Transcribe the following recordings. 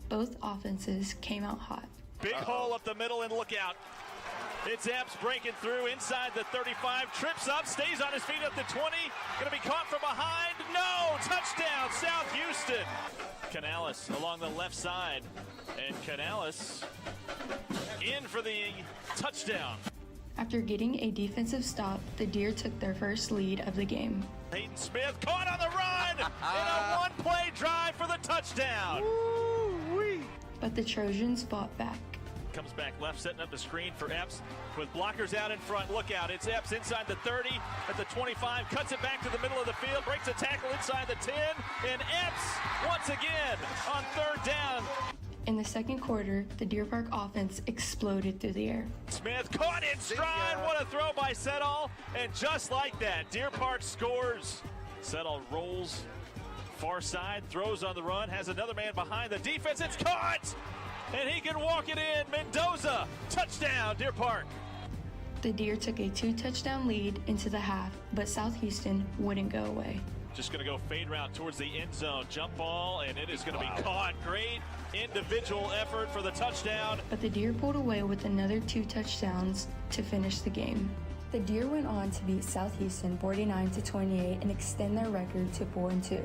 Both offenses came out hot. Big hole up the middle and look out. It's Epps breaking through inside the 35, trips up, stays on his feet at the 20, gonna be caught from behind. No, touchdown, South Houston. Canales along the left side, and Canales in for the touchdown. After getting a defensive stop, the Deer took their first lead of the game. Hayden Smith caught on the run in a one-play drive for the touchdown. Woo-wee. But the Trojans fought back. Comes back left, setting up the screen for Epps with blockers out in front. Look out, it's Epps inside the 30 at the 25, cuts it back to the middle of the field, breaks a tackle inside the 10, and Epps once again on third down. In the second quarter, the Deer Park offense exploded through the air. Smith caught in stride. What a throw by Settle. And just like that, Deer Park scores. Settle rolls far side, throws on the run, has another man behind the defense. It's caught! And he can walk it in. Mendoza, touchdown, Deer Park. The Deer took a 2-touchdown lead into the half, but South Houston wouldn't go away. Just going to go fade route towards the end zone. Jump ball, and it is going to be caught. Great individual effort for the touchdown. But the Deer pulled away with another 2 touchdowns to finish the game. The Deer went on to beat South Houston 49-28 and extend their record to 4-2.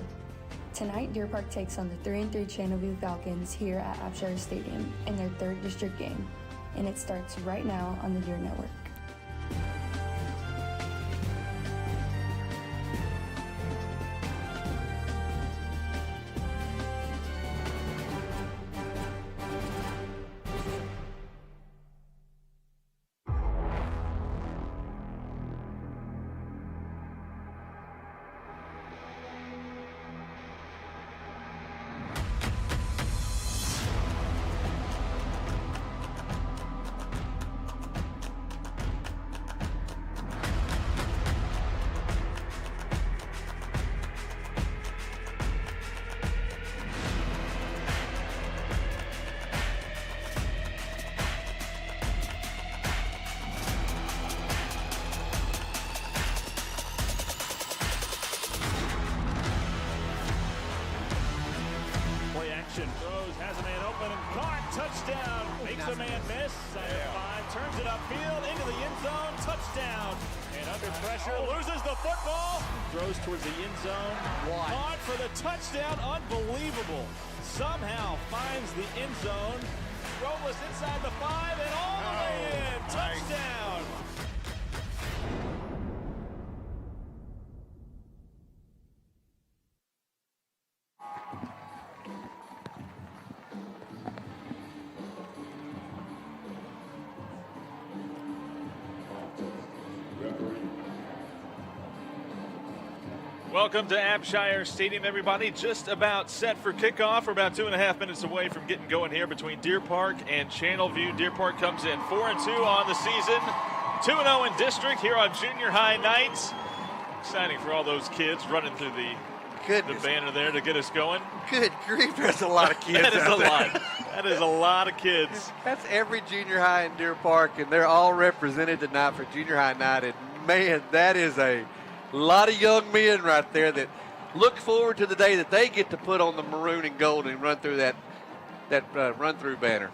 Tonight, Deer Park takes on the 3-3 Channelview Falcons here at Abshire Stadium in their 3rd district game, and it starts right now on the Deer Network. Throws, has a man open and caught, touchdown, makes a man miss, side of 5, turns it upfield, into the end zone, touchdown, and under pressure, loses the football, throws towards the end zone, caught for the touchdown, unbelievable, somehow finds the end zone, Robles inside the 5 and all the way in, touchdown. Welcome to Abshire Stadium, everybody. Just about set for kickoff. We're about 2.5 minutes away from getting going here between Deer Park and Channelview. Deer Park comes in 4-2 on the season, 2-0 in district here on junior high nights. Exciting for all those kids running through the banner there to get us going. Good grief, there's a lot of kids. That is out a there. lot. That is a lot of kids. That's every junior high in Deer Park, and they're all represented tonight for junior high night. And man, that is a lot of young men right there that look forward to the day that they get to put on the maroon and gold and run through that run-through banner.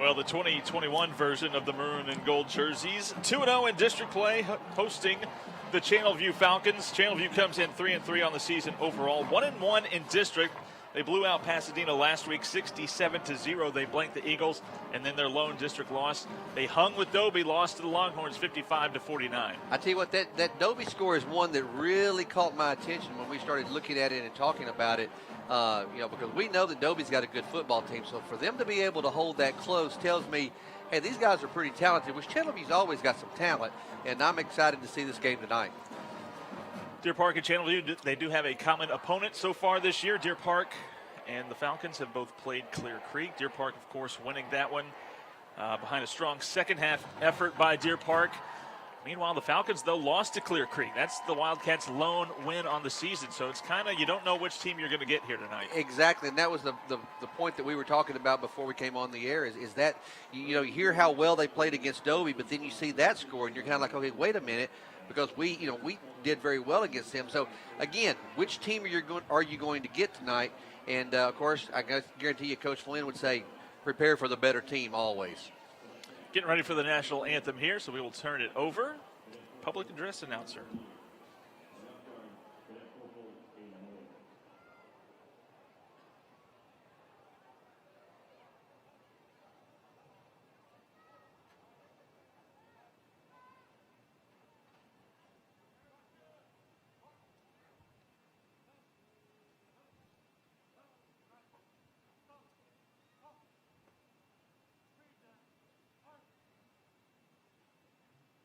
Well, the 2021 version of the maroon and gold jerseys, 2-0 in district play, hosting the Channelview Falcons. Channelview comes in 3-3 on the season overall, 1-1 in district. They blew out Pasadena last week, 67-0. They blanked the Eagles, and then their lone district loss. They hung with Dobie, lost to the Longhorns, 55-49. I tell you what, that Dobie score is one that really caught my attention when we started looking at it and talking about it. Because we know that Dobie's got a good football team. So for them to be able to hold that close tells me, hey, these guys are pretty talented, which Channelview's always got some talent, and I'm excited to see this game tonight. Deer Park and Channelview, they do have a common opponent so far this year. Deer Park and the Falcons have both played Clear Creek. Deer Park, of course, winning that one behind a strong second-half effort by Deer Park. Meanwhile, the Falcons, though, lost to Clear Creek. That's the Wildcats' lone win on the season. So it's kind of, you don't know which team you're going to get here tonight. Exactly, and that was the point that we were talking about before we came on the air is that, you hear how well they played against Dobie, but then you see that score, and you're kind of like, okay, wait a minute, because we did very well against them. So, again, which team are you going to get tonight? And, of course, I guarantee you Coach Flynn would say, prepare for the better team always. Getting ready for the national anthem here, so we will turn it over. Public address announcer.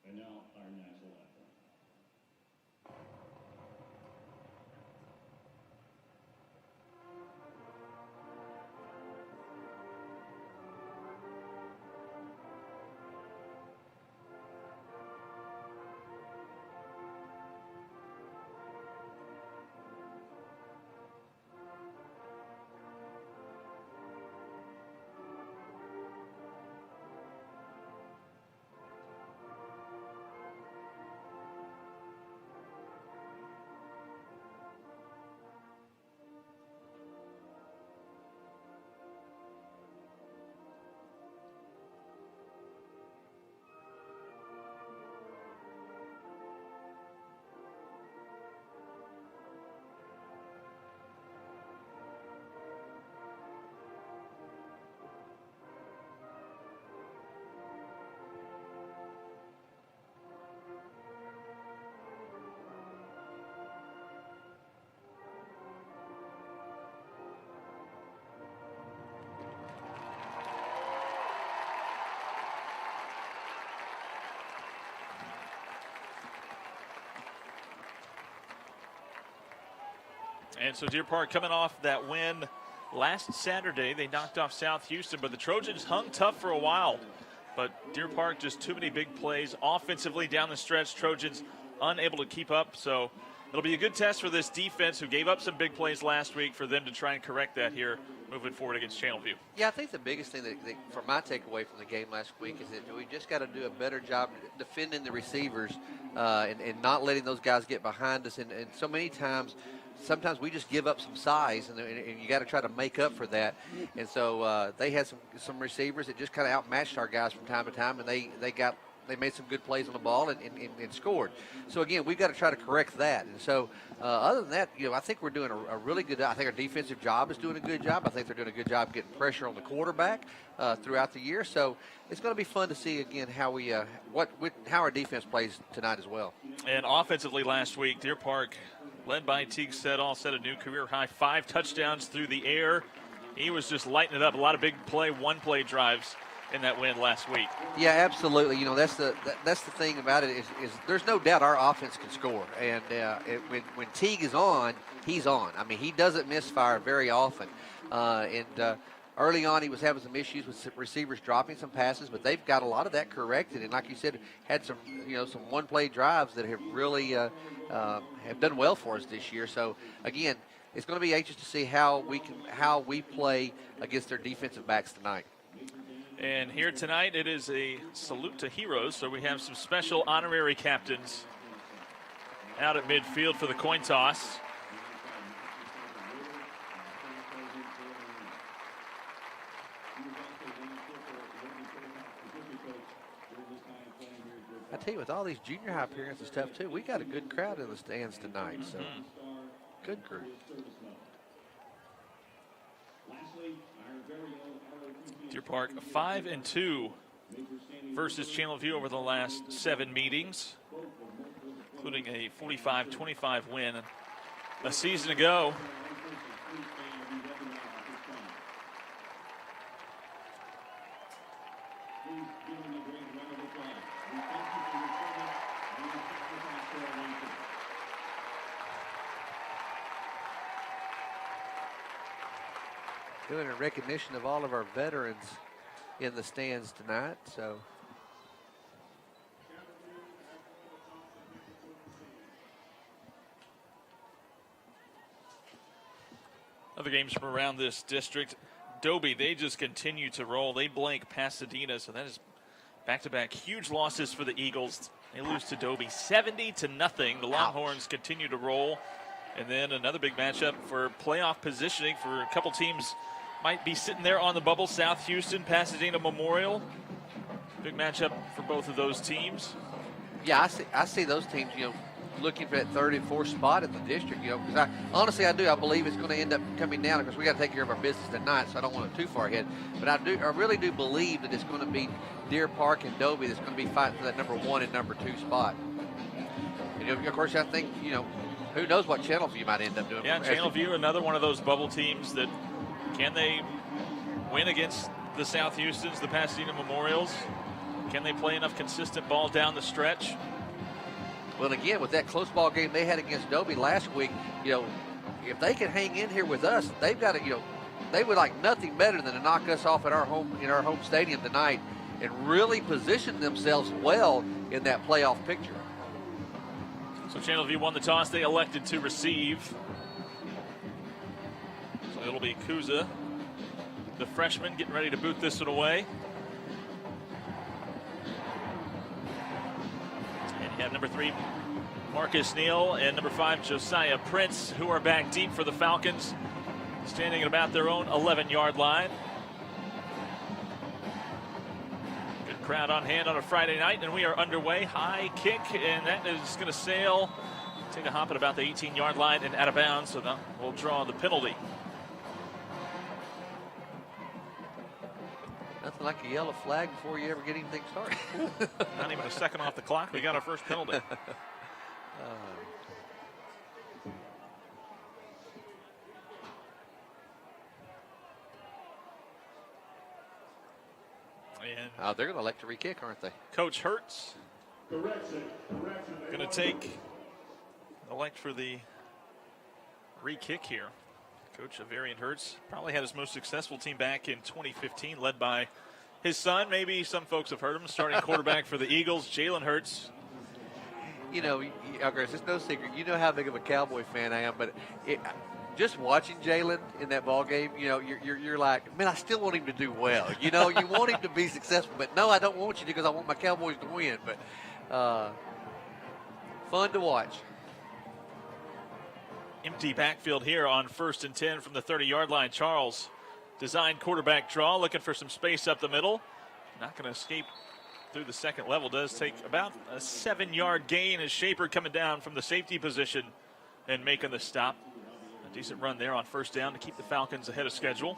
And now our national anthem. And so Deer Park coming off that win last Saturday. They knocked off South Houston, but the Trojans hung tough for a while. But Deer Park, just too many big plays offensively down the stretch. Trojans unable to keep up. So it'll be a good test for this defense who gave up some big plays last week for them to try and correct that here moving forward against Channelview. Yeah, I think the biggest thing that for my takeaway from the game last week is that we just got to do a better job defending the receivers and not letting those guys get behind us. And so many times, sometimes we just give up some size, and you got to try to make up for that. And so they had some receivers that just kind of outmatched our guys from time to time, and they made some good plays on the ball and scored. So, again, we've got to try to correct that. And so, other than that, I think we're doing a really good – I think our defensive job is doing a good job. I think they're doing a good job getting pressure on the quarterback throughout the year. So, it's going to be fun to see, again, how how our defense plays tonight as well. And offensively last week, Deer Park, led by Teague Sedall, set a new career-high 5 touchdowns through the air. He was just lighting it up. A lot of big one-play drives in that win last week. Yeah, absolutely. That's the thing about it is there's no doubt our offense can score, and when Teague is on, he's on. I mean, he doesn't misfire very often, early on he was having some issues with receivers dropping some passes, but they've got a lot of that corrected, and like you said, had some one-play drives that have really have done well for us this year. So again, it's going to be anxious to see how we play against their defensive backs tonight. And here tonight, it is a salute to heroes. So we have some special honorary captains out at midfield for the coin toss. I tell you, with all these junior high appearances and stuff too, we got a good crowd in the stands tonight. So good group. Deer Park 5-2 versus Channelview over the last 7 meetings, including a 45-25 win a season ago. Doing a recognition of all of our veterans in the stands tonight. So other games from around this district. Dobie, they just continue to roll. They blank Pasadena, so that is back-to-back huge losses for the Eagles. They lose to Dobie 70-0. The Longhorns continue to roll. And then another big matchup for playoff positioning for a couple teams might be sitting there on the bubble. South Houston, Pasadena Memorial. Big matchup for both of those teams. Yeah, I see those teams, looking for that third and fourth spot in the district, because I believe it's going to end up coming down because we got to take care of our business tonight, so I don't want to too far ahead. But I really do believe that it's going to be Deer Park and Dobie that's going to be fighting for that number 1 and number 2 spot. And of course, I think, who knows what Channelview might end up doing. Yeah, Channelview, another one of those bubble teams that can they win against the South Houstons, the Pasadena Memorials? Can they play enough consistent ball down the stretch? Well, again, with that close ball game they had against Dobie last week, if they can hang in here with us, they've got to, they would like nothing better than to knock us off at our home stadium tonight and really position themselves well in that playoff picture. So Channelview won the toss. They elected to receive. So it'll be Kuza, the freshman, getting ready to boot this one away. And you have number 3, Marcus Neal, and number 5, Josiah Prince, who are back deep for the Falcons, standing at about their own 11-yard line. Good crowd on hand on a Friday night, and we are underway. High kick, and that is going to sail, take a hop at about the 18-yard line and out of bounds, so that will draw the penalty. Nothing like a yellow flag before you ever get anything started. Not even a second off the clock. We got our first penalty. They're going to elect to re-kick, aren't they? Coach Hertz going to elect for the re-kick here. Coach Avarian Hertz probably had his most successful team back in 2015, led by his son. Maybe some folks have heard him, starting quarterback for the Eagles, Jalen Hurts. Chris, it's no secret. You know how big of a Cowboy fan I am, but just watching Jalen in that ball game, you're like, man, I still want him to do well. You want him to be successful, but no, I don't want you to because I want my Cowboys to win. But fun to watch. Empty backfield here on 1st and 10 from the 30-yard line. Charles, design quarterback draw, looking for some space up the middle. Not going to escape through the second level. Does take about a 7-yard gain as Shaper coming down from the safety position and making the stop. A decent run there on 1st down to keep the Falcons ahead of schedule.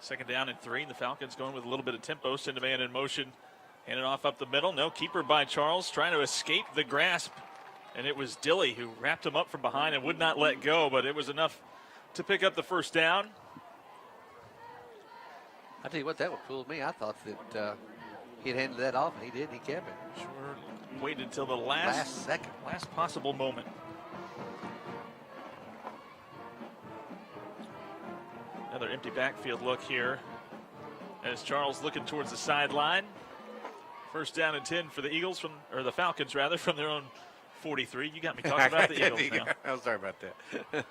Second down and 3. The Falcons going with a little bit of tempo. Send a man in motion. Hand it off up the middle. No keeper by Charles, trying to escape the grasp. And it was Dilly who wrapped him up from behind and would not let go, but it was enough to pick up the 1st down. I tell you what, that would fool me. I thought that he had handed that off, and he did. He kept it. Sure waited until the last second. Last possible moment. Another empty backfield look here as Charles looking towards the sideline. 1st down and 10 for the Eagles, or the Falcons rather, from their own 43. You got me talking about the Eagles now. I'm sorry about that.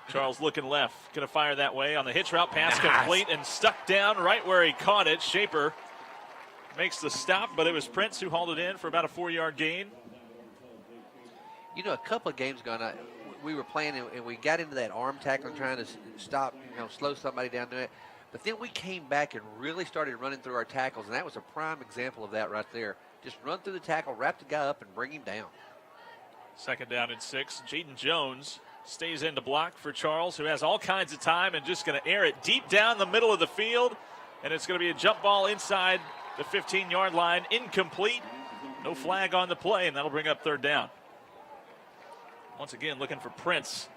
Charles looking left, going to fire that way on the hitch route. Pass complete and stuck down right where he caught it. Shaper makes the stop, but it was Prince who hauled it in for about a 4-yard gain. A couple of games ago, we were playing and we got into that arm tackling, trying to stop, slow somebody down to it. But then we came back and really started running through our tackles, and that was a prime example of that right there. Just run through the tackle, wrap the guy up, and bring him down. 2nd down and 6. Jaden Jones stays in to block for Charles, who has all kinds of time and just going to air it deep down the middle of the field. And it's going to be a jump ball inside the 15-yard line, incomplete. No flag on the play, and that'll bring up 3rd down. Once again, looking for Prince.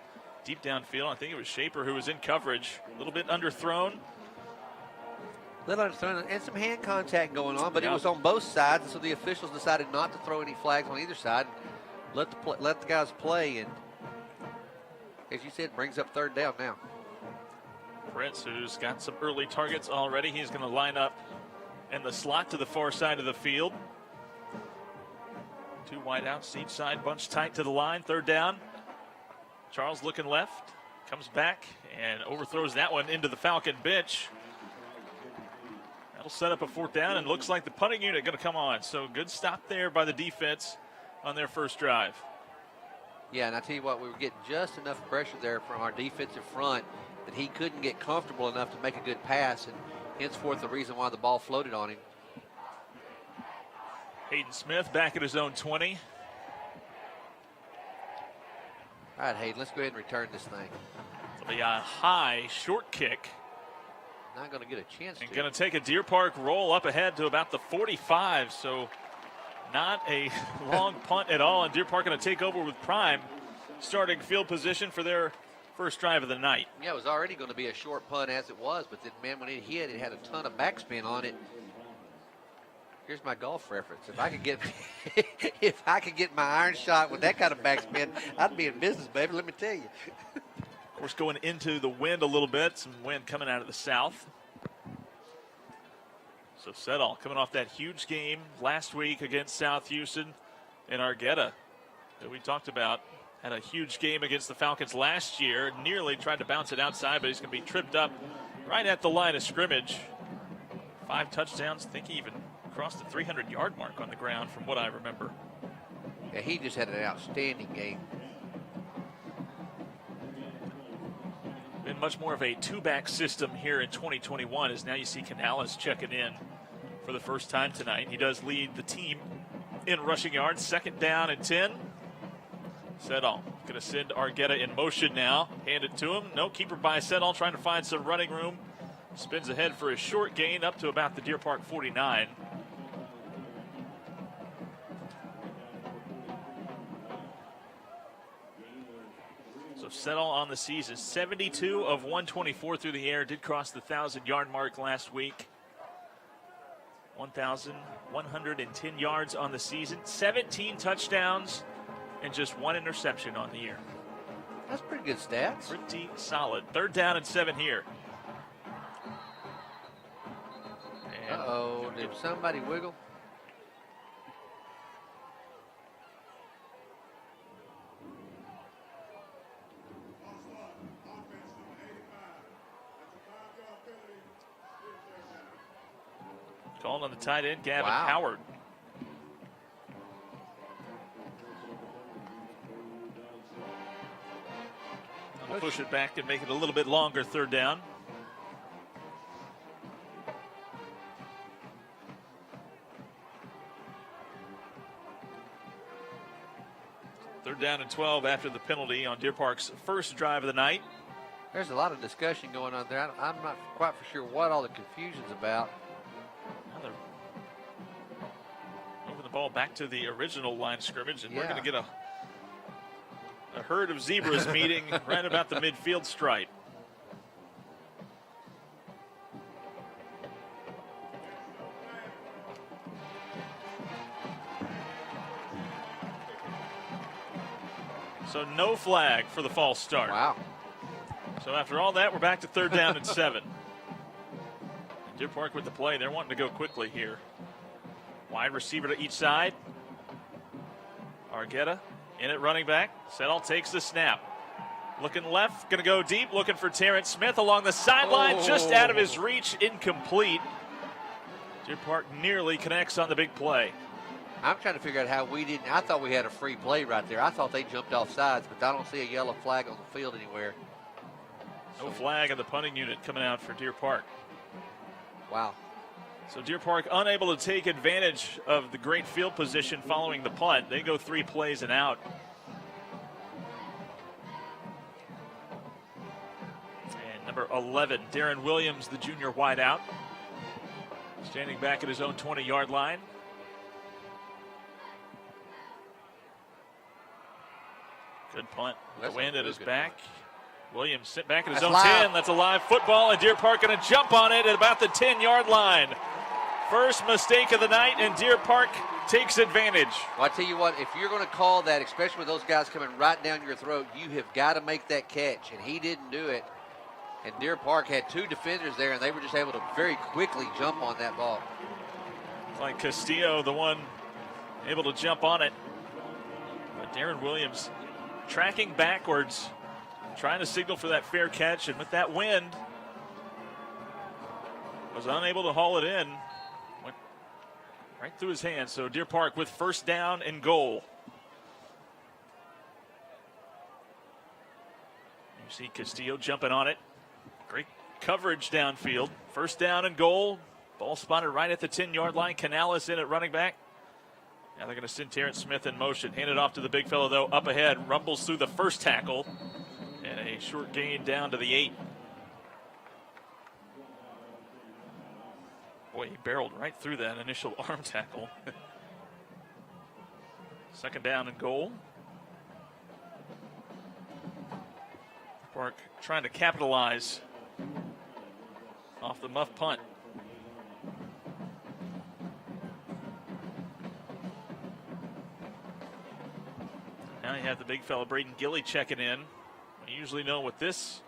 Deep downfield, I think it was Shaper who was in coverage. A little bit underthrown. And some hand contact going on, but it was on both sides, and so the officials decided not to throw any flags on either side. Let the guys play, and as you said, brings up 3rd down now. Prince, who's got some early targets already, he's going to line up in the slot to the far side of the field. 2 wideouts each side, bunched tight to the line. 3rd down. Charles looking left, comes back and overthrows that one into the Falcon bench. That'll set up a 4th down, and looks like the punting unit going to come on. So good stop there by the defense on their first drive. Yeah, and I tell you what, we were getting just enough pressure there from our defensive front that he couldn't get comfortable enough to make a good pass, and henceforth the reason why the ball floated on him. Hayden Smith back at his own 20. All right, Hayden, let's go ahead and return this thing. It'll be a high, short kick. Not going to get a chance to. And going to take a Deer Park roll up ahead to about the 45, so not a long punt at all. And Deer Park going to take over with prime starting field position for their first drive of the night. Yeah, it was already going to be a short punt as it was, but then, man, when it hit, it had a ton of backspin on it. Here's my golf reference. If I could get my iron shot with that kind of backspin, I'd be in business, baby, let me tell you. Of course, going into the wind a little bit, some wind coming out of the south. So Settle coming off that huge game last week against South Houston, and Argueta that we talked about had a huge game against the Falcons last year. Nearly tried to bounce it outside, but he's going to be tripped up right at the line of scrimmage. 5 touchdowns. I think he even crossed the 300-yard mark on the ground from what I remember. Yeah, he just had an outstanding game. Been much more of a 2-back system here in 2021, as now you see Canales checking in for the first time tonight. He does lead the team in rushing yards. 2nd down and 10. Settle going to send Argueta in motion now. Hand it to him. No keeper by Settle, trying to find some running room. Spins ahead for a short gain up to about the Deer Park 49. So Settle on the season, 72 of 124 through the air. Did cross the 1,000-yard mark last week. 1,110 yards on the season, 17 touchdowns, and just 1 interception on the year. That's pretty good stats. Pretty solid. 3rd down and 7 here. Uh-oh, did somebody wiggle? Calling on the tight end, Gavin Wow. Howard. I'll push it back and make it a little bit longer. 3rd down. Third down and 12 after the penalty on Deer Park's first drive of the night. There's a lot of discussion going on there. I'm not quite for sure what all the confusion's about. Now they're moving the ball back to the original line of scrimmage, and we're Yeah. going to get a herd of zebras meeting right about the midfield stripe. So no flag for the false start. Wow. So after all that, we're back to 3rd down and 7. Deer Park with the play. They're wanting to go quickly here. Wide receiver to each side. Argueta in at running back. Settle takes the snap. Looking left, going to go deep, looking for Terrence Smith along the sideline, just out of his reach, incomplete. Deer Park nearly connects on the big play. I'm trying to figure out how we didn't. I thought we had a free play right there. I thought they jumped off sides, but I don't see a yellow flag on the field anywhere. No flag on the punting unit coming out for Deer Park. Wow. So Deer Park unable to take advantage of the great field position following the punt. They go 3 plays and out. And number 11, Darren Williams, the junior wideout, standing back at his own 20-yard line. Good punt. The wind at his back. Williams sent back at his own 10. That's a live football, and Deer Park going to jump on it at about the 10-yard line. First mistake of the night, and Deer Park takes advantage. Well, I tell you what, if you're going to call that, especially with those guys coming right down your throat, you have got to make that catch, and he didn't do it. And Deer Park had 2 defenders there, and they were just able to very quickly jump on that ball. Like Castillo, the one able to jump on it. But Darren Williams tracking backwards, trying to signal for that fair catch, and with that wind, was unable to haul it in. Went right through his hands. So Deer Park with first down and goal. You see Castillo jumping on it. Great coverage downfield. First down and goal. Ball spotted right at the 10-yard line. Canales in at running back. Now they're going to send Terrence Smith in motion. Hand it off to the big fellow, though, up ahead. Rumbles through the first tackle. And a short gain down to the 8. Boy, he barreled right through that initial arm tackle. Second down and goal. Park trying to capitalize off the muff punt. Now you have the big fella Braden Gilly checking in. We usually know what this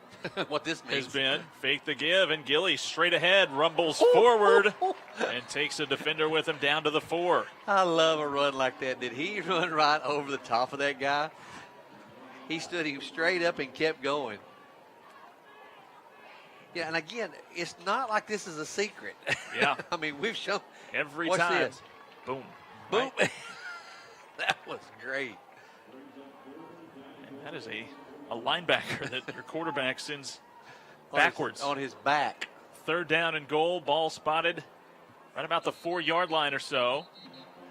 what this means. has been. Fake the give, and Gilly straight ahead rumbles forward and takes a defender with him down to the 4. I love a run like that. Did he run right over the top of that guy? He stood him straight up and kept going. Yeah, and again, it's not like this is a secret. Yeah. I mean, we've shown. Every Watch time. this. Boom. Boom. Right. That was great. And that is a linebacker that your quarterback sends backwards. On his back. Third down and goal. Ball spotted right about the 4-yard line or so.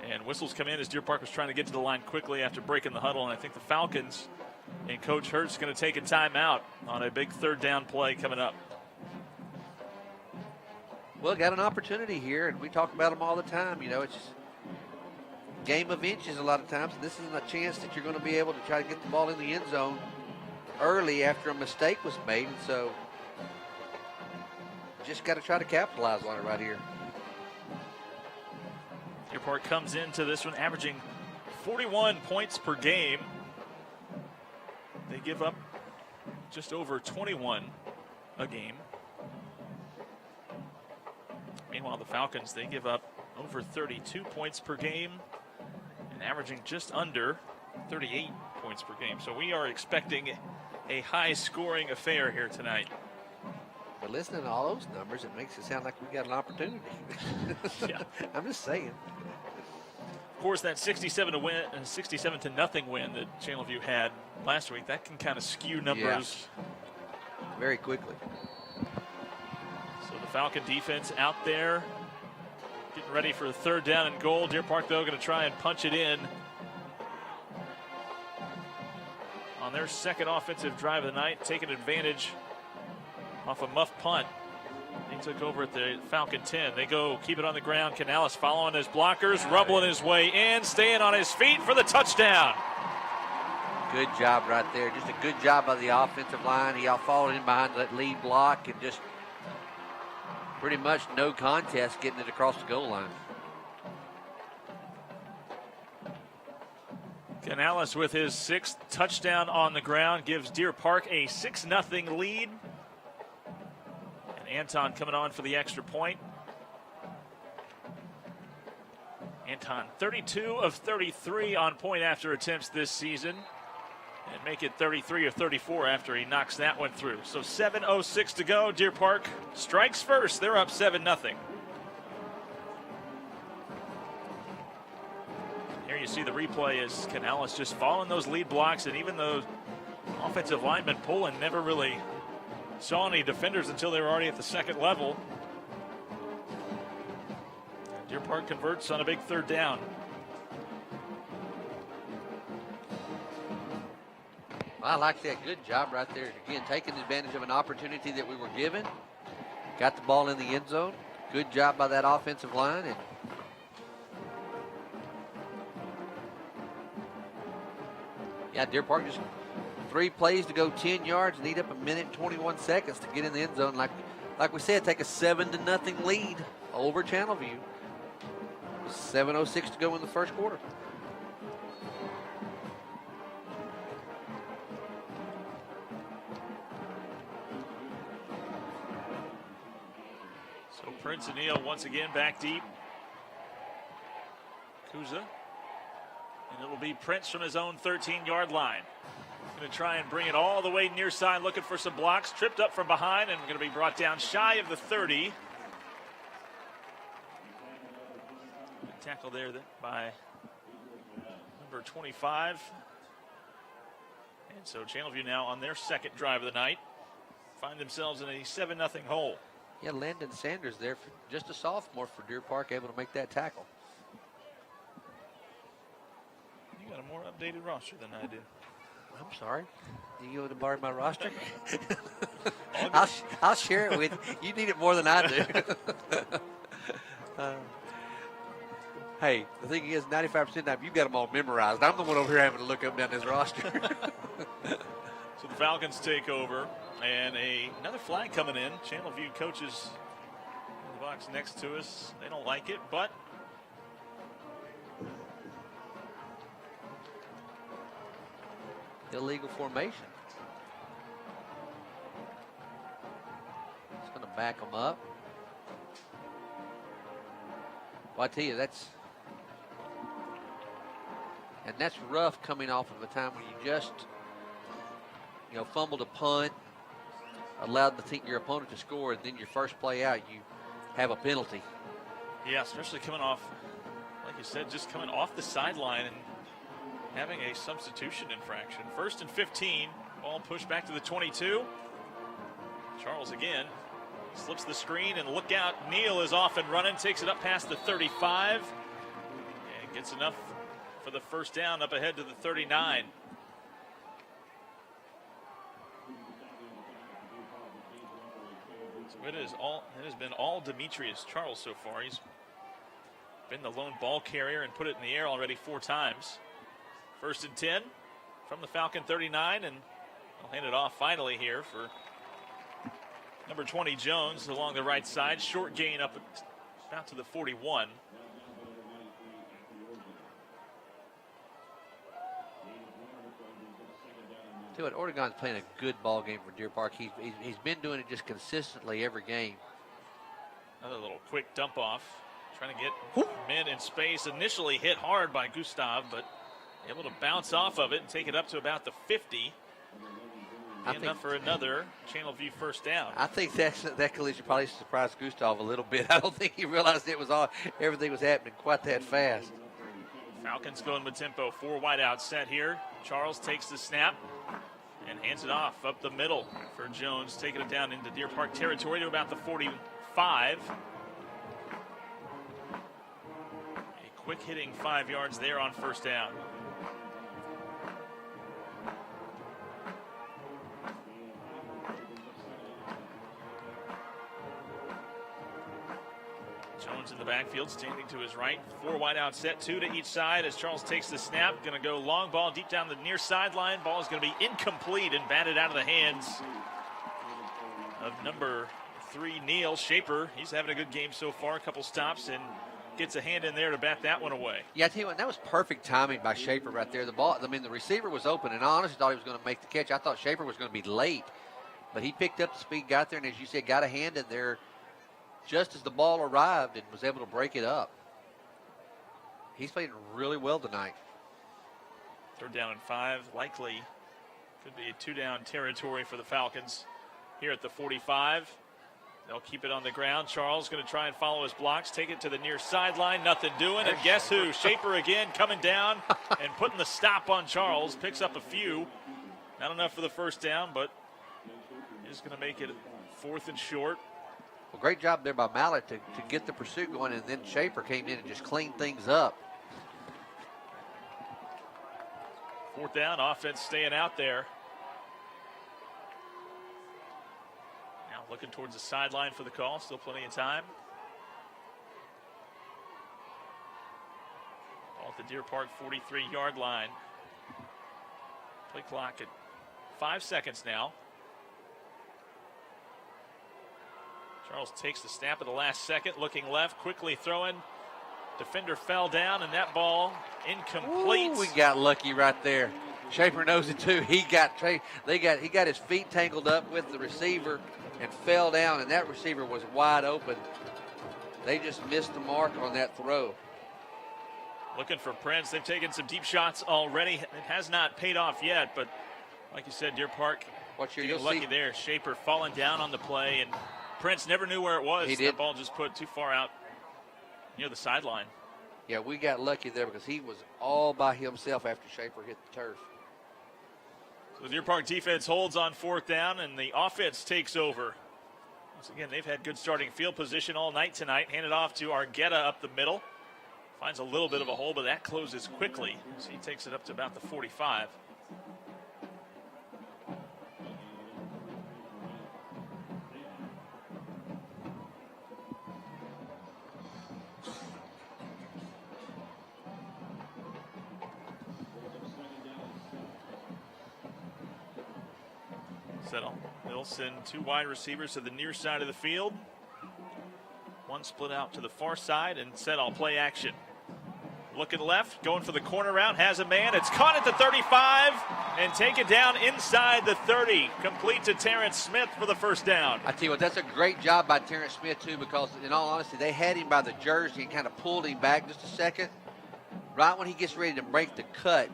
And whistles come in as Deer Park was trying to get to the line quickly after breaking the huddle. And I think the Falcons and Coach Hurt's going to take a timeout on a big third down play coming up. Well, got an opportunity here, and we talk about them all the time. You know, it's just game of inches a lot of times. This isn't a chance that you're going to be able to try to get the ball in the end zone early after a mistake was made. And so just got to try to capitalize on it right here. Deer Park comes into this one averaging 41 points per game. They give up just over 21 a game. Meanwhile, the Falcons, they give up over 32 points per game and averaging just under 38 points per game. So we are expecting a high-scoring affair here tonight. But listening to all those numbers, it makes it sound like we got an opportunity. Yeah. I'm just saying. Of course, that 67 to nothing win that Channelview had last week, that can kind of skew numbers. Yeah. Very quickly. So the Falcon defense out there getting ready for a third down and goal. Deer Park, though, going to try and punch it in on their second offensive drive of the night, taking advantage off a muff punt. He took over at the Falcon 10. They go keep it on the ground. Canales following his blockers, rumbling his way in, staying on his feet for the touchdown. Good job right there. Just a good job by the offensive line. He all followed in behind that lead block and just pretty much no contest getting it across the goal line. Canales with his 6th touchdown on the ground gives Deer Park a 6-0 lead. And Anton coming on for the extra point. Anton 32 of 33 on point after attempts this season. And make it 33 of 34 after he knocks that one through. So 7:06 to go. Deer Park strikes first. They're up 7-0. Here you see the replay as Canales just following those lead blocks, and even though offensive linemen pulling never really saw any defenders until they were already at the second level. Deer Park converts on a big third down. I like that. Good job right there. Again, taking advantage of an opportunity that we were given. Got the ball in the end zone. Good job by that offensive line. And yeah, Deer Park just 3 plays to go 10 yards, need up 1 minute and 21 seconds to get in the end zone. Like we said, take a 7-0 lead over Channelview. 7:06 to go in the first quarter. So Prince and Neal once again back deep. Kuza. And it'll be Prince from his own 13-yard line. Going to try and bring it all the way near side, looking for some blocks. Tripped up from behind and going to be brought down shy of the 30. tackle there by number 25. And so Channelview now on their second drive of the night find themselves in a 7-0 hole. Yeah, Landon Sanders there, just a sophomore for Deer Park, able to make that tackle. You got a more updated roster than I do. I'm sorry. You want to borrow my roster? All good. I'll share it with you. You need it more than I do. Hey, the thing is, 95% of the time, you've got them all memorized. I'm the one over here having to look up and down this roster. So the Falcons take over, and another flag coming in. Channelview coaches in the box next to us. They don't like it, but illegal formation. It's going to back them up. Well, I tell you, that's rough coming off of a time when you just, fumbled a punt, allowed your opponent to score, and then your first play out, you have a penalty. yeah, especially coming off, like you said, just coming off the sideline and having a substitution infraction. 1st and 15, ball pushed back to the 22. Charles again slips the screen, and look out, Neal is off and running, takes it up past the 35, and gets enough for the first down up ahead to the 39. So it has been all Demetrius Charles so far. He's been the lone ball carrier and put it in the air already 4 times. 1st and 10 from the Falcon 39, and I'll hand it off finally here for number 20 Jones along the right side. Short gain up about to the 41. Tell you what, Oregon's playing a good ball game for Deer Park. He's been doing it just consistently every game. Another little quick dump off, trying to get men in space. Initially hit hard by Gustav, but able to bounce off of it and take it up to about the 50. Enough for another Channelview first down. I think that collision probably surprised Gustav a little bit. I don't think he realized everything was happening quite that fast. Falcons going with tempo. 4 wide out set here. Charles takes the snap and hands it off up the middle for Jones, taking it down into Deer Park territory to about the 45. A quick hitting 5 yards there on first down. Jones in the backfield, standing to his right. 4 wide out set, 2 to each side as Charles takes the snap. Going to go long ball deep down the near sideline. Ball is going to be incomplete and batted out of the hands of number 3, Neal Shaper. He's having a good game so far, a couple stops, and gets a hand in there to bat that one away. Yeah, I tell you what, that was perfect timing by Shaper right there. The receiver was open, and I honestly thought he was going to make the catch. I thought Shaper was going to be late, but he picked up the speed, got there, and as you said, got a hand in there just as the ball arrived and was able to break it up. He's playing really well tonight. 3rd down and 5, likely could be a 2-down territory for the Falcons here at the 45. They'll keep it on the ground. Charles going to try and follow his blocks, take it to the near sideline, nothing doing, and guess who? Shaper again coming down and putting the stop on Charles, picks up a few. Not enough for the first down, but is going to make it 4th and short. Well, great job there by Mallet to get the pursuit going, and then Shaper came in and just cleaned things up. 4th down, offense staying out there. Now looking towards the sideline for the call, still plenty of time. Ball at the Deer Park 43-yard line. Play clock at 5 seconds now. Charles takes the snap at the last second, looking left, quickly throwing. Defender fell down, and that ball incomplete. Ooh, we got lucky right there. Shaper knows it too. He got his feet tangled up with the receiver and fell down, and that receiver was wide open. They just missed the mark on that throw. Looking for Prince. They've taken some deep shots already. It has not paid off yet, but like you said, Deer Park getting lucky there. Shaper falling down on the play, and Prince never knew where it was. That ball just put too far out near the sideline. Yeah, we got lucky there because he was all by himself after Schaefer hit the turf. So the Deer Park defense holds on 4th down, and the offense takes over. Once again, they've had good starting field position all night tonight. Handed off to Argueta up the middle. Finds a little bit of a hole, but that closes quickly. So he takes it up to about the 45. Settle. They'll send 2 wide receivers to the near side of the field. One split out to the far side, and Settle play action. Looking left, going for the corner route, has a man. It's caught at the 35 and taken down inside the 30. Complete to Terrence Smith for the first down. I tell you what, that's a great job by Terrence Smith, too, because in all honesty, they had him by the jersey and kind of pulled him back just a second. Right when he gets ready to break the cut,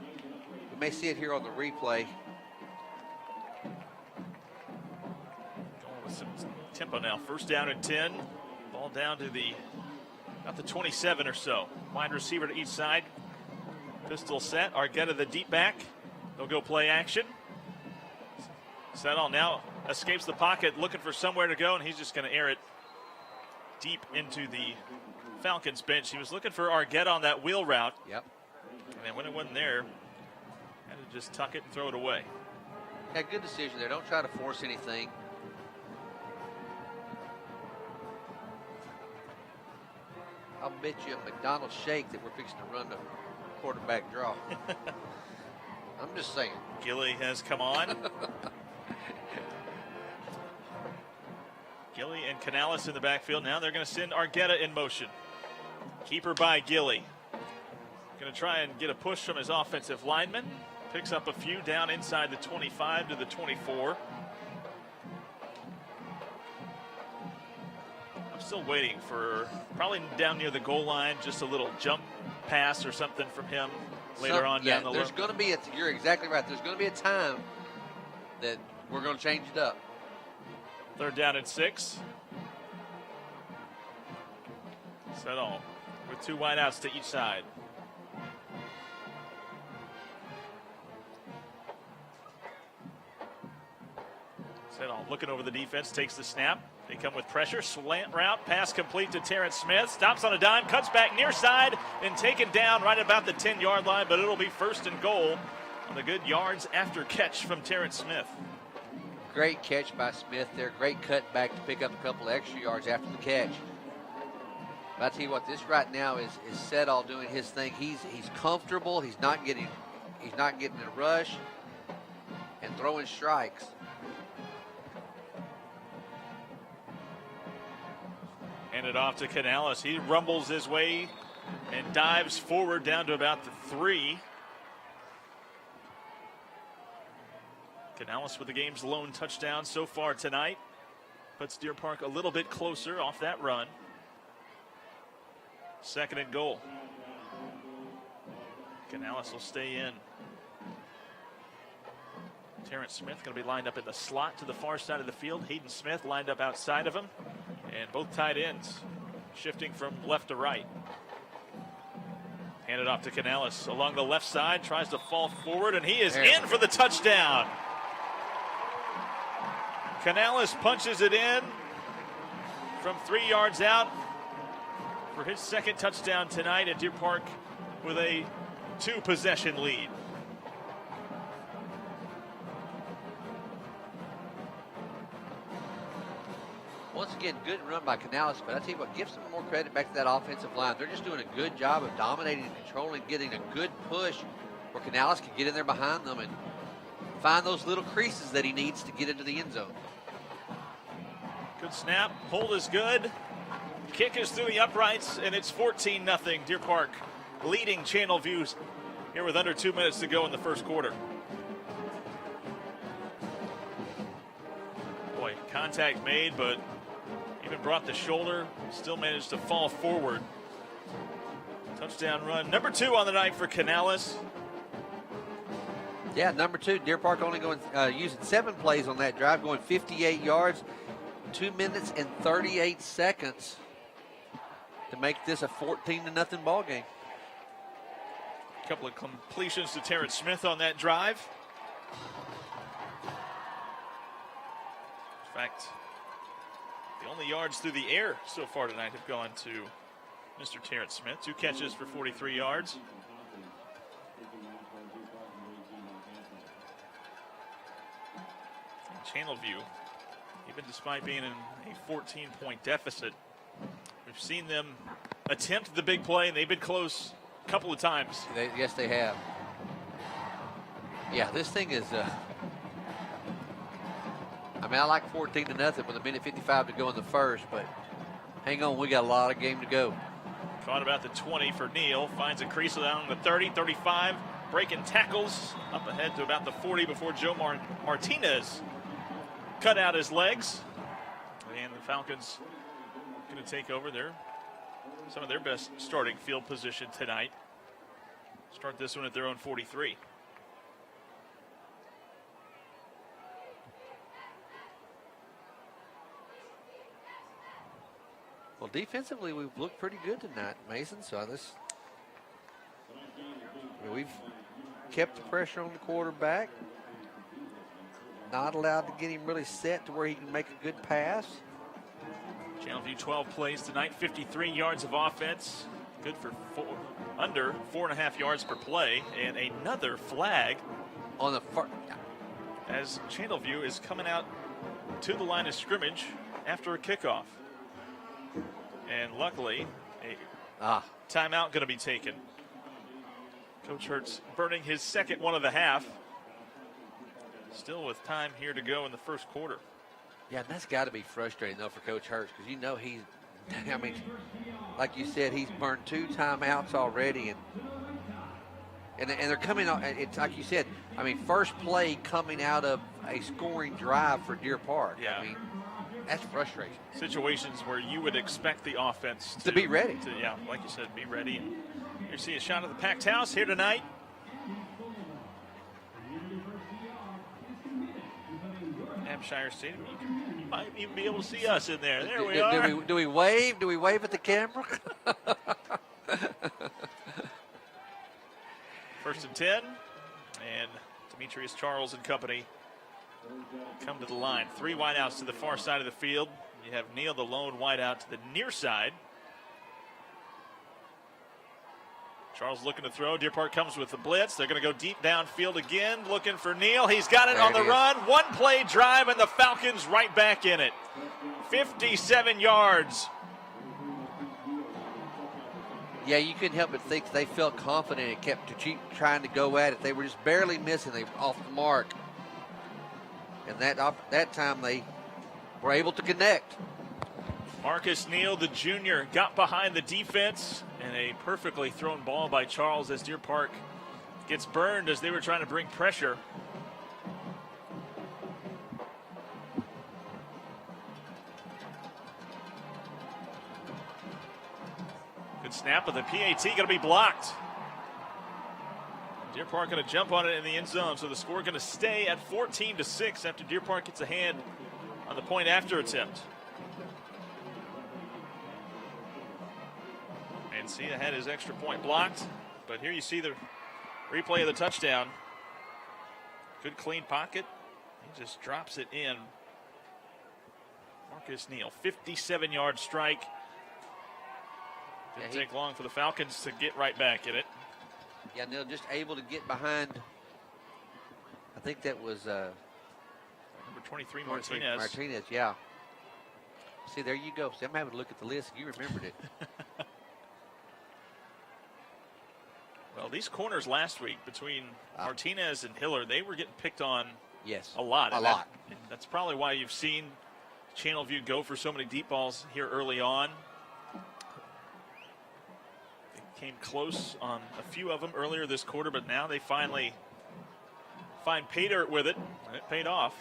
we may see it here on the replay. Going with some tempo now. First down and 10. Ball down to about the 27 or so. Wide receiver to each side. Pistol set. Argueta the deep back. They'll go play action. Settle now escapes the pocket, looking for somewhere to go, and he's just going to air it deep into the Falcons bench. He was looking for Argueta on that wheel route. Yep. And then when it wasn't there, had to just tuck it and throw it away. Yeah, good decision there. Don't try to force anything. I'll bet you a McDonald's shake that we're fixing to run the quarterback draw. I'm just saying. Gilly has come on. Gilly and Canales in the backfield. Now they're going to send Argueta in motion. Keeper by Gilly. Going to try and get a push from his offensive lineman. Picks up a few down inside the 25 to the 24. Still waiting for probably down near the goal line, just a little jump pass or something from him later on down the there's going to be you're exactly right. There's going to be a time that we're going to change it up. 3rd down and 6. Settle with 2 wideouts to each side. Settle looking over the defense, takes the snap. They come with pressure, slant route, pass complete to Terrence Smith. Stops on a dime, cuts back near side, and taken down right about the 10-yard line, but it'll be 1st and goal on the good yards after catch from Terrence Smith. Great catch by Smith there. Great cut back to pick up a couple of extra yards after the catch. But I tell you what, this right now is Settle doing his thing. He's comfortable. He's not getting a rush and throwing strikes. Handed off to Canales. He rumbles his way and dives forward down to about the 3. Canales with the game's lone touchdown so far tonight. Puts Deer Park a little bit closer off that run. 2nd and goal. Canales will stay in. Terrence Smith going to be lined up in the slot to the far side of the field. Hayden Smith lined up outside of him. And both tight ends shifting from left to right. Handed off to Canales along the left side. Tries to fall forward, and he is in for the touchdown. Canales punches it in from 3 yards out for his 2nd touchdown tonight at Deer Park with a 2-possession lead. Once again, good run by Canales, but I tell you what, give some more credit back to that offensive line. They're just doing a good job of dominating and controlling, getting a good push where Canales can get in there behind them and find those little creases that he needs to get into the end zone. Good snap, hold is good. Kick is through the uprights, and it's 14-0. Deer Park leading Channelview here with under 2 minutes to go in the first quarter. Boy, contact made, but even brought the shoulder, still managed to fall forward. Touchdown run number 2 on the night for Canales. Yeah, number 2. Deer Park only going using 7 plays on that drive, going 58 yards, 2 minutes and 38 seconds to make this a 14-0 ball game. A couple of completions to Terrence Smith on that drive. In fact, the only yards through the air so far tonight have gone to Mr. Terrence Smith. 2 catches for 43 yards. And Channelview, even despite being in a 14-point deficit, we've seen them attempt the big play, and they've been close a couple of times. Yes, they have. Yeah, this thing is. I mean, I like 14-0 with a minute 55 to go in the first, but hang on, we got a lot of game to go. Caught about the 20 for Neal. Finds a crease down the 30, 35. Breaking tackles up ahead to about the 40 before Joe Martinez cut out his legs. And the Falcons going to take over some of their best starting field position tonight. Start this one at their own 43. Well, defensively, we've looked pretty good tonight, Mason. So we've kept the pressure on the quarterback. Not allowed to get him really set to where he can make a good pass. Channelview 12 plays tonight, 53 yards of offense. Good for under 4.5 yards per play. And another flag On the as Channelview is coming out to the line of scrimmage after a kickoff. And luckily, a timeout going to be taken. Coach Hurts burning his second one of the half. Still with time here to go in the first quarter. Yeah, and that's got to be frustrating, though, for Coach Hurts, because you know I mean, like you said, he's burned 2 timeouts already, and they're coming out. It's like you said. I mean, first play coming out of a scoring drive for Deer Park. Yeah. I mean, that's frustrating. Situations where you would expect the offense to be ready. Yeah, like you said, be ready. And you see a shot of the packed house here tonight. Hampshire Stadium. You might even be able to see us in there. There we are. Do we wave? Do we wave at the camera? 1st and 10. And Demetrius Charles and company come to the line. 3 wideouts to the far side of the field. You have Neal, the lone wideout, to the near side. Charles looking to throw. Deer Park comes with the blitz. They're going to go deep downfield again, looking for Neal. He's got it on the run. 1-play drive, and the Falcons right back in it. 57 yards. Yeah, you couldn't help but think they felt confident and kept trying to go at it. They were just barely missing. They were off the mark. And that time they were able to connect. Marcus Neal, the junior, got behind the defense, and a perfectly thrown ball by Charles as Deer Park gets burned as they were trying to bring pressure. Good snap, but the PAT going to be blocked. Deer Park going to jump on it in the end zone, so the score going to stay at 14-6 after Deer Park gets a hand on the point after attempt. Mancina had his extra point blocked, but here you see the replay of the touchdown. Good clean pocket. He just drops it in. Marcus Neal, 57-yard strike. Didn't take long for the Falcons to get right back in it. Yeah, Neal just able to get behind. I think that was number 23, Martinez. Martinez, yeah. See, there you go. See, I'm having to look at the list. You remembered it. Well, these corners last week between Martinez and Hiller, they were getting picked on a lot. A lot. That's probably why you've seen Channelview go for so many deep balls here early on. They came close on a few of them earlier this quarter, but now they finally find pay dirt with it, and it paid off.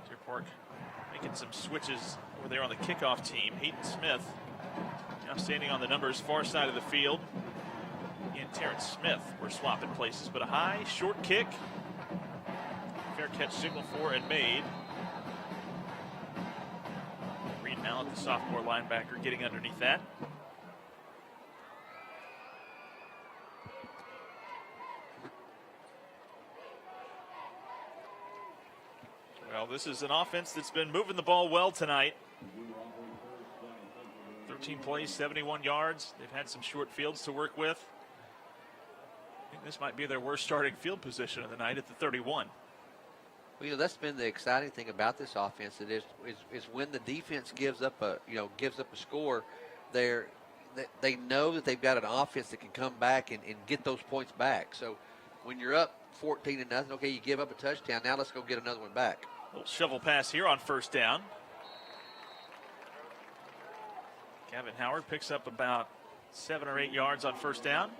Deer Park making some switches over there on the kickoff team. Hayden Smith now standing on the numbers far side of the field. He and Terrence Smith were swapping places, but a high, short kick. Fair catch signal for and made. Reed Mallett, the sophomore linebacker, getting underneath that. Well, this is an offense that's been moving the ball well tonight. 13 plays, 71 yards. They've had some short fields to work with. I think this might be their worst starting field position of the night at the 31. Well, that's been the exciting thing about this offense. It is when the defense gives up a score, they know that they've got an offense that can come back and get those points back. So when you're up 14-0, okay, you give up a touchdown. Now let's go get another one back. Little shovel pass here on first down. Gavin Howard picks up about 7 or 8 yards on first down.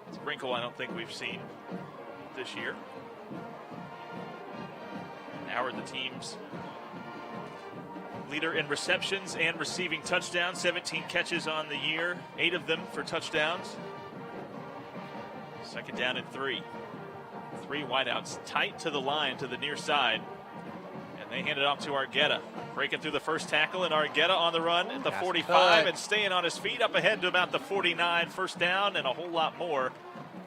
It's a wrinkle I don't think we've seen this year. Howard, the team's leader in receptions and receiving touchdowns. 17 catches on the year, 8 of them for touchdowns. Second down and 3. 3 wideouts tight to the line to the near side. And they hand it off to Argueta. Breaking through the first tackle, and Argueta on the run at the 45 and staying on his feet up ahead to about the 49. First down and a whole lot more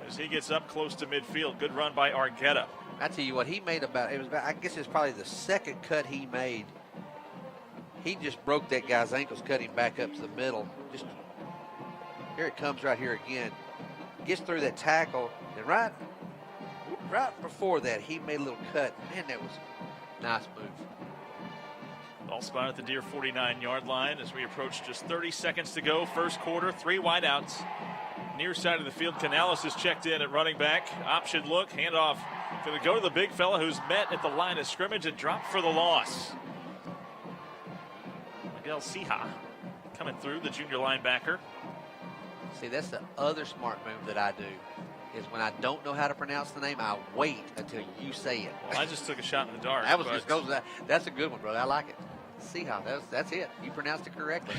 as he gets up close to midfield. Good run by Argueta. I tell you what, he made I guess it's probably the second cut he made. He just broke that guy's ankles, cut him back up to the middle. Just here it comes right here again. Gets through that tackle, and right before that, he made a little cut. Man, that was a nice move. Ball spot at the Deer 49-yard line as we approach just 30 seconds to go. First quarter, 3 wideouts. Near side of the field, Canales is checked in at running back. Option look, handoff. Going to go to the big fella who's met at the line of scrimmage and dropped for the loss. Miguel Sija coming through, the junior linebacker. See, that's the other smart move that I do, is when I don't know how to pronounce the name, I wait until you say it. Well, I just took a shot in the dark. That's a good one, brother. I like it. Sija, that's it. You pronounced it correctly.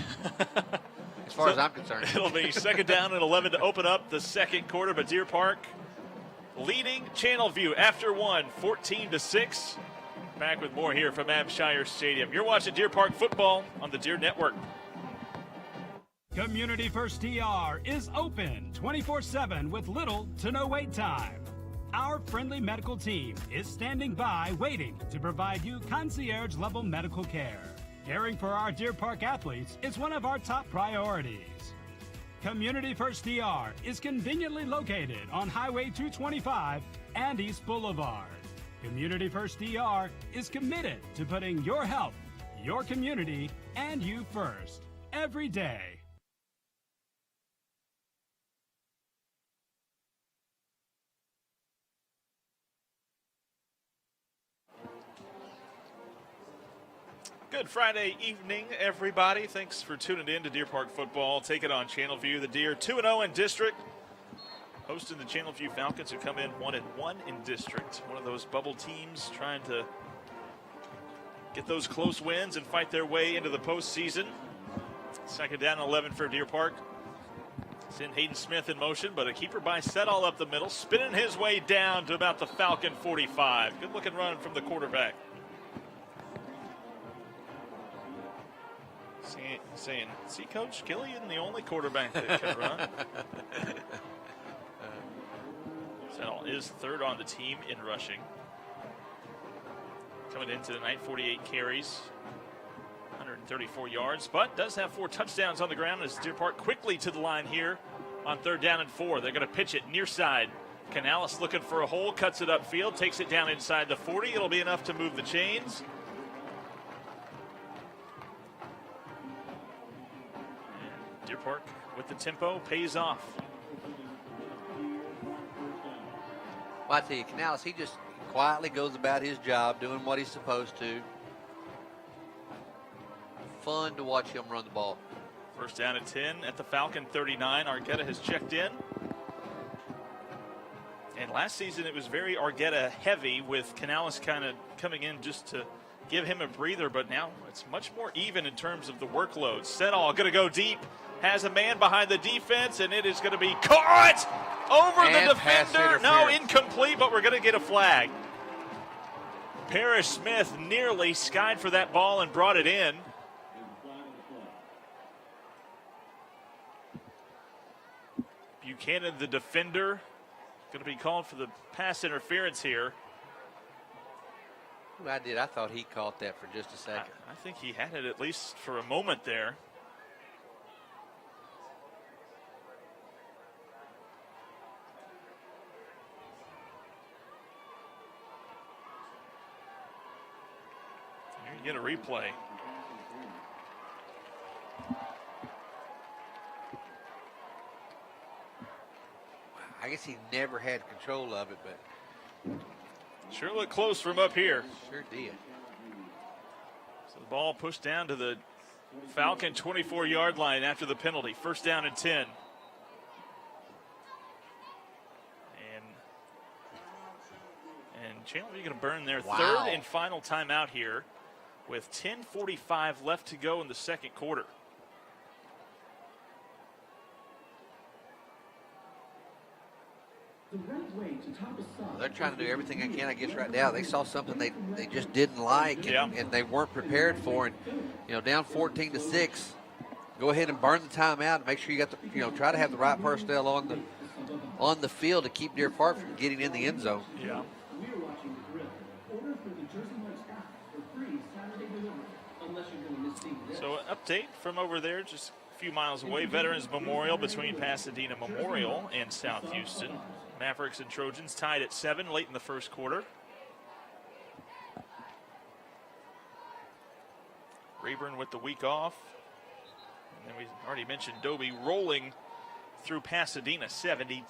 As far as I'm concerned. It'll be second down and 11 to open up the second quarter, but Deer Park leading Channelview after 1, 14-6. Back with more here from Abshire Stadium. You're watching Deer Park football on the Deer Network. Community First DR is open 24/7 with little to no wait time. Our friendly medical team is standing by waiting to provide you concierge-level medical care. Caring for our Deer Park athletes is one of our top priorities. Community First DR is conveniently located on Highway 225 and East Boulevard. Community First DR is committed to putting your health, your community, and you first every day. Good Friday evening, everybody. Thanks for tuning in to Deer Park football. Take it on Channelview. The Deer 2-0 in district, hosting the Channelview Falcons, who come in 1-1 in district. One of those bubble teams trying to get those close wins and fight their way into the postseason. Second down and 11 for Deer Park. Send Hayden Smith in motion, but a keeper by Setall up the middle, spinning his way down to about the Falcon 45. Good looking run from the quarterback. Saying, see, Coach, Killian, the only quarterback that can run. Setall is third on the team in rushing. Coming into the night, 48 carries, 134 yards, but does have 4 touchdowns on the ground as Deer Park quickly to the line here on 3rd down and 4. They're going to pitch it near side. Canales looking for a hole, cuts it upfield, takes it down inside the 40. It'll be enough to move the chains. Deer Park with the tempo pays off. Well, I tell you, Canales, he just quietly goes about his job, doing what he's supposed to. Fun to watch him run the ball. First down at 10 at the Falcon 39. Argueta has checked in. And last season it was very Argueta heavy, with Canales kind of coming in just to give him a breather, but now it's much more even in terms of the workload. Setall going to go deep. Has a man behind the defense, and it is going to be caught over the defender. No, incomplete, but we're going to get a flag. Parrish Smith nearly skied for that ball and brought it in. Buchanan, the defender, going to be called for the pass interference here. I thought he caught that for just a second. I think he had it at least for a moment there. Here you get a replay. I guess he never had control of it, but Sure looked close from up here. sure did. So the ball pushed down to the Falcon 24-yard line after the penalty. First down and 10. And Channelview going to burn their third and final timeout here with 10:45 left to go in the second quarter. They're trying to do everything they can, I guess, right now. They saw something they just didn't like, and they weren't prepared for. And down 14-6, go ahead and burn the timeout. Make sure you got the, try to have the right personnel on the field to keep Deer Park from getting in the end zone. Yeah. So an update from over there, just a few miles away. Veterans Memorial between Pasadena Memorial and South Houston. Mavericks and Trojans tied at 7 late in the first quarter. Rayburn with the week off. And then we already mentioned Dobie rolling through Pasadena 70-0.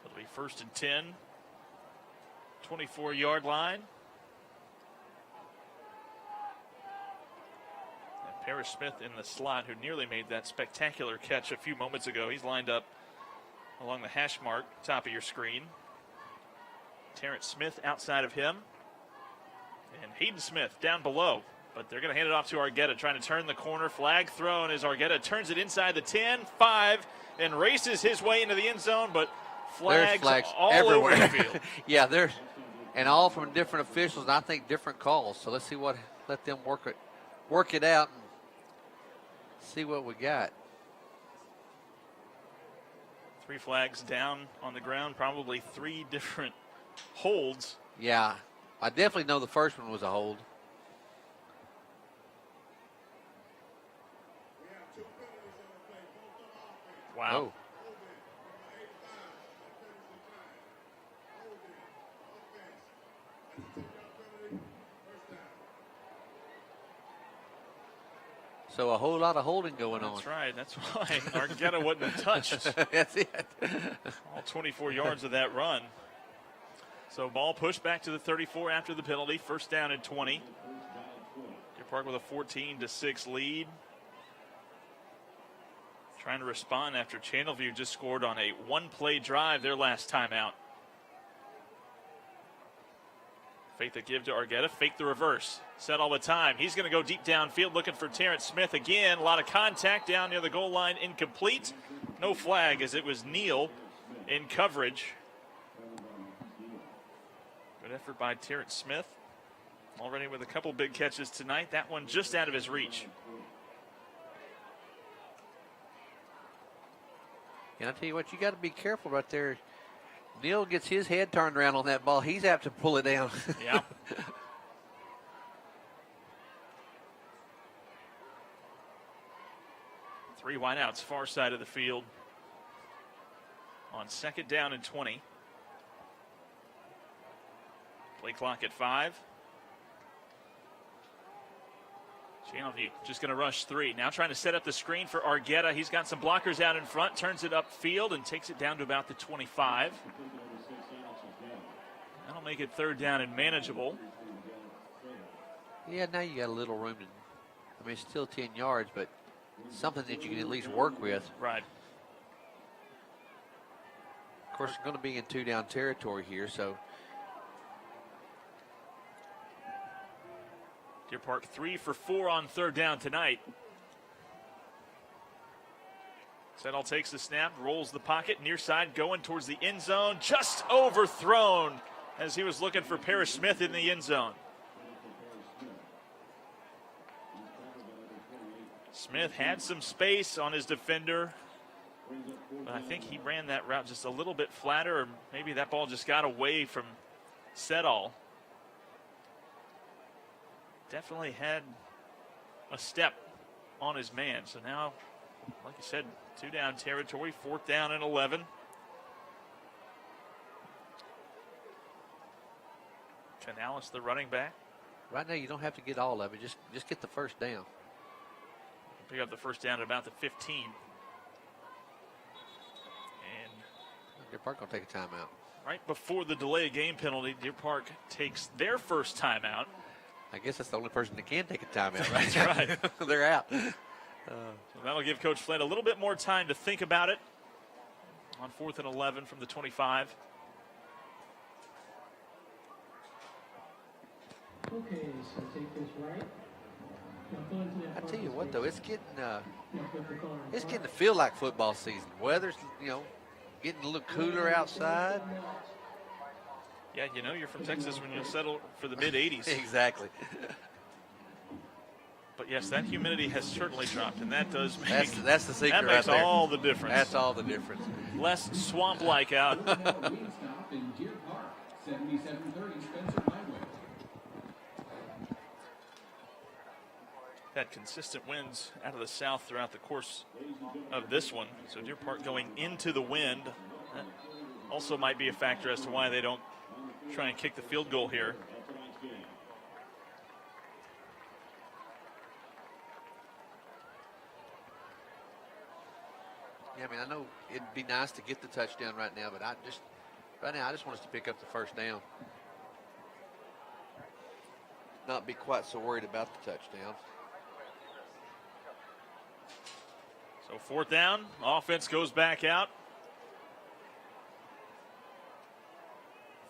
It'll be first and 10. 24-yard line. Parrish Smith in the slot, who nearly made that spectacular catch a few moments ago. He's lined up along the hash mark, top of your screen. Terrence Smith outside of him. And Hayden Smith down below. But they're going to hand it off to Argueta, trying to turn the corner. Flag thrown as Argueta turns it inside the 10, 5, and races his way into the end zone. But flags all everywhere. over the field. Yeah, there's, and all from different officials, and I think different calls. So let's see let them work it out. See what we got. 3 flags down on the ground, probably 3 different holds. Yeah, I definitely know the first one was a hold. Wow. Oh. So a whole lot of holding going on. That's right. That's why Argueta wasn't touched. That's it. All 24 yards of that run. So ball pushed back to the 34 after the penalty. First down and 20. Deer Park with a 14-6 lead. Trying to respond after Channelview just scored on a one-play drive their last timeout. Fake the give to Argueta, fake the reverse. Set all the time. He's going to go deep downfield looking for Terrence Smith again. A lot of contact down near the goal line, incomplete. No flag as it was Neal in coverage. Good effort by Terrence Smith. Already with a couple big catches tonight. That one just out of his reach. And I tell you what, you got to be careful right there. Neal gets his head turned around on that ball. He's apt to pull it down. Yeah. Three wideouts, far side of the field. On second down and 20. Play clock at 5. Channelview just going to rush 3. Now trying to set up the screen for Argueta. He's got some blockers out in front, turns it upfield and takes it down to about the 25. That'll make it third down and manageable. Yeah, now you got a little room to, I mean, it's still 10 yards, but something that you can at least work with. Right. Of course, it's going to be in 2-down territory here, so. Deer Park 3 for 4 on third down tonight. Settle takes the snap, rolls the pocket, near side going towards the end zone. Just overthrown as he was looking for Parrish Smith in the end zone. Smith had some space on his defender, But I think he ran that route just a little bit flatter, or maybe that ball just got away from Setall. Definitely had a step on his man. So now, like you said, 2 down territory, 4th down and 11. Canales, the running back. Right now, you don't have to get all of it. Just get the first down. Pick up the first down at about the 15. And Deer Park going to take a timeout. right before the delay of game penalty, Deer Park takes their first timeout. I guess that's the only person that can take a timeout, right? That's right. They're out. So that'll give Coach Flynn a little bit more time to think about it on 4th and 11 from the 25. Okay, so take this right. I tell you what, though, it's getting to feel like football season. Weather's, getting a little cooler outside. Yeah, you're from Texas when you settle for the mid-80s. Exactly. But yes, that humidity has certainly dropped, and that does make that's the secret. That makes right there. all the difference. That's all the difference. Less swamp-like out. in Deer Park, 7730 Spencer Highway. Had consistent winds out of the south throughout the course of this one. So Deer Park going into the wind. That also might be a factor as to why they don't try and kick the field goal here. Yeah, I know it'd be nice to get the touchdown right now, but I just want us to pick up the first down. Not be quite so worried about the touchdown. So 4th down, offense goes back out.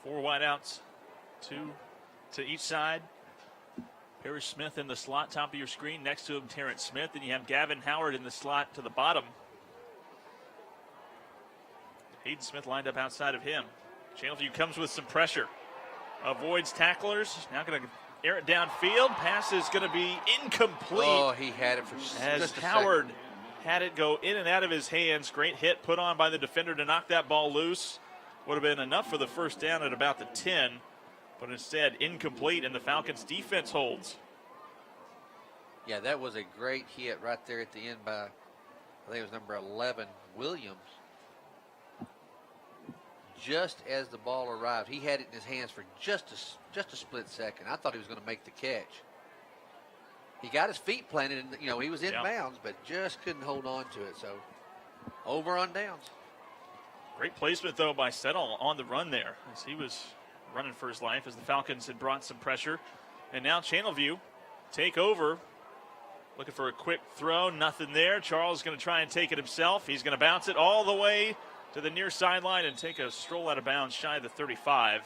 4 wideouts, 2 to each side. Parrish Smith in the slot, top of your screen. Next to him, Terrence Smith. And you have Gavin Howard in the slot to the bottom. Hayden Smith lined up outside of him. Channelview comes with some pressure. Avoids tacklers. Now going to air it downfield. Pass is going to be incomplete. Oh, he had it for as just a Howard second. had it go in and out of his hands. Great hit put on by the defender to knock that ball loose. Would have been enough for the first down at about the 10, but instead incomplete, and the Falcons defense holds. Yeah, that was a great hit right there at the end by, I think it was number 11, Williams. Just as the ball arrived, he had it in his hands for just a split second. I thought he was going to make the catch. He got his feet planted, and he was in bounds, but just couldn't hold on to it. So over on downs. Great placement, though, by Settle on the run there, as he was running for his life as the Falcons had brought some pressure. And now Channelview take over. Looking for a quick throw, nothing there. Charles going to try and take it himself. He's going to bounce it all the way to the near sideline and take a stroll out of bounds shy of the 35.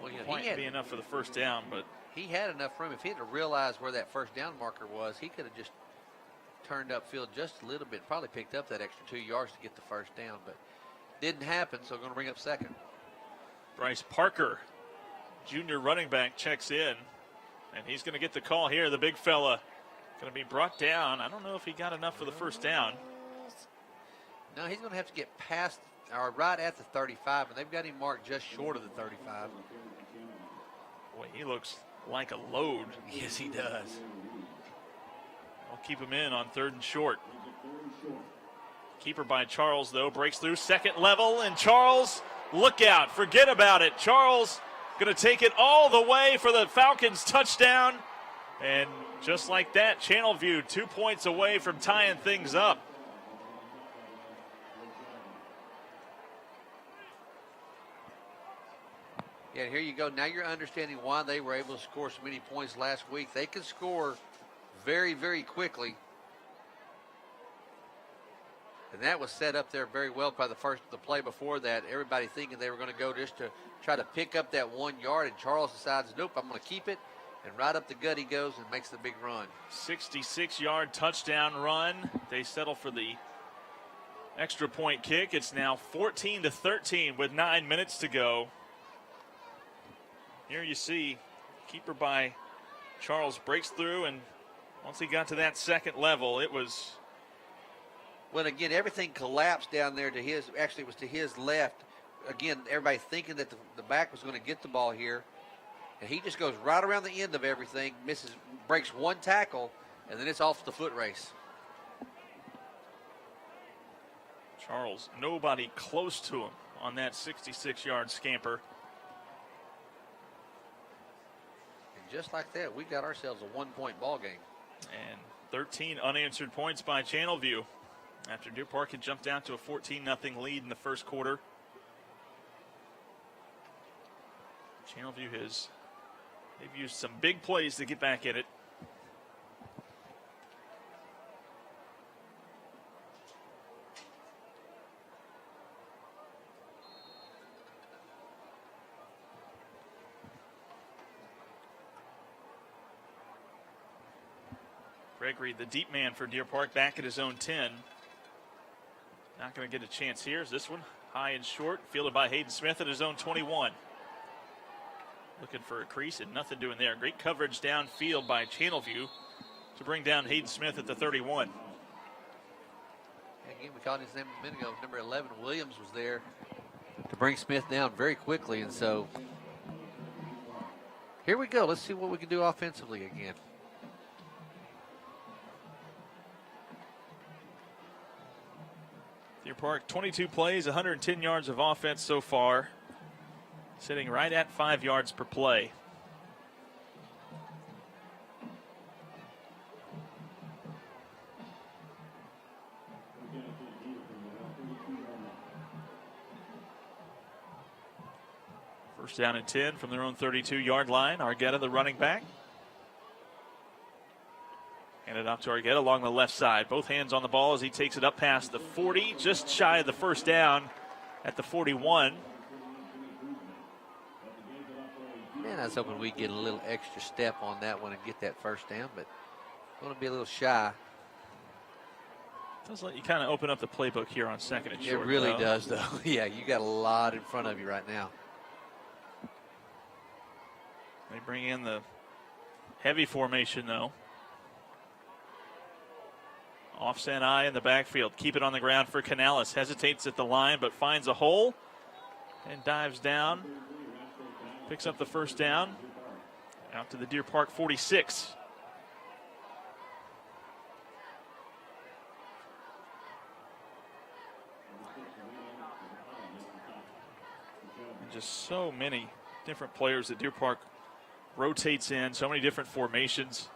Well, Might be enough for the first down, but he had enough room. If he had realized where that first down marker was, he could have just turned upfield just a little bit, probably picked up that extra 2 yards to get the first down, but didn't happen, so going to bring up second. Bryce Parker, junior running back, checks in, and he's going to get the call here. The big fella going to be brought down. I don't know if he got enough for the first down. No, he's going to have to get past or right at the 35, and they've got him marked just short of the 35. Boy, he looks like a load. Yes, he does. I'll keep him in on 3rd and short. Keeper by Charles, though, breaks through second level, and Charles, look out, forget about it. Charles going to take it all the way for the Falcons touchdown, and just like that, Channelview 2 points away from tying things up. Yeah, here you go. Now you're understanding why they were able to score so many points last week. They could score very, very quickly. And that was set up there very well by the play before that. Everybody thinking they were going to go just to try to pick up that 1 yard, and Charles decides, nope, I'm going to keep it. And right up the gut he goes and makes the big run. 66-yard touchdown run. They settle for the extra point kick. It's now 14-13 with 9 minutes to go. Here you see keeper by Charles breaks through and Once he got to that second level, it was. Well, again, everything collapsed down there to his, actually it was to his left. Again, everybody thinking that the back was going to get the ball here. And he just goes right around the end of everything, breaks one tackle, and then it's off the foot race. Charles, nobody close to him on that 66-yard scamper. And just like that, we got ourselves a one-point ball game. And 13 unanswered points by Channelview after Deer Park had jumped out to a 14-0 lead in the first quarter. Channelview they've used some big plays to get back at it. Gregory, the deep man for Deer Park, back at his own 10. Not going to get a chance here. Is this one high and short, fielded by Hayden Smith at his own 21. Looking for a crease and nothing doing there. Great coverage downfield by Channelview to bring down Hayden Smith at the 31. Again, we called his name a minute ago. Number 11, Williams, was there to bring Smith down very quickly. And so here we go. Let's see what we can do offensively again. Deer Park, 22 plays, 110 yards of offense so far. Sitting right at 5 yards per play. First down and 10 from their own 32-yard line. Argueta, the running back. Handed off to Argueta along the left side. Both hands on the ball as he takes it up past the 40, just shy of the first down at the 41. Man, I was hoping we'd get a little extra step on that one and get that first down, but going to be a little shy. Does let you kind of open up the playbook here on second and short. It really does, though. Yeah, you got a lot in front of you right now. They bring in the heavy formation, though. Offset eye in the backfield. Keep it on the ground for Canales. Hesitates at the line, but finds a hole and dives down. Picks up the first down. Out to the Deer Park 46. And just so many different players that Deer Park rotates in. So many different formations.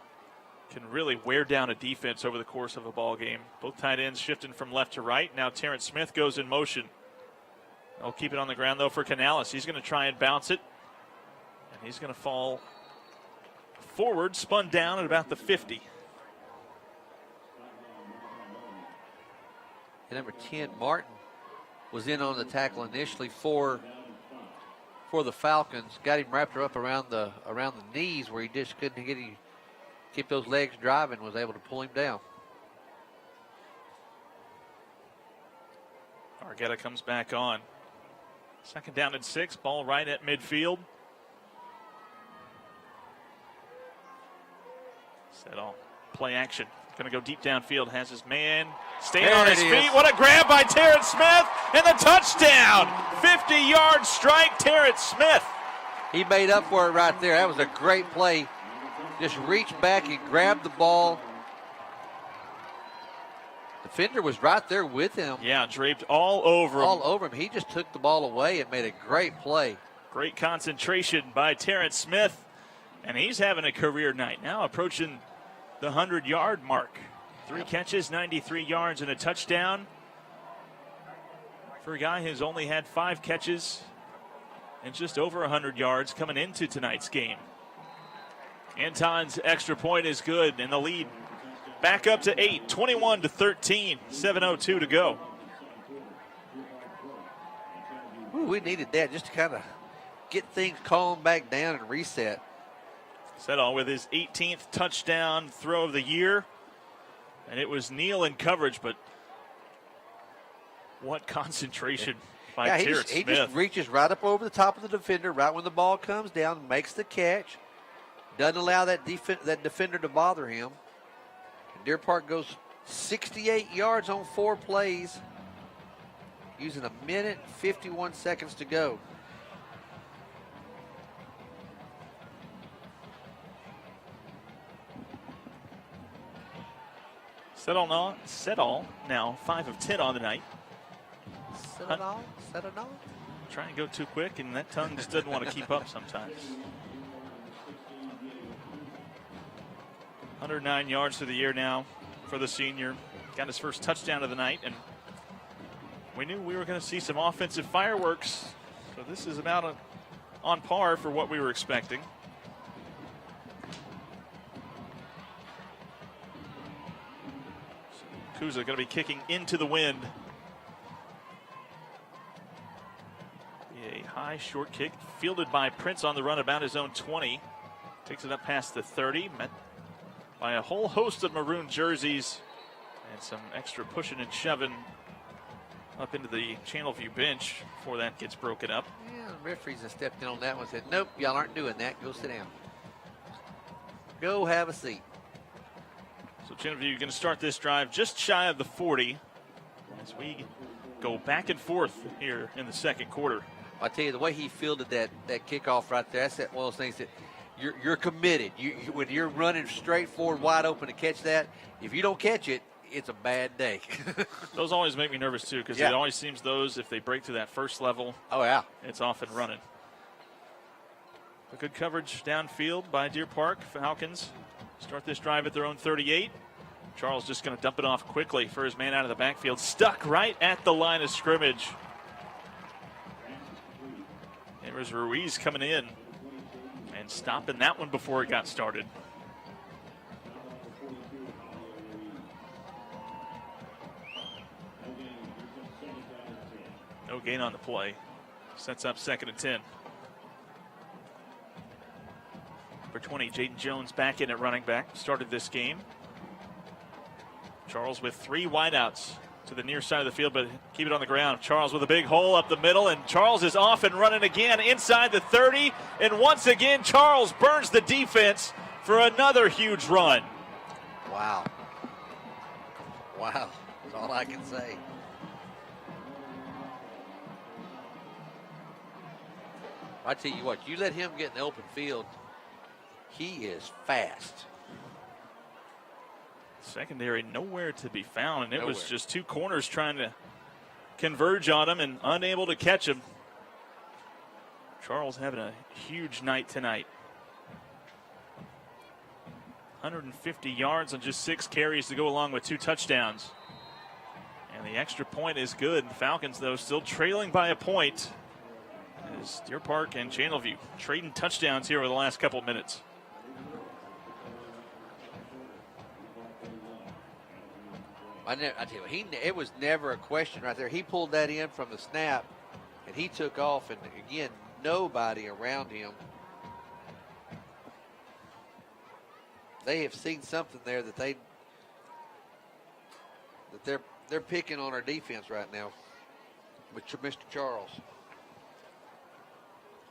Can really wear down a defense over the course of a ball game. Both tight ends shifting from left to right. Now Terrence Smith goes in motion. They'll keep it on the ground, though, for Canales. He's going to try and bounce it. And he's going to fall forward, spun down at about the 50. And number 10, Martin, was in on the tackle initially for the Falcons. Got him wrapped up around the knees where he just couldn't keep those legs driving, was able to pull him down. Argueta comes back on. Second down and 6, ball right at midfield. Set all play action. Going to go deep downfield. Has his man staying on his feet. What a grab by Terrence Smith and the touchdown. 50-yard strike, Terrence Smith. He made up for it right there. That was a great play. Just reached back and grabbed the ball. Defender was right there with him. Yeah, draped all over him. All over him. He just took the ball away and made a great play. Great concentration by Terrence Smith. And he's having a career night now, approaching the 100-yard mark. 3 catches, 93 yards, and a touchdown. For a guy who's only had 5 catches and just over 100 yards coming into tonight's game. Anton's extra point is good, and the lead back up to 8, 21-13, 7:02 to go. Ooh, we needed that just to kind of get things calmed back down and reset. Settle with his 18th touchdown throw of the year. And it was Neal in coverage, but what concentration by Terrence Smith. He just reaches right up over the top of the defender right when the ball comes down, makes the catch. Doesn't allow that defender to bother him. Deer Park goes 68 yards on 4 plays, using 1:51 to go. Settle now 5 of 10 on the night. Settle on. Try and go too quick, and that tongue just doesn't want to keep up sometimes. 109 yards to the year now for the senior. Got his first touchdown of the night, and we knew we were going to see some offensive fireworks. So this is about on par for what we were expecting. Kuza going to be kicking into the wind. A high short kick fielded by Prince on the run about his own 20. Takes it up past the 30. Met by a whole host of maroon jerseys and some extra pushing and shoving up into the Channelview bench before that gets broken up. Yeah, the referees have stepped in on that one and said, nope, y'all aren't doing that. Go sit down. Go have a seat. So Channelview going to start this drive just shy of the 40 as we go back and forth here in the second quarter. I tell you, the way he fielded that kickoff right there, that's one of those things that you're committed. When you're running straight forward, wide open to catch that, if you don't catch it, it's a bad day. Those always make me nervous too, because it always seems those, if they break through that first level, it's off and running. A good coverage downfield by Deer Park. Falcons start this drive at their own 38. Charles just going to dump it off quickly for his man out of the backfield. Stuck right at the line of scrimmage. There was Ruiz coming in and stopping that one before it got started. No gain on the play. Sets up 2nd and 10. Number 20, Jaden Jones back in at running back. Started this game. Charles with 3 wideouts to the near side of the field, but keep it on the ground. Charles with a big hole up the middle, and Charles is off and running again inside the 30. And once again, Charles burns the defense for another huge run. Wow. Wow. That's all I can say. I tell you what, you let him get in the open field, he is fast. Secondary nowhere to be found, and it was just 2 corners trying to converge on him and unable to catch him. Charles having a huge night tonight. 150 yards on just 6 carries to go along with 2 touchdowns. And the extra point is good. Falcons, though, still trailing by a point. As Deer Park and Channelview trading touchdowns here over the last couple of minutes. I tell you, it was never a question right there. He pulled that in from the snap, and he took off, and again, nobody around him. They have seen something there that they're picking on our defense right now with Mr. Charles.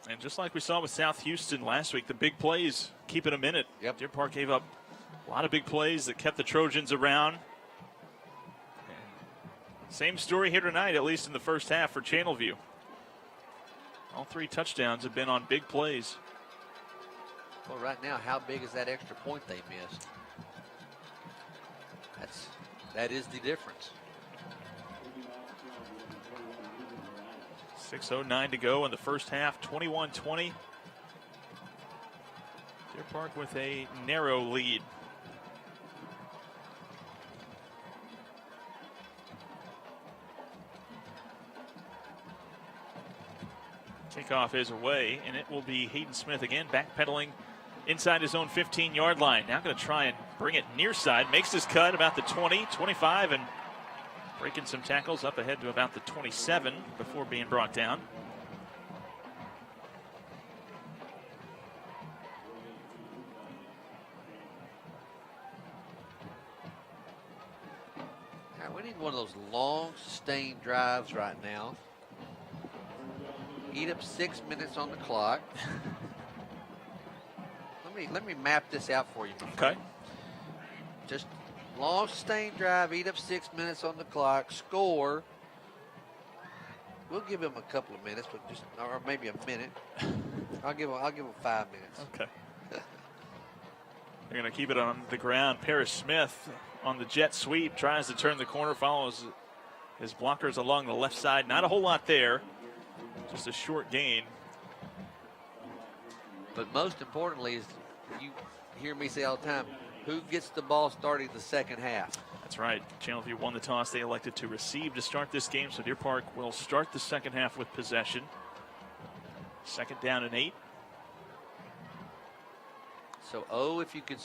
And just like we saw with South Houston last week, the big plays keeping them in it. Yep. Deer Park gave up a lot of big plays that kept the Trojans around. Same story here tonight, at least in the first half for Channelview. All 3 touchdowns have been on big plays. Well, right now, how big is that extra point they missed? That is the difference. 6:09 to go in the first half, 21-20. Deer Park with a narrow lead. Kickoff is away, and it will be Hayden Smith again, backpedaling inside his own 15-yard line. Now going to try and bring it near side. Makes his cut about the 20, 25, and breaking some tackles up ahead to about the 27 before being brought down. Now, we need one of those long, sustained drives right now. Eat up 6 minutes on the clock. Let me map this out for you. Okay. Just Long sustained drive, eat up 6 minutes on the clock, score. We'll give him a couple of minutes, but or maybe a minute. I'll give him 5 minutes. Okay. They're going to keep it on the ground. Parrish Smith on the jet sweep tries to turn the corner, follows his blockers along the left side. Not a whole lot there, just a short gain. But most importantly is, you hear me say all the time, who gets the ball starting the second half? That's right. Channelview won the toss. They elected to receive to start this game, so Deer Park will start the second half with possession. 2nd down and 8. So, if you can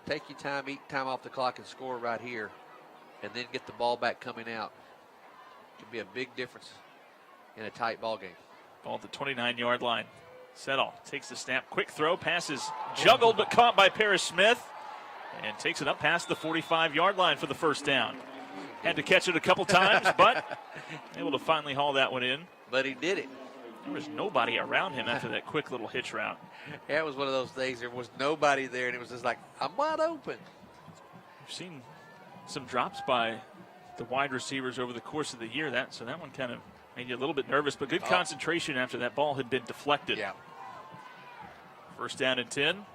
take your time, eat time off the clock, and score right here, and then get the ball back coming out, could be a big difference in a tight ball game. Ball at the 29-yard line. Settle takes the snap. Quick throw. Passes juggled but caught by Parrish Smith. And takes it up past the 45-yard line for the first down. Had to catch it a couple times, but able to finally haul that one in. But he did it. There was nobody around him after that quick little hitch route. Yeah, it was one of those things. There was nobody there, and it was just like, I'm wide open. We've seen some drops by the wide receivers over the course of the year. So that one kind of made you a little bit nervous, but good concentration after that ball had been deflected. Yeah. 1st down and 10.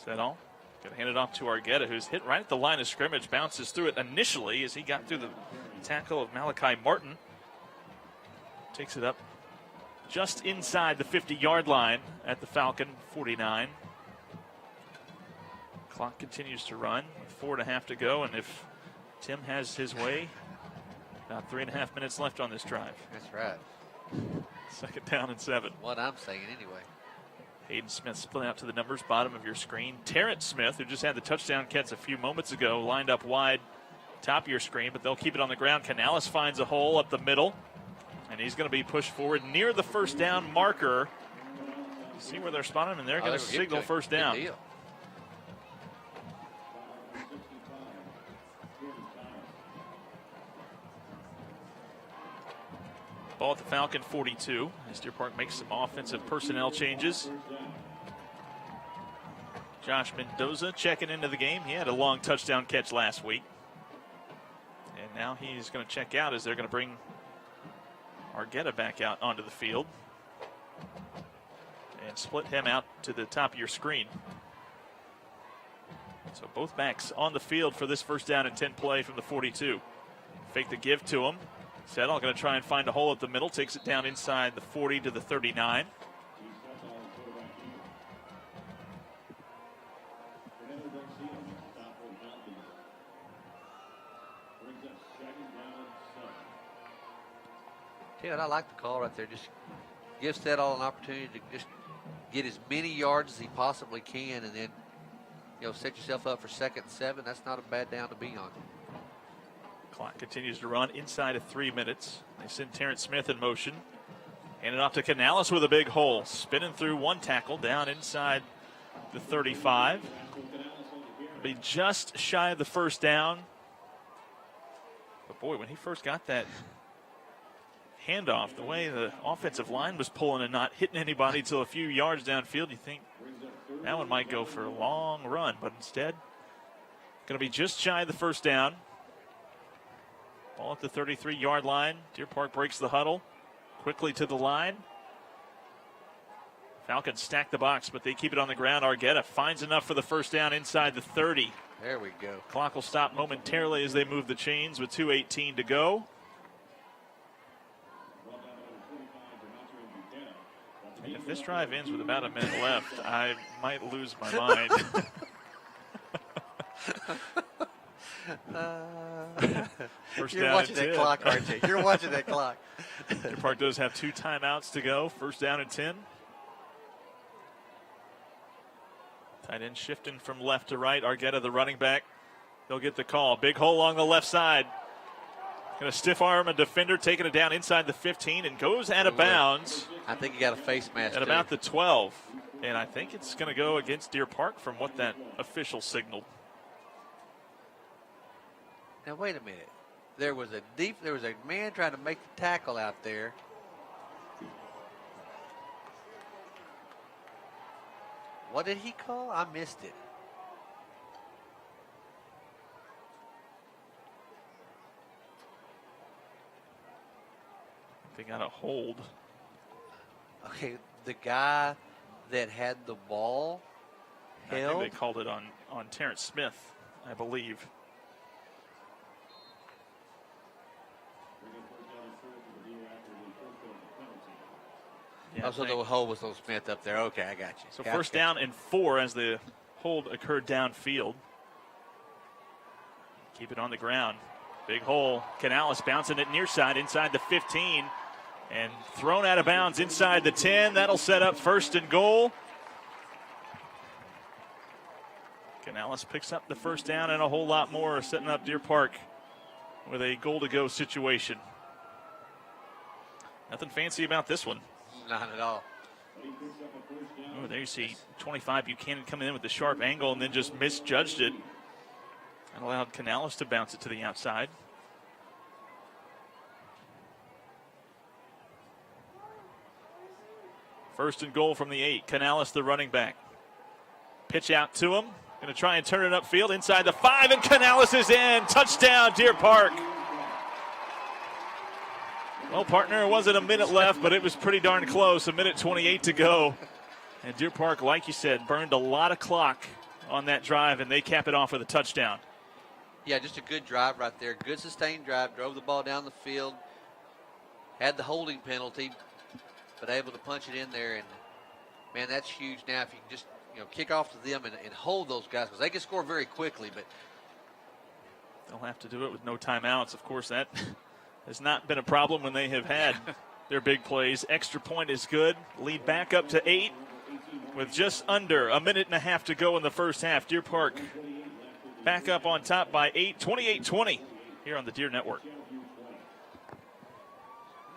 Settle. Going to hand it off to Argueta, who's hit right at the line of scrimmage. Bounces through it initially as he got through the tackle of Malachi Martin. Takes it up just inside the 50-yard line at the Falcon 49. Clock continues to run with 4.5 to go, and if Tim has his way, about 3.5 minutes left on this drive. That's right. 2nd down and 7. What I'm saying anyway. Hayden Smith split out to the numbers, bottom of your screen. Terrence Smith, who just had the touchdown catch a few moments ago, lined up wide, top of your screen, but they'll keep it on the ground. Canales finds a hole up the middle, and he's going to be pushed forward near the 1st down marker. See where they're spotting him, and they're going to signal 1st down. Ball at the Falcon 42 as Deer Park makes some offensive personnel changes. Josh Mendoza checking into the game. He had a long touchdown catch last week. And now he's going to check out as they're going to bring Argueta back out onto the field. And split him out to the top of your screen. So both backs on the field for this 1st down and 10 play from the 42. Fake the give to him. Settle going to try and find a hole up the middle. Takes it down inside the 40 to the 39. Ted, I like the call right there. Just gives Settle an opportunity to just get as many yards as he possibly can, and then set yourself up for 2nd and 7. That's not a bad down to be on. Clock continues to run inside of 3 minutes. They send Terrence Smith in motion. Hand it off to Canales with a big hole. Spinning through one tackle down inside the 35. Be just shy of the 1st down. But boy, when he first got that handoff, the way the offensive line was pulling and not hitting anybody till a few yards downfield, you think that one might go for a long run. But instead, going to be just shy of the 1st down. Ball at the 33-yard line. Deer Park breaks the huddle. Quickly to the line. Falcons stack the box, but they keep it on the ground. Argueta finds enough for the 1st down inside the 30. There we go. Clock will stop momentarily as they move the chains with 2:18 to go. And if this drive ends with about a minute left, I might lose my mind. You're watching that clock, aren't you? You're watching that clock. Deer Park does have 2 timeouts to go. 1st down and 10. Tight end shifting from left to right. Argueta, the running back. He'll get the call. Big hole along the left side. Going to stiff arm a defender, taking it down inside the 15 and goes out of bounds. I think he got a face mask at about the 12. And I think it's going to go against Deer Park from what that official signaled. Now wait a minute. There was a man trying to make the tackle out there. What did he call? I missed it. They got a hold. Okay, the guy that had the ball I held. think they called it on Terrence Smith, I believe. Yeah, So the hold was on Smith up there. Okay, I got you. So first down and 4 as the hold occurred downfield. Keep it on the ground. Big hole. Canales bouncing it near side inside the 15 and thrown out of bounds inside the 10. That'll set up first and goal. Canales picks up the first down and a whole lot more, setting up Deer Park with a goal-to-go situation. Nothing fancy about this one. Not at all. Oh, there you see 25 Buchanan coming in with the sharp angle and then just misjudged it and allowed Canales to bounce it to the outside. First and goal from the 8. Canales, the running back. Pitch out to him. Going to try and turn it upfield inside the 5, and Canales is in. Touchdown, Deer Park. Well, partner, it wasn't a minute left, but it was pretty darn close. 1:28 to go. And Deer Park, like you said, burned a lot of clock on that drive, and they cap it off with a touchdown. Yeah, just a good drive right there. Good sustained drive. Drove the ball down the field. Had the holding penalty, but able to punch it in there. And, man, that's huge now if you can just, kick off to them and hold those guys, because they can score very quickly. But they'll have to do it with no timeouts. Of course, that has not been a problem when they have had their big plays. Extra point is good. Lead back up to 8 with just under a minute and a half to go in the first half. Deer Park back up on top by 8, 28-20 here on the Deer Network.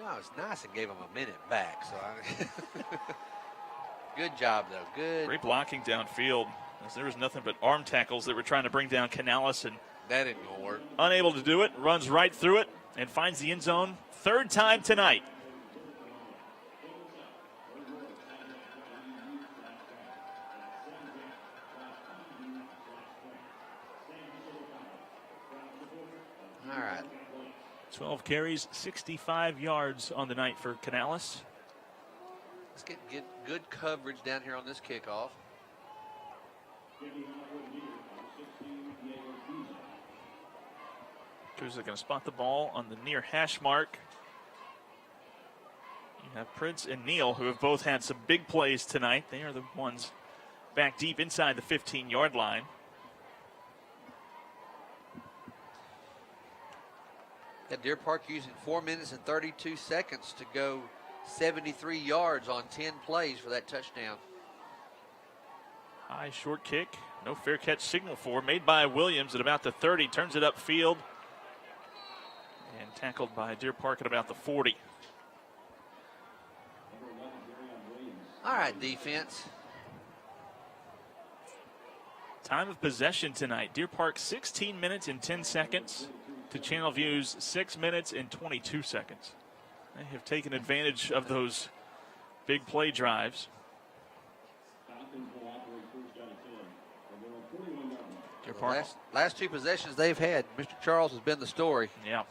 no, it's nice and gave them a minute back. So good job, though. Good. Great blocking downfield, as there was nothing but arm tackles that were trying to bring down Canales, and that didn't go work. Unable to do it. Runs right through it and finds the end zone. Third time tonight. All right. 12 carries, 65 yards on the night for Canales. Let's get good coverage down here on this kickoff. Cruz are going to spot the ball on the near hash mark. You have Prince and Neal, who have both had some big plays tonight. They are the ones back deep inside the 15-yard line. Yeah, Deer Park using 4 minutes and 32 seconds to go 73 yards on 10 plays for that touchdown. High short kick. No fair catch signal for. Made by Williams at about the 30. Turns it upfield. And tackled by Deer Park at about the 40. All right, defense. Time of possession tonight. Deer Park 16 minutes and 10 seconds to Channelview's 6 minutes and 22 seconds. They have taken advantage of those big play drives. Deer Park. Last two possessions they've had, Mr. Charles has been the story. Yeah.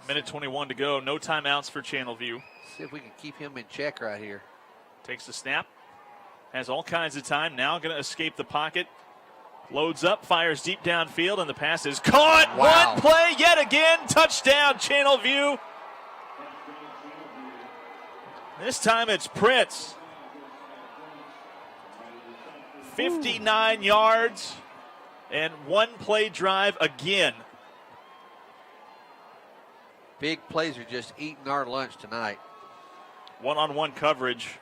Minute 21 to go. No timeouts for Channelview. See if we can keep him in check right here. Takes the snap. Has all kinds of time. Now going to escape the pocket. Loads up, fires deep downfield, and the pass is caught. Wow. One play yet again. Touchdown, Channelview. This time it's Prince. 59 yards and one play drive again. Big plays are just eating our lunch tonight. One-on-one coverage.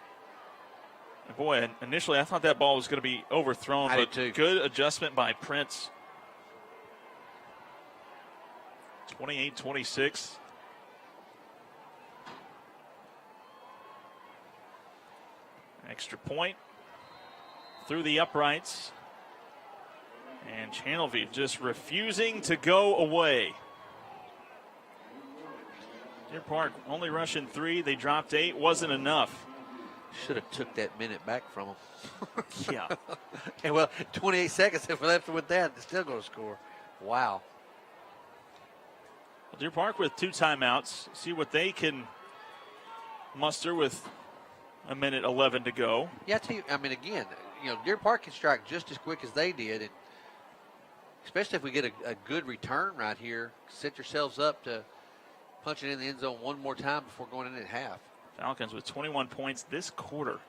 Boy, initially I thought that ball was going to be overthrown, but good adjustment by Prince. 28-26. Extra point through the uprights. And Channelview just refusing to go away. Deer Park only rushing 3. They dropped 8. Wasn't enough. Should have took that minute back from them. Yeah. And well, 28 seconds if we left with that, they're still going to score. Wow. Well, Deer Park with 2 timeouts. See what they can muster with a minute 11 to go. Yeah, I tell you, I mean, again, Deer Park can strike just as quick as they did, and especially if we get a good return right here, set yourselves up to punch it in the end zone one more time before going in at half. Falcons with 21 points this quarter.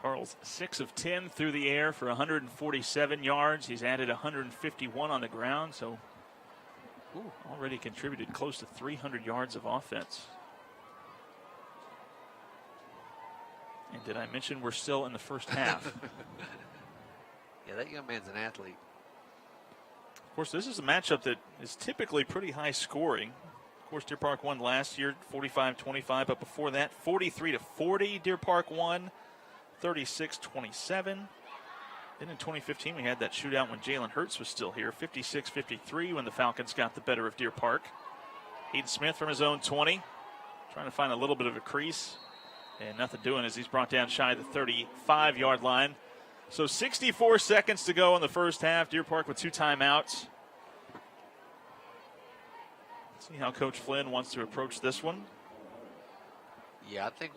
Charles, 6 of 10 through the air for 147 yards. He's added 151 on the ground, so already contributed close to 300 yards of offense. And did I mention we're still in the first half? Yeah, that young man's an athlete. Of course, this is a matchup that is typically pretty high scoring. Of course, Deer Park won last year, 45-25, but before that, 43-40. Deer Park won 36-27. Then in 2015, we had that shootout when Jalen Hurts was still here, 56-53 when the Falcons got the better of Deer Park. Hayden Smith from his own 20, trying to find a little bit of a crease, and nothing doing as he's brought down shy of the 35-yard line. So 64 seconds to go in the first half. Deer Park with 2 timeouts. Let's see how Coach Flynn wants to approach this one. Yeah, I think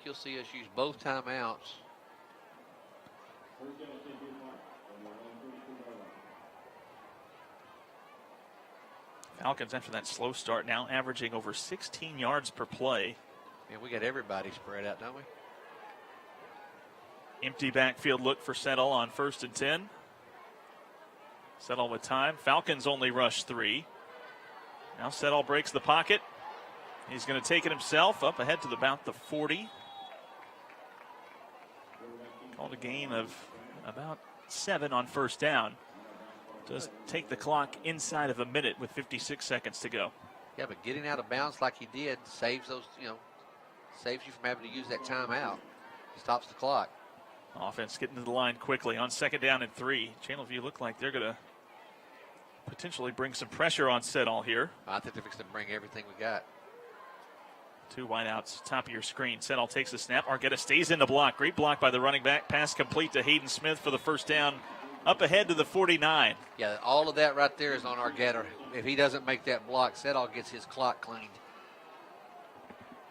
you'll see us use both timeouts. Falcons, after that slow start, now averaging over 16 yards per play. Man, we got everybody spread out, don't we? Empty backfield look for Settle on 1st and 10. Settle with time. Falcons only rush 3. Now Settle breaks the pocket. He's going to take it himself up ahead to about the 40. Called a gain of about 7 on 1st down. Does take the clock inside of a minute with 56 seconds to go. Yeah, but getting out of bounds like he did saves those, saves you from having to use that timeout. Stops the clock. Offense getting to the line quickly on 2nd down and 3. Channelview look like they're going to potentially bring some pressure on Settle here. I think they're fixing to bring everything we got. 2 wideouts, top of your screen. Settle takes the snap. Argueta stays in the block. Great block by the running back. Pass complete to Hayden Smith for the 1st down. Up ahead to the 49. Yeah, all of that right there is on Argueta. If he doesn't make that block, Settle gets his clock cleaned.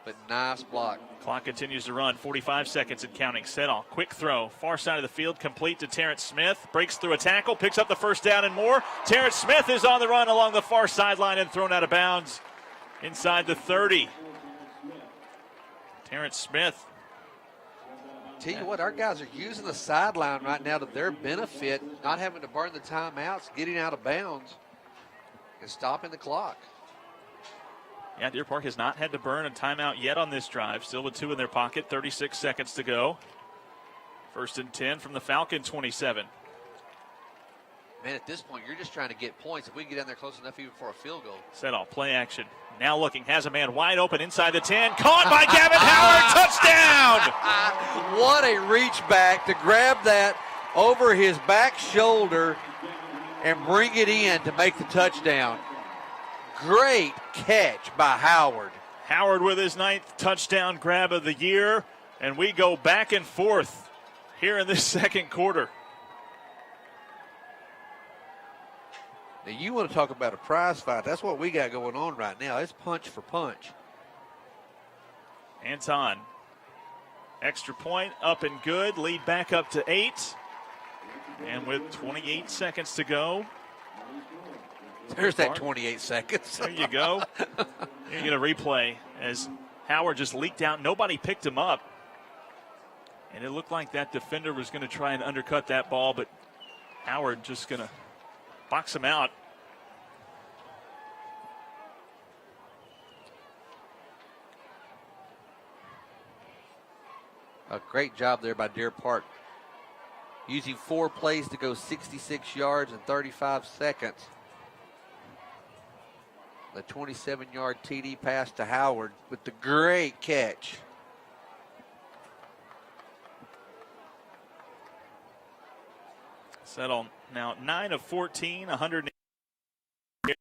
But nice block. Clock continues to run. 45 seconds and counting. Settle, quick throw. Far side of the field, complete to Terrence Smith. Breaks through a tackle, picks up the 1st down and more. Terrence Smith is on the run along the far sideline and thrown out of bounds inside the 30. Terrence Smith. Tell you what, our guys are using the sideline right now to their benefit, not having to burn the timeouts, getting out of bounds, and stopping the clock. Yeah, Deer Park has not had to burn a timeout yet on this drive. Still with 2 in their pocket, 36 seconds to go. 1st and 10 from the Falcon 27. Man, at this point, you're just trying to get points. If we get in there close enough even for a field goal. Set off, play action. Now looking, has a man wide open inside the 10. Caught by Gavin Howard, touchdown! What a reach back to grab that over his back shoulder and bring it in to make the touchdown. Great catch by Howard. Howard with his 9th touchdown grab of the year, and we go back and forth here in this 2nd quarter. Now, you want to talk about a prize fight. That's what we got going on right now. It's punch for punch. Anton, extra point, up and good. Lead back up to 8. And with 28 seconds to go. There's that 28 seconds. There you go. You're going to replay as Howard just leaked out. Nobody picked him up. And it looked like that defender was going to try and undercut that ball, but Howard just going to box him out. A great job there by Deer Park. Using 4 plays to go 66 yards in 35 seconds. The 27-yard TD pass to Howard with the great catch. Settle now 9 of 14, 100. But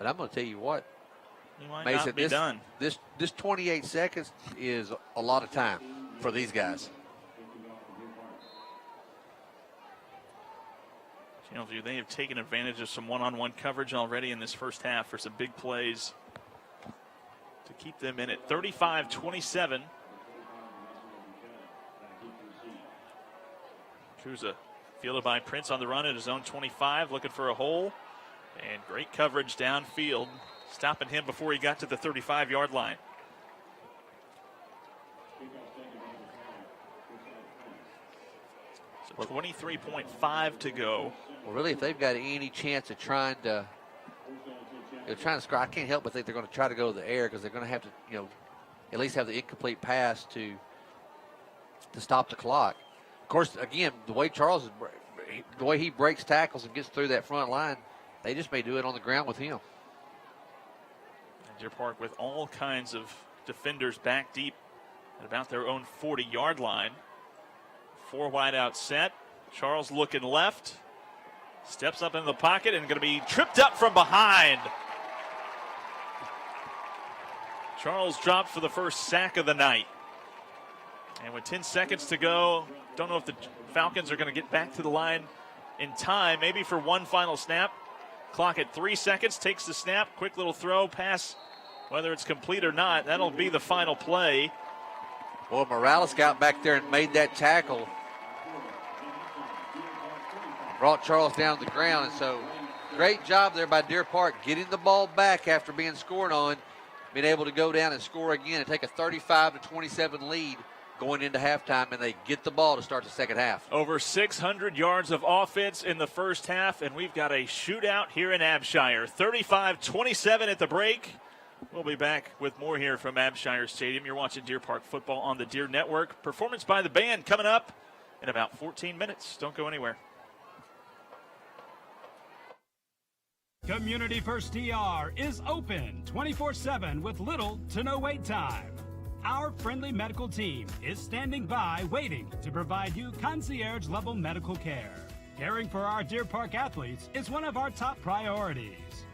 I'm going to tell you what, He might Mason, not be done. This 28 seconds is a lot of time for these guys. Channelview, they have taken advantage of some one-on-one coverage already in this first half for some big plays to keep them in it. 35-27. Truza fielded by Prince on the run at his own 25, looking for a hole. And great coverage downfield, stopping him before he got to the 35-yard line. So 23.5 to go. Well, really, if they've got any chance of trying to score, I can't help but think they're going to try to go to the air because they're going to have to, at least have the incomplete pass to stop the clock. Of course, again, the way he breaks tackles and gets through that front line, they just may do it on the ground with him. And Deer Park with all kinds of defenders back deep at about their own 40-yard line. 4 wide out set. Charles looking left. Steps up into the pocket and going to be tripped up from behind. Charles dropped for the first sack of the night. And with 10 seconds to go, don't know if the Falcons are going to get back to the line in time. Maybe for one final snap. Clock at 3 seconds, takes the snap. Quick little throw, pass, whether it's complete or not. That'll be the final play. Well, Morales got back there and made that tackle. Brought Charles down to the ground, and so great job there by Deer Park getting the ball back after being scored on, being able to go down and score again and take a 35-27 lead going into halftime, and they get the ball to start the second half. Over 600 yards of offense in the first half, and we've got a shootout here in Abshire. 35-27 at the break. We'll be back with more here from Abshire Stadium. You're watching Deer Park football on the Deer Network. Performance by the band coming up in about 14 minutes. Don't go anywhere. Community First DR is open 24/7 with little to no wait time. Our friendly medical team is standing by waiting to provide you concierge-level medical care. Caring for our Deer Park athletes is one of our top priorities.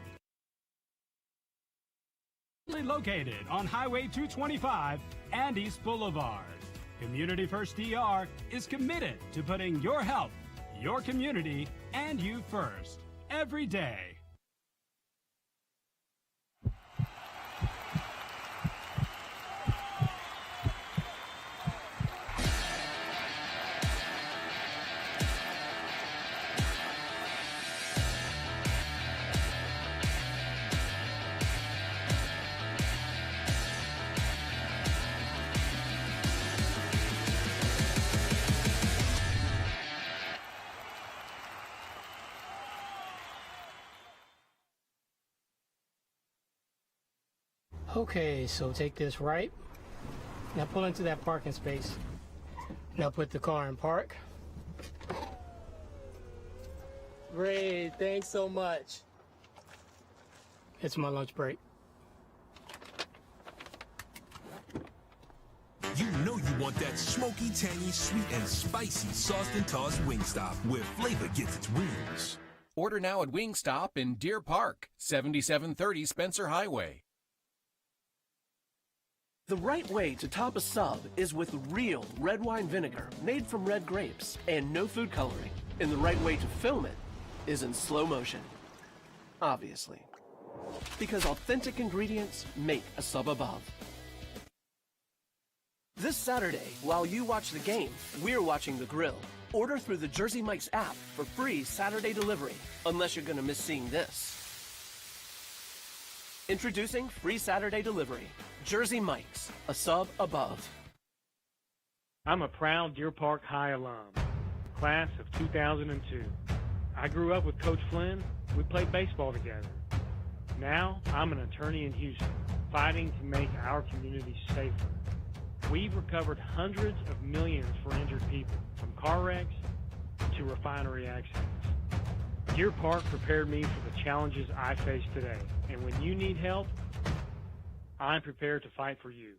Located on Highway 225 and East Boulevard, Community First DR is committed to putting your health, your community, and you first every day. Okay, so take this right. Now pull into that parking space. Now put the car in park. Great, thanks so much. It's my lunch break. You know you want that smoky, tangy, sweet, and spicy sauced and tossed Wingstop, where flavor gets its wings. Order now at Wingstop in Deer Park, 7730 Spencer Highway. The right way to top a sub is with real red wine vinegar made from red grapes and no food coloring. And the right way to film it is in slow motion. Obviously. Because authentic ingredients make a sub above. This Saturday, while you watch the game, we're watching the grill. Order through the Jersey Mike's app for free Saturday delivery, unless you're gonna miss seeing this. Introducing free Saturday delivery. Jersey Mike's, a sub above. I'm a proud Deer Park High alum, class of 2002. I grew up with Coach Flynn. We played baseball together. Now, I'm an attorney in Houston, fighting to make our community safer. We've recovered hundreds of millions for injured people, from car wrecks to refinery accidents. Deer Park prepared me for the challenges I face today, and when you need help, I'm prepared to fight for you.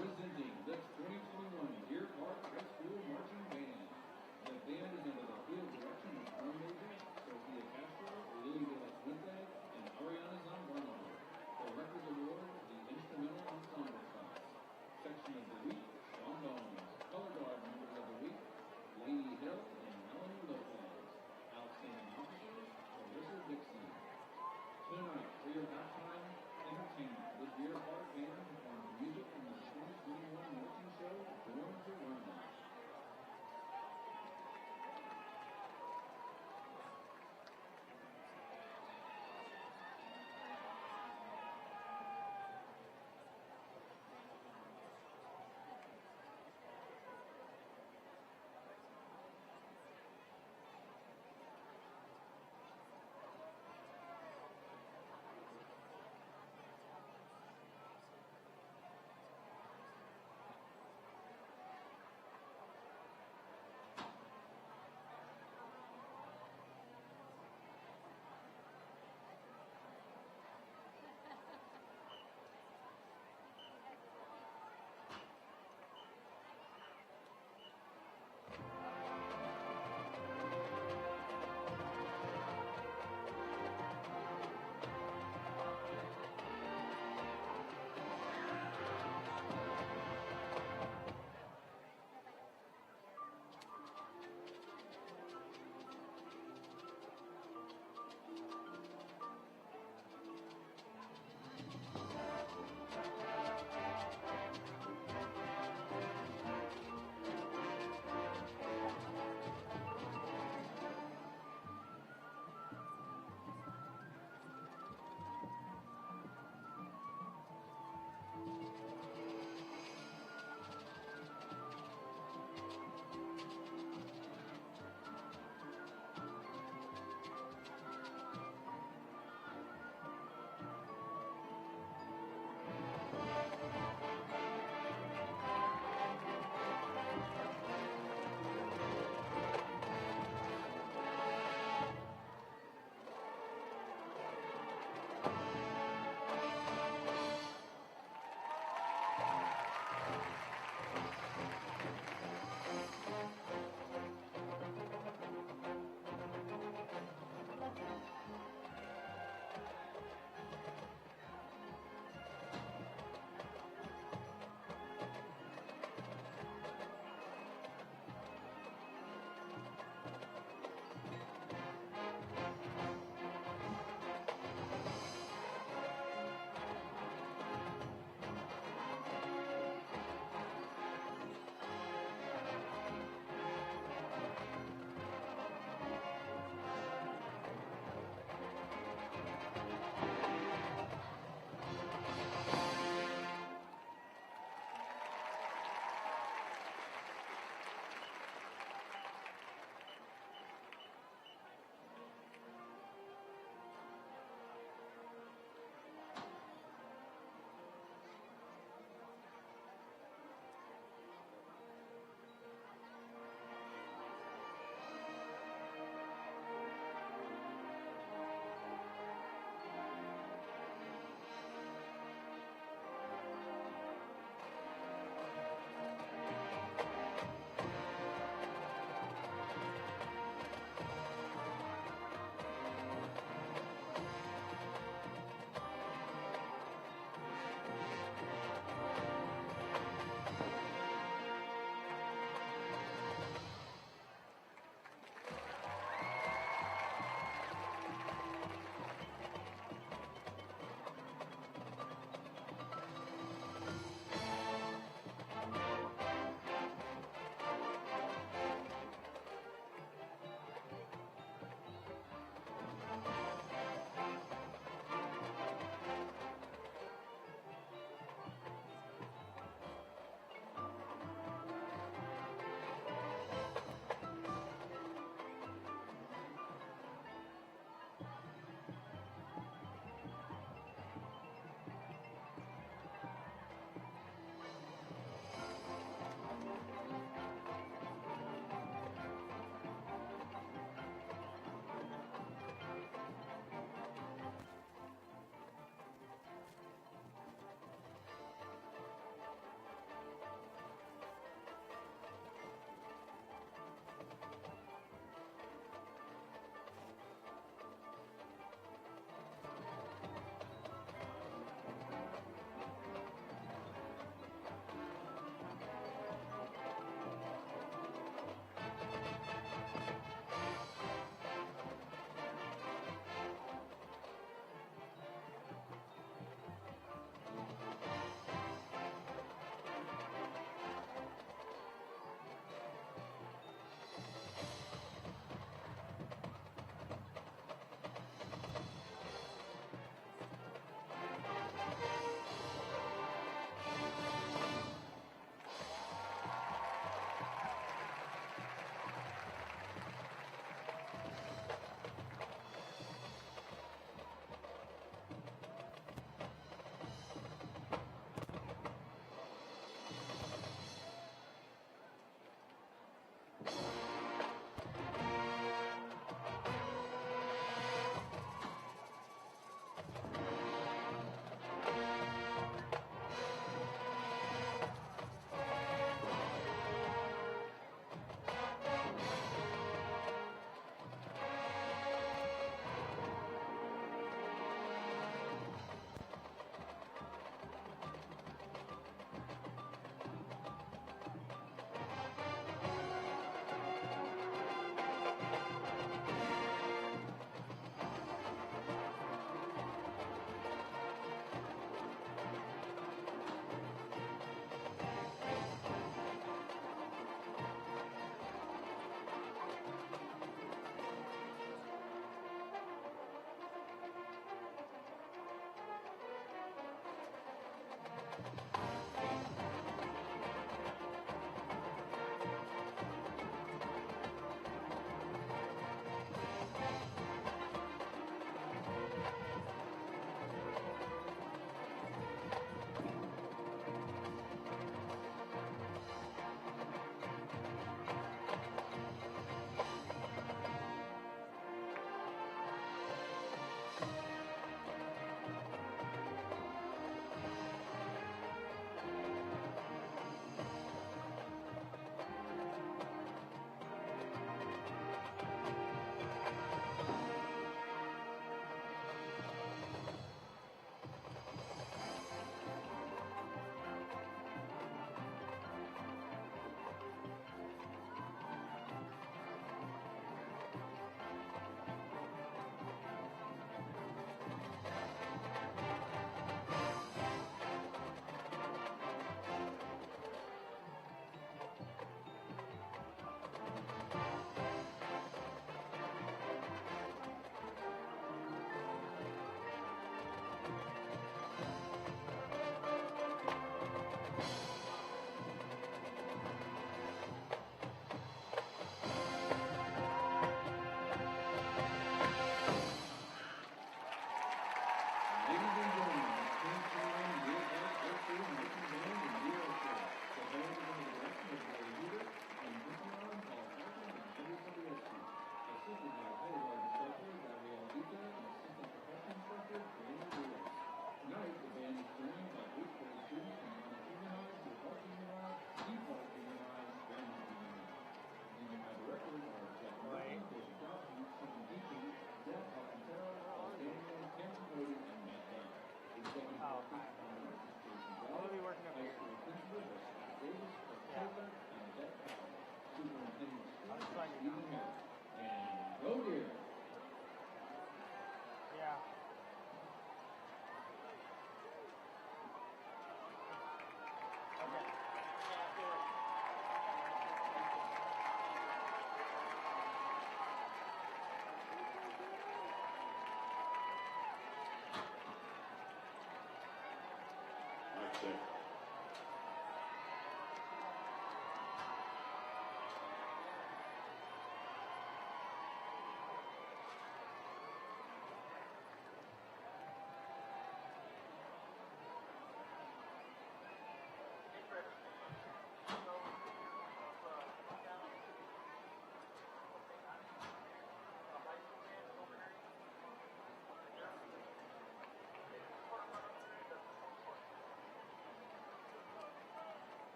Presenting the 2021 Deer Park High School Marching Band. The band is under the field direction of drum major Sophia Castro, Lily de la Fuente, and Ariana Zambrano. The Records Award, the Instrumental Ensemble class. Section of the Week, Sean Bones. Color Guard Members of the Week, Lainey Hill and Melanie Lopez. Outstanding Officers, Larissa Dixon. Tonight, for your halftime entertainment, the Deer Park Band performs music from the 2021 marching show, Born to Run.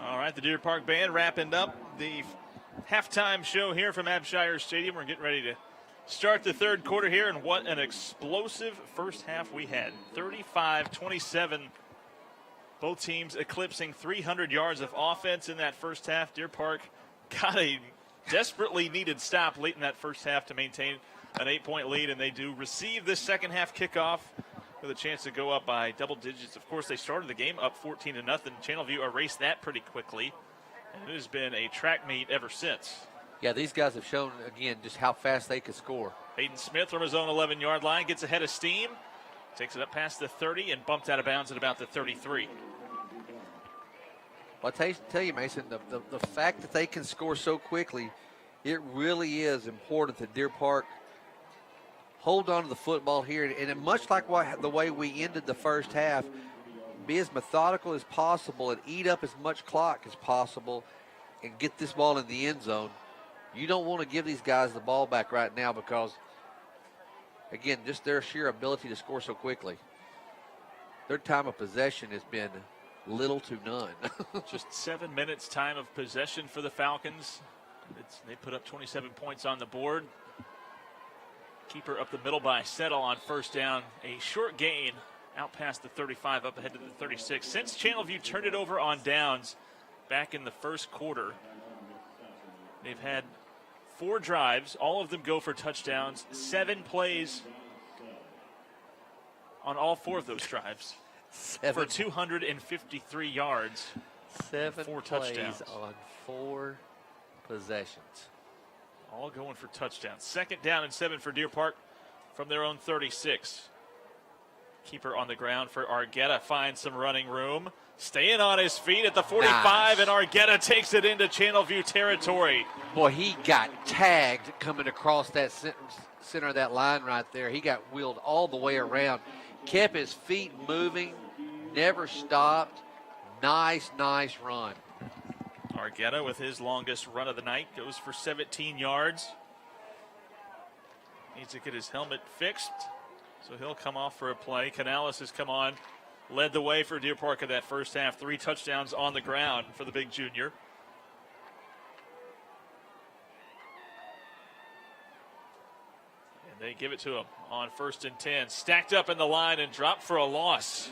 All right, the Deer Park Band wrapping up the halftime show here from Abshire Stadium. We're getting ready to start the third quarter here, and what an explosive first half we had. 35-27. Both teams eclipsing 300 yards of offense in that first half. Deer Park got a desperately needed stop late in that first half to maintain an 8-point lead, and they do receive this second half kickoff with a chance to go up by double digits. Of course, they started the game up 14-0. Channelview erased that pretty quickly, and it has been a track meet ever since. Yeah, these guys have shown, again, just how fast they can score. Hayden Smith from his own 11-yard line gets ahead of steam, takes it up past the 30, and bumped out of bounds at about the 33. Well, I tell you, Mason, the fact that they can score so quickly, it really is important that Deer Park hold on to the football here, and much like the way we ended the first half, be as methodical as possible and eat up as much clock as possible and get this ball in the end zone. You don't want to give these guys the ball back right now because, again, just their sheer ability to score so quickly. Their time of possession has been little to none. Just 7 minutes time of possession for the Falcons. They put up 27 points on the board. Keeper up the middle by Settle on first down. A short gain out past the 35, up ahead to the 36. Since Channelview turned it over on downs back in the first quarter, they've had 4 drives. All of them go for touchdowns. 7 plays on all 4 of those drives for 253 yards. 7 4 plays touchdowns on 4 possessions. All going for touchdowns. 2nd down and 7 for Deer Park from their own 36. Keeper on the ground for Argueta. Finds some running room. Staying on his feet at the 45, nice. And Argueta takes it into Channelview territory. Boy, he got tagged coming across that center of that line right there. He got wheeled all the way around. Kept his feet moving. Never stopped. Nice run. Argueta with his longest run of the night goes for 17 yards. Needs to get his helmet fixed, so he'll come off for a play. Canales has come on, led the way for Deer Park in that first half. 3 touchdowns on the ground for the big junior. And they give it to him on 1st and 10. Stacked up in the line and dropped for a loss.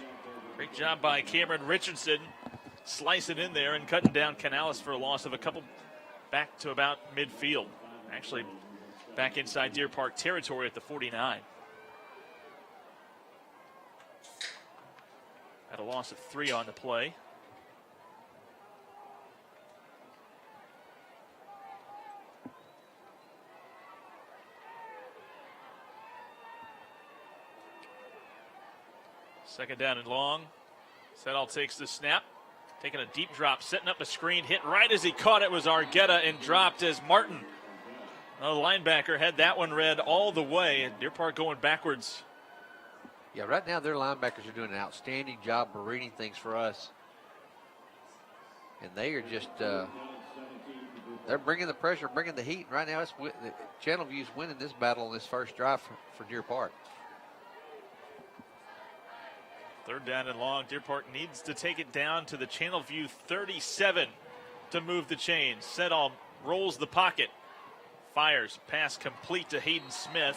Great job by Cameron Richardson. Slicing in there and cutting down Canales for a loss of a couple back to about midfield. Actually, back inside Deer Park territory at the 49. At a loss of 3 on the play. Second down and long. Settle takes the snap. Taking a deep drop, setting up a screen, hit right as he caught it was Argueta and dropped as Martin, the linebacker, had that one read all the way. And Deer Park going backwards. Yeah, right now their linebackers are doing an outstanding job of reading things for us. And they are just, they're bringing the pressure, bringing the heat. Right now, Channelview's winning this battle on this first drive for Deer Park. 3rd down and long. Deer Park needs to take it down to the Channelview 37 to move the chains. Settle rolls the pocket. Fires. Pass complete to Hayden Smith.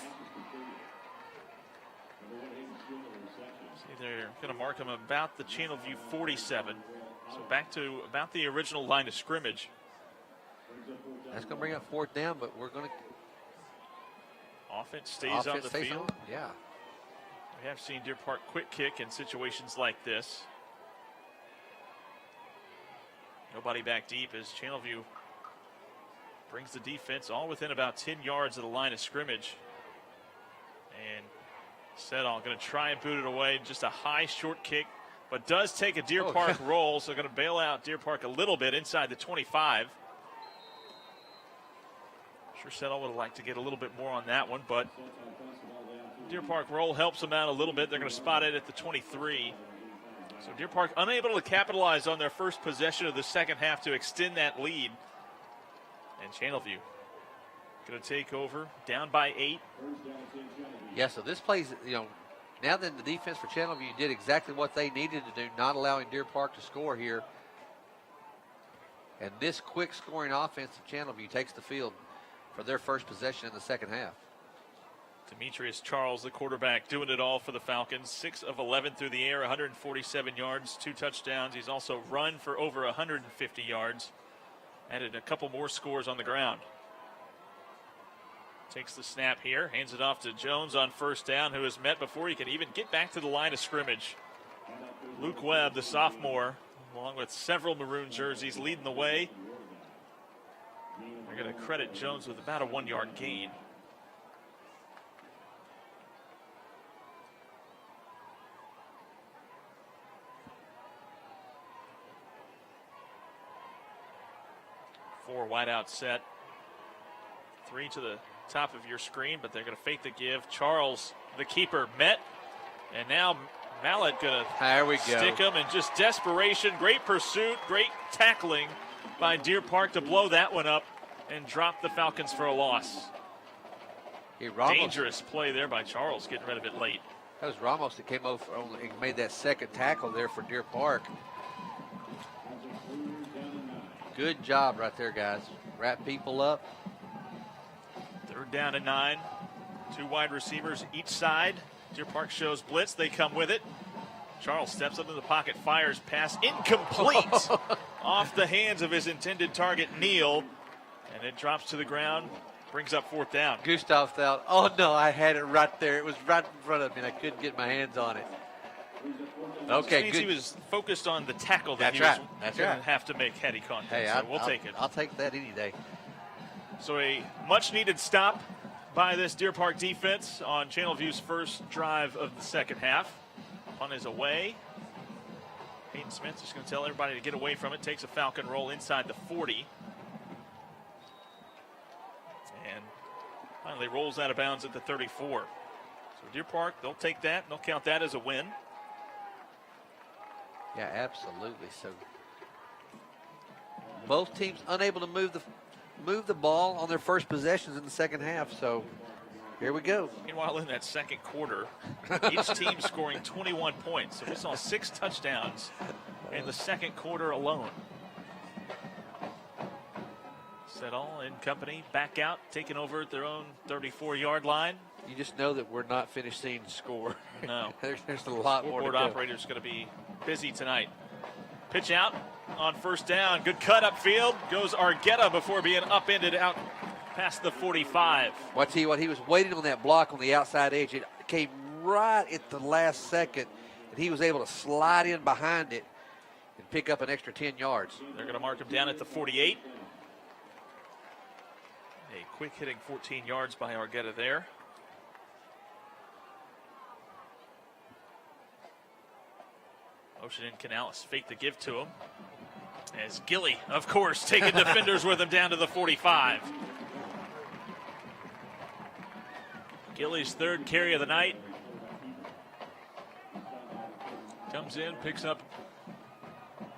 See, they're going to mark him about the Channelview 47. So back to about the original line of scrimmage. That's going to bring up 4th down, but we're going to. Offense stays on the field. Yeah. We have seen Deer Park quick kick in situations like this. Nobody back deep as Channelview brings the defense all within about 10 yards of the line of scrimmage. And Settle going to try and boot it away. Just a high short kick, but does take a Deer Park roll. So going to bail out Deer Park a little bit inside the 25. Sure, Settle would have liked to get a little bit more on that one, but Deer Park roll helps them out a little bit. They're going to spot it at the 23. So Deer Park unable to capitalize on their first possession of the second half to extend that lead. And Channelview going to take over, down by 8. Yeah, so this plays, Now then, the defense for Channelview did exactly what they needed to do, not allowing Deer Park to score here. And this quick scoring offense of Channelview takes the field for their first possession in the second half. Demetrius Charles, the quarterback, doing it all for the Falcons. 6 of 11 through the air, 147 yards, 2 touchdowns. He's also run for over 150 yards. Added a couple more scores on the ground. Takes the snap here, hands it off to Jones on first down, who is met before he can even get back to the line of scrimmage. Luke Webb, the sophomore, along with several maroon jerseys, leading the way. They're going to credit Jones with about a 1-yard gain. Four wide out set. 3 to the top of your screen, but they're going to fake the give. Charles, the keeper, met. And now Mallet going to stick him in just desperation. Great pursuit, great tackling by Deer Park to blow that one up and drop the Falcons for a loss. Dangerous play there by Charles, getting rid of it late. That was Ramos that came over and made that second tackle there for Deer Park. Good job right there, guys. Wrap people up. 3rd down and 9. 2 wide receivers each side. Deer Park shows blitz. They come with it. Charles steps up in the pocket, fires pass incomplete off the hands of his intended target, Neal. And it drops to the ground, brings up 4th down. Gustav thought, oh no, I had it right there. It was right in front of me and I couldn't get my hands on it. Okay, good. He was focused on the tackle that he was going to have to make had he contact. Hey, so we'll take it. I'll take that any day. So a much-needed stop by this Deer Park defense on Channelview's first drive of the second half. Punt is away. Peyton Smith is going to tell everybody to get away from it. Takes a Falcon roll inside the 40. And finally rolls out of bounds at the 34. So Deer Park, they'll take that. They'll count that as a win. Yeah, absolutely. So both teams unable to move the ball on their first possessions in the second half. So here we go. Meanwhile, in that second quarter, each team scoring 21 points. So we saw 6 touchdowns in the second quarter alone. Settle and company back out, taking over at their own 34-yard line. You just know that we're not finished seeing the score. No. There's a lot more to Scoreboard go. operator's going to be busy tonight. Pitch out on first down. Good cut upfield. Goes Argueta before being upended out past the 45. Well, I tell you what, he was waiting on that block on the outside edge. It came right at the last second, and he was able to slide in behind it and pick up an extra 10 yards. They're going to mark him down at the 48. A quick hitting 14 yards by Argueta there. Motion in Canales, fake the give to him. As Gilly, of course, taking defenders with him down to the 45. Gilly's 3rd carry of the night. Comes in, picks up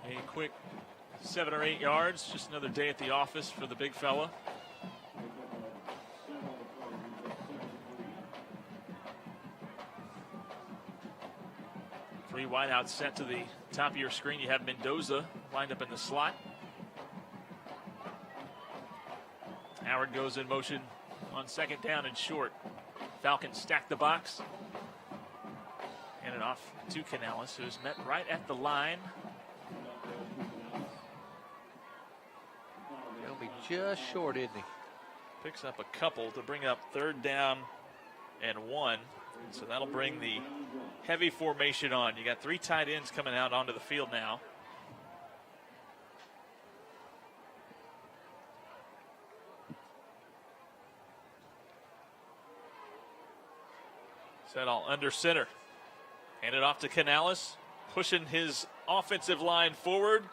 a quick 7 or 8 yards. Just another day at the office for the big fella. Three wide out set to the top of your screen. You have Mendoza lined up in the slot. Howard goes in motion on 2nd down and short. Falcons stack the box. Hand it off to Canales, who's met right at the line. He'll be just short, isn't he? Picks up a couple to bring up 3rd down and 1. So that'll bring the heavy formation on. You got 3 tight ends coming out onto the field now. Set all under center. Hand it off to Canales, pushing his offensive line forward.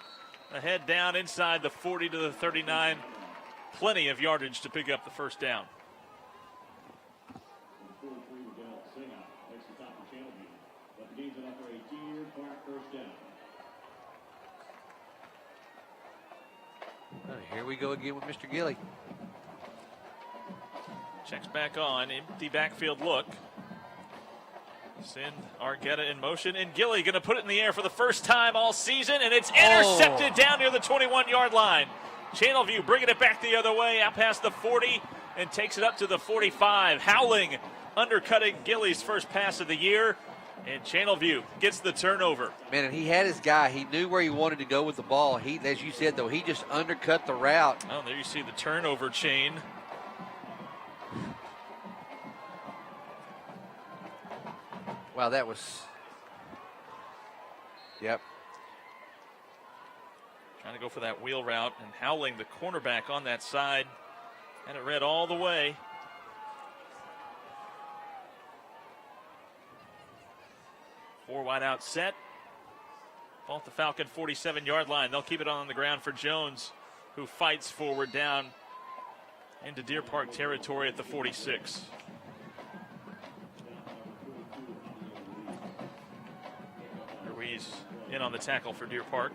Ahead down inside the 40 to the 39. Plenty of yardage to pick up the 1st down. Here we go again with Mr. Gilly. Checks back on, empty backfield look. Send Argueta in motion, and Gilly going to put it in the air for the first time all season, and it's intercepted down near the 21-yard line. Channelview bringing it back the other way, out past the 40, and takes it up to the 45. Howling undercutting Gilly's first pass of the year, and Channelview gets the turnover. Man, and he had his guy. He knew where he wanted to go with the ball. He, as you said, though, he just undercut the route. Oh, there you see the turnover chain. Wow, that was, yep. Trying to go for that wheel route, and Howling, the cornerback on that side, had it read all the way. Four wide out set. Ball at the Falcon 47-yard line. They'll keep it on the ground for Jones, who fights forward down into Deer Park territory at the 46. Ruiz in on the tackle for Deer Park.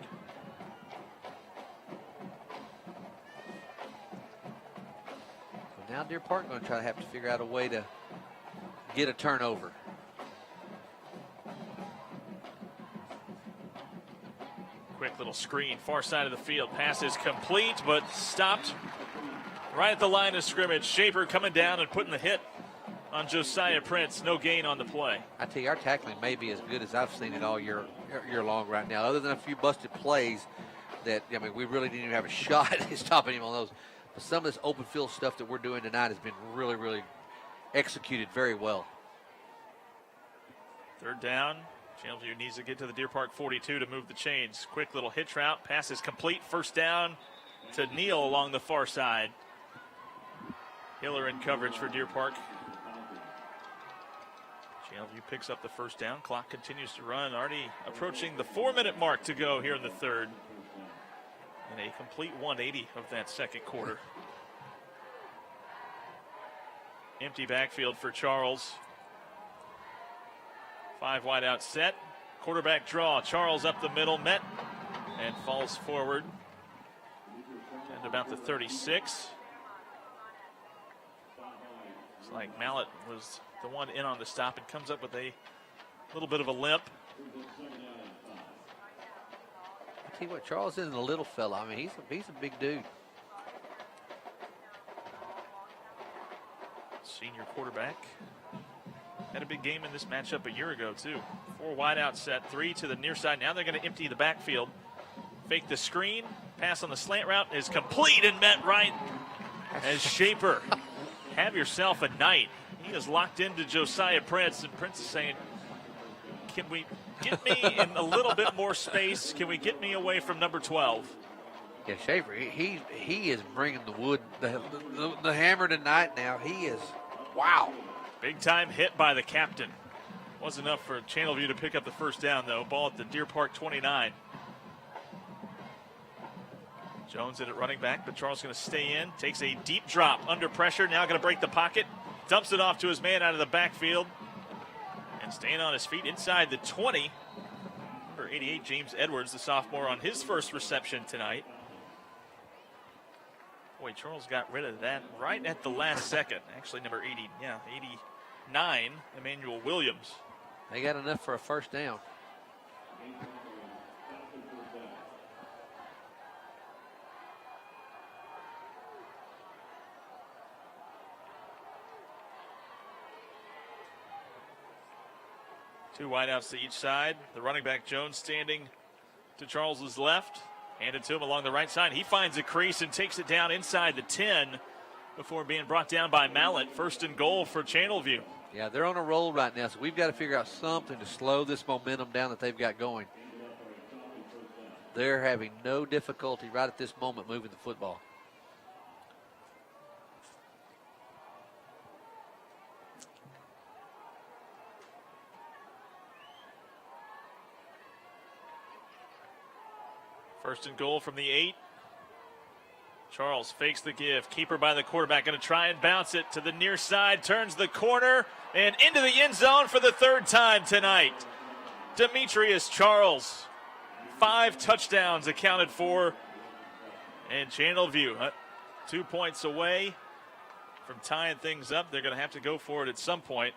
Now Deer Park going to try to have to figure out a way to get a turnover. Quick little screen, far side of the field. Pass is complete, but stopped right at the line of scrimmage. Shaper coming down and putting the hit on Josiah Prince. No gain on the play. I tell you, our tackling may be as good as I've seen it all year long right now. Other than a few busted plays that, I mean, we really didn't even have a shot at stopping him on those. But some of this open field stuff that we're doing tonight has been really, really executed very well. Third down. Channelview needs to get to the Deer Park 42 to move the chains. Quick little hitch route. Pass is complete. First down to Neal along the far side. Hiller in coverage for Deer Park. Channelview picks up the first down. Clock continues to run. Already approaching the 4-minute mark to go here in the third. And a complete 180 of that second quarter. Empty backfield for Charles. 5 wide out set. Quarterback draw. Charles up the middle, met and falls forward. And about the 36. It's like Mallett was the one in on the stop and comes up with a little bit of a limp. I tell you what, Charles isn't a little fella. I mean, he's a big dude. Senior quarterback. Had a big game in this matchup a year ago, too. 4 wide out set, 3 to the near side. Now they're going to empty the backfield. Fake the screen. Pass on the slant route is complete and met right as Shaper. Have yourself a night. He is locked into Josiah Prince, and Prince is saying, can we get me in a little bit more space? Can we get me away from number 12? Yeah, Shaper, he is bringing the wood, the hammer tonight now. He is, wow. Big time hit by the captain. Wasn't enough for Channelview to pick up the first down, though. Ball at the Deer Park 29. Jones in at running back, but Charles going to stay in. Takes a deep drop under pressure. Now going to break the pocket. Dumps it off to his man out of the backfield. And staying on his feet inside the 20. Number 88, James Edwards, the sophomore, on his first reception tonight. Boy, Charles got rid of that right at the last second. Actually, number 89, Emmanuel Williams. They got enough for a first down. Two wideouts to each side. The running back, Jones, standing to Charles's left. Handed to him along the right side. He finds a crease and takes it down inside the 10 before being brought down by Mallett. First and goal for Channelview. Yeah, they're on a roll right now, so we've got to figure out something to slow this momentum down that they've got going. They're having no difficulty right at this moment moving the football. First and goal from the 8. Charles fakes the give. Keeper by the quarterback. Going to try and bounce it to the near side. Turns the corner and into the end zone for the third time tonight. Demetrius Charles. 5 touchdowns accounted for. And Channelview 2 points away from tying things up. They're going to have to go for it at some point.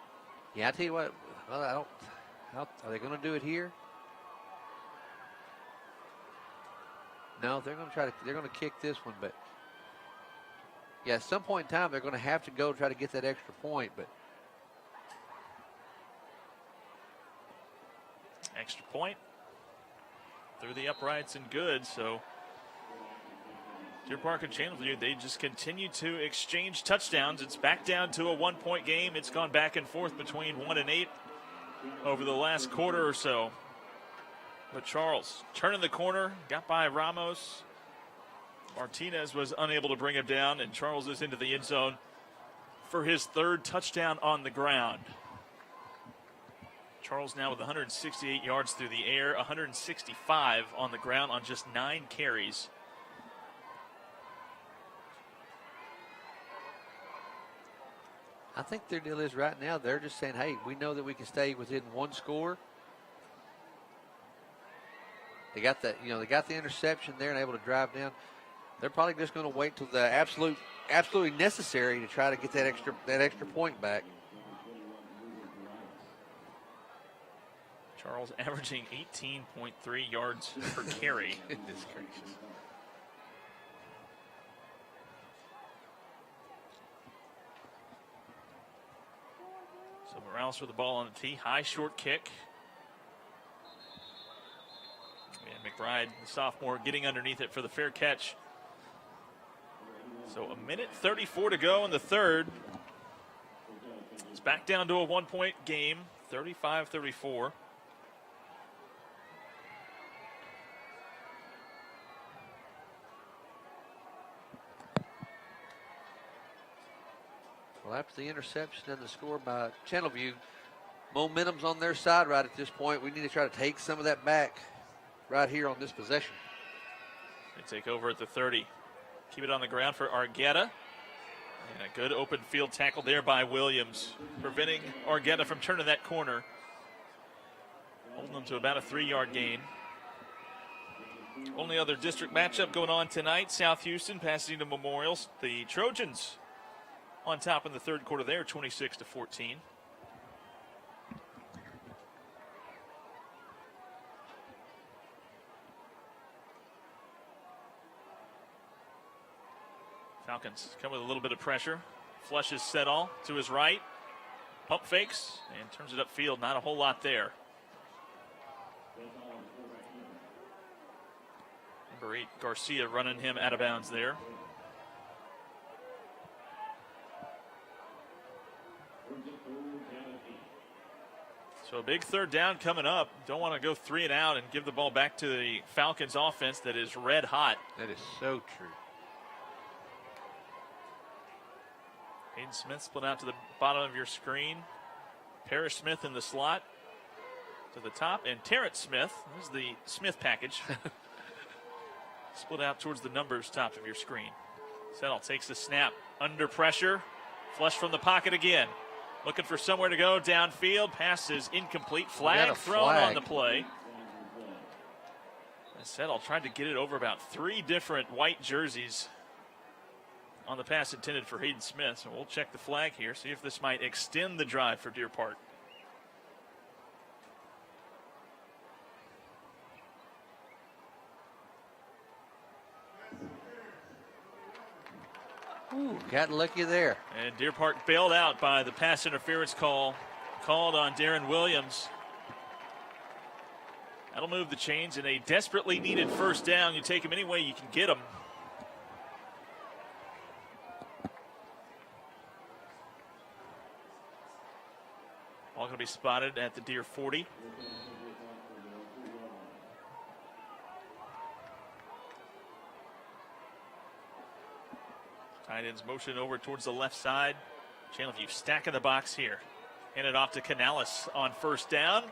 Yeah, I tell you what, Well, I don't. Are they going to do it here? No, they're going to try to. They're going to kick this one, but yeah, at some point in time, they're going to have to go try to get that extra point. But extra point through the uprights and good. So Deer Park and Channelview, they just continue to exchange touchdowns. It's back down to a 1-point game. It's gone back and forth between 1 and 8 over the last quarter or so. But Charles turning the corner, got by Ramos. Martinez was unable to bring him down, and Charles is into the end zone for his third touchdown on the ground. Charles now with 168 yards through the air, 165 on the ground on just 9 carries. I think their deal is right now they're just saying, hey, we know that we can stay within one score. They got that, they got the interception there and able to drive down. They're probably just going to wait till the absolutely necessary to try to get that extra point back. Charles averaging 18.3 yards per carry. Goodness gracious. So Morales with the ball on the tee. High short kick. And McBride, the sophomore, getting underneath it for the fair catch. So 1:34 to go in the third. It's back down to a 1-point game, 35-34. Well, after the interception and the score by Channelview, momentum's on their side right at this point. We need to try to take some of that back right here on this possession. They take over at the 30. Keep it on the ground for Argueta. And a good open field tackle there by Williams, preventing Argueta from turning that corner. Holding them to about a 3-yard gain. Only other district matchup going on tonight, South Houston passing to Memorials. The Trojans on top in the third quarter there, 26-14. Falcons come with a little bit of pressure. Flushes Setall to his right. Pump fakes and turns it upfield. Not a whole lot there. Number 8, Garcia running him out of bounds there. So a big third down coming up. Don't want to go 3 and out and give the ball back to the Falcons offense that is red hot. That is so true. Hayden Smith split out to the bottom of your screen. Parrish Smith in the slot to the top. And Terrence Smith, this is the Smith package. Split out towards the numbers top of your screen. Settle takes the snap under pressure. Flush from the pocket again. Looking for somewhere to go downfield. Pass is incomplete. Flag thrown on the play. And Settle tried to get it over about 3 different white jerseys on the pass intended for Hayden Smith. So we'll check the flag here, see if this might extend the drive for Deer Park. Ooh, got lucky there. And Deer Park bailed out by the pass interference call called on Darren Williams. That'll move the chains in a desperately needed first down. You take them any way you can get them. All going to be spotted at the Deer 40. Tight ends motion over towards the left side. Channelview stacking the box here. Hand it off to Canales on first down.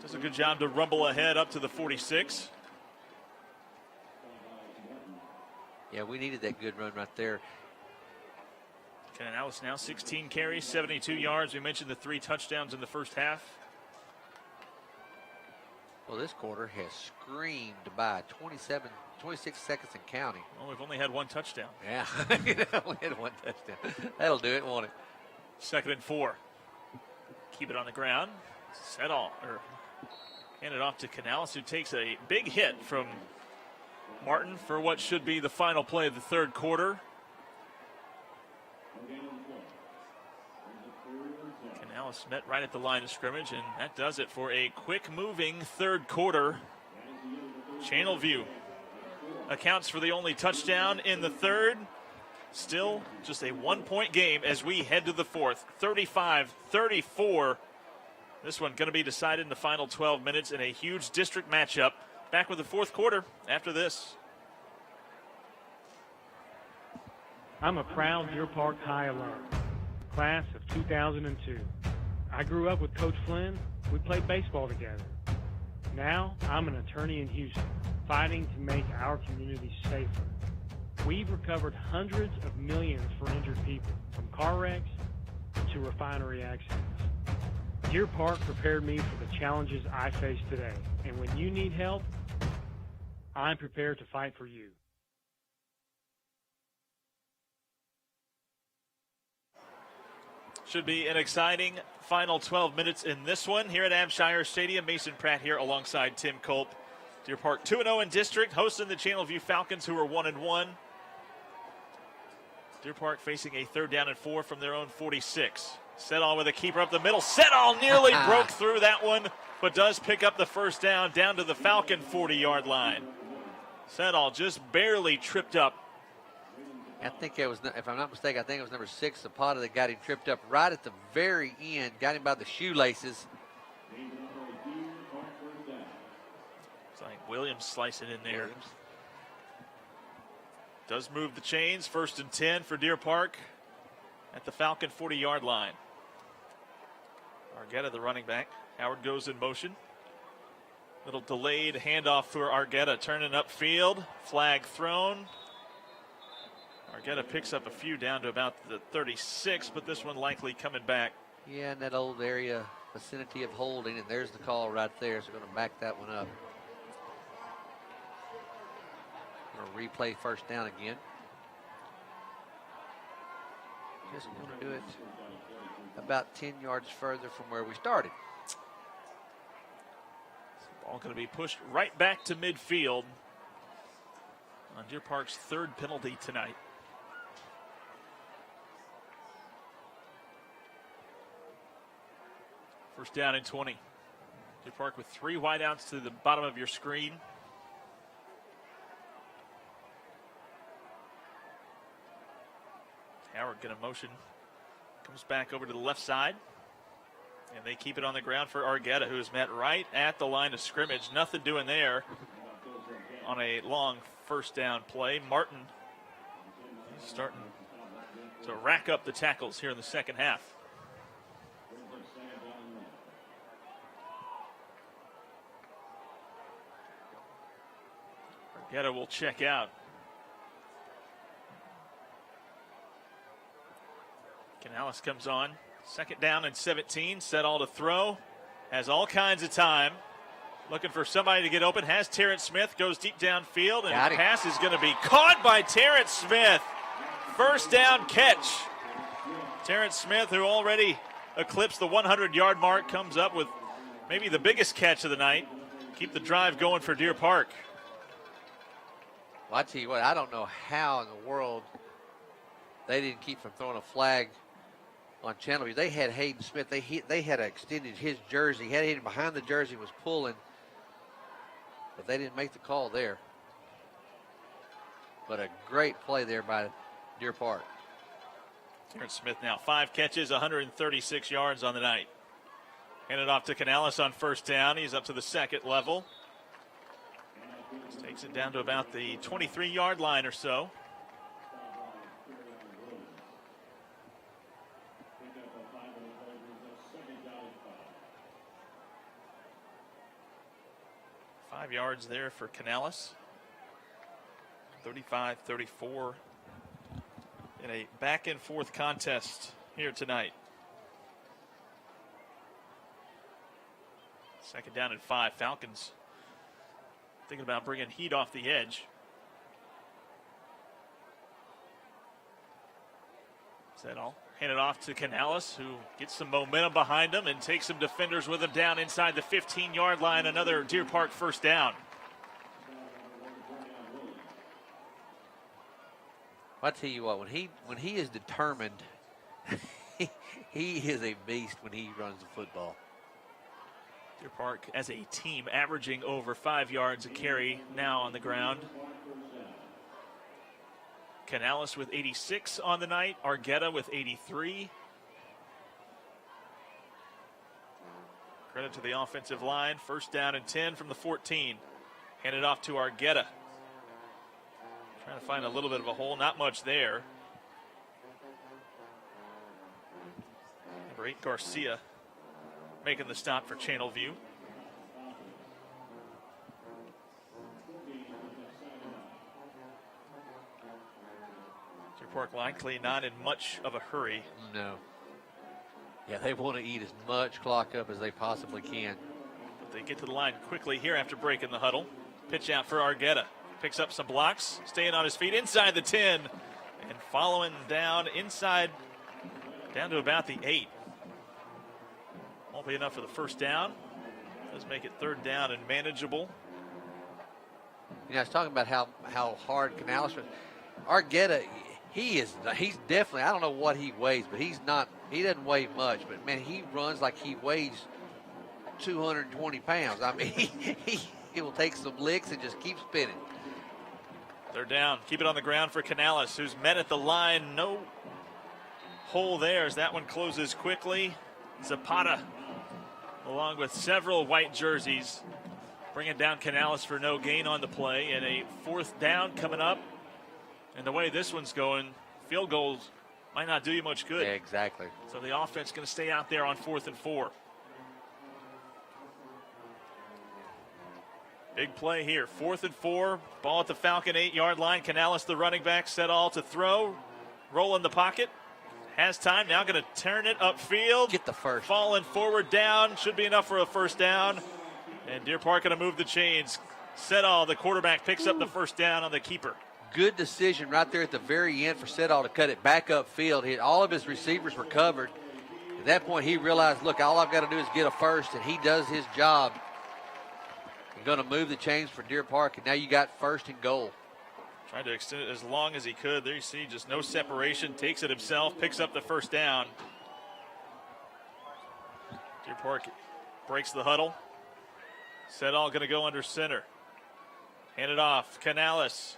Does a good job to rumble ahead up to the 46. Yeah, we needed that good run right there. Canales now 16 carries, 72 yards. We mentioned the 3 touchdowns in the first half. Well, this quarter has screamed by 26 seconds and counting. Well, we've only had 1 touchdown. Yeah, only had 1 touchdown. That'll do it, won't it? 2nd and 4. keep it on the ground. Hand it off to Canales, who takes a big hit from Martin for what should be the final play of the third quarter. Canales met right at the line of scrimmage, and that does it for a quick-moving third quarter. Channelview accounts for the only touchdown in the third. Still just a one-point game as we head to the fourth. 35-34. This one going to be decided in the final 12 minutes in a huge district matchup. Back with the fourth quarter after this. I'm a proud Deer Park High alum, class of 2002. I grew up with Coach Flynn. We played baseball together. Now I'm an attorney in Houston, fighting to make our community safer. We've recovered hundreds of millions for injured people, from car wrecks to refinery accidents. Deer Park prepared me for the challenges I face today, and when you need help, I'm prepared to fight for you. Should be an exciting final 12 minutes in this one here at Abshire Stadium. Mason Pratt here alongside Tim Culp. Deer Park 2-0 in district, hosting the Channelview Falcons, who are 1-1. Deer Park facing a 3rd down and 4 from their own 46. Setall with a keeper up the middle. Setall nearly broke through that one, but does pick up the first down to the Falcon 40-yard line. Setall just barely tripped up. I think it was, if I'm not mistaken, I think it was number 6, Zapata, that got him tripped up right at the very end, got him by the shoelaces. It's like Williams slicing in there. Does move the chains. 1st and 10 for Deer Park at the Falcon 40-yard line. Argueta, the running back. Howard goes in motion. Little delayed handoff for Argueta, turning upfield. Flag thrown. Argueta picks up a few down to about the 36, but this one likely coming back. Yeah, in that old area vicinity of holding, and there's the call right there, so we're going to back that one up. Going to replay 1st down again. Just going to do it about 10 yards further from where we started. Ball going to be pushed right back to midfield on Deer Park's 3rd penalty tonight. First down and 20. Deer Park with 3 wideouts to the bottom of your screen. Howard going to motion. Comes back over to the left side. And they keep it on the ground for Argueta, who is met right at the line of scrimmage. Nothing doing there on a long 1st down play. Martin is starting to rack up the tackles here in the second half. Argueta will check out. Canales comes on. 2nd down and 17. Setall to throw. Has all kinds of time. Looking for somebody to get open. Has Terrence Smith. Goes deep downfield. And the pass is going to be caught by Terrence Smith. 1st down catch. Terrence Smith, who already eclipsed the 100-yard mark, comes up with maybe the biggest catch of the night. Keep the drive going for Deer Park. Well, I tell you what, I don't know how in the world they didn't keep from throwing a flag on Channelview. They had Hayden Smith. They had extended his jersey. Had him behind the jersey, was pulling, but they didn't make the call there. But a great play there by Deer Park. Terrence Smith now 5 catches, 136 yards on the night. Handed off to Canales on 1st down. He's up to the 2nd level. Takes it down to about the 23-yard line or so. Five yards there for Canales. 35-34 in a back and forth contest here tonight. 2nd down and 5. Falcons thinking about bringing heat off the edge. Settle. Hand it off to Canales, who gets some momentum behind him and takes some defenders with him down inside the 15-yard line. Another Deer Park first down. I tell you what, when he is determined, he is a beast when he runs the football. Deer Park as a team averaging over 5 yards a carry now on the ground. Canales with 86 on the night. Argueta with 83. Credit to the offensive line. First down and 10 from the 14. Handed off to Argueta. Trying to find a little bit of a hole. Not much there. Number 8, Garcia, making the stop for Channelview. Deer Park likely not in much of a hurry. No. Yeah, they want to eat as much clock up as they possibly can. But they get to the line quickly here after breaking the huddle. Pitch out for Argueta. Picks up some blocks, staying on his feet inside the 10, and following down inside, down to about the 8. Won't be enough for the first down. Does make it third down and manageable. You know, I was talking about how hard Canales was. Argueta, he's definitely, I don't know what he weighs, but he doesn't weigh much, but man, he runs like he weighs 220 pounds. I mean, he will take some licks and just keep spinning. They're down. Keep it on the ground for Canales, who's met at the line. No hole there as that one closes quickly. Zapata, along with several white jerseys, bringing down Canales for no gain on the play. And a fourth down coming up. And the way this one's going, field goals might not do you much good. Yeah, exactly. So the offense going to stay out there on 4th and 4. Big play here. 4th and 4. Ball at the Falcon 8-yard line. Canales, the running back, set all to throw. Roll in the pocket. Has time. Now going to turn it upfield. Get the first. Falling forward down. Should be enough for a first down. And Deer Park going to move the chains. Setall, the quarterback, picks up the first down on the keeper. Good decision right there at the very end for Setall to cut it back upfield. All of his receivers were covered. At that point, he realized, look, all I've got to do is get a first, and he does his job. You're going to move the chains for Deer Park, and now you got 1st and goal. Trying to extend it as long as he could. There you see just no separation. Takes it himself, picks up the first down. Deer Park breaks the huddle. Setall going to go under center. Hand it off. Canales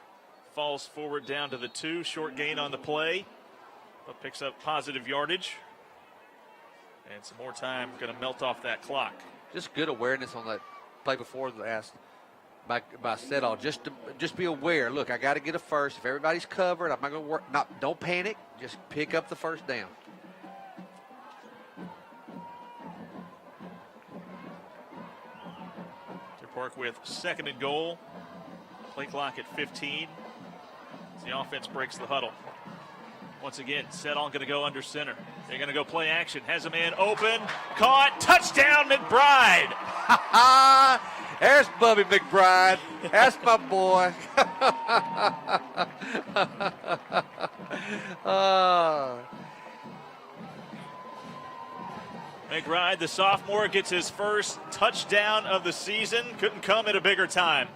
falls forward down to the 2. Short gain on the play, but picks up positive yardage. And some more time going to melt off that clock. Just good awareness on that play before the last by Setall. Just be aware. Look, I got to get a first. If everybody's covered, I'm not going to work. Don't panic. Just pick up the first down. Deer Park with 2nd and goal. Play clock at 15. As the offense breaks the huddle. Once again, Setall going to go under center. They're going to go play action. Has a man open. Caught. Touchdown, McBride. There's Bubby McBride. That's my boy. McBride, the sophomore, gets his first touchdown of the season. Couldn't come at a bigger time.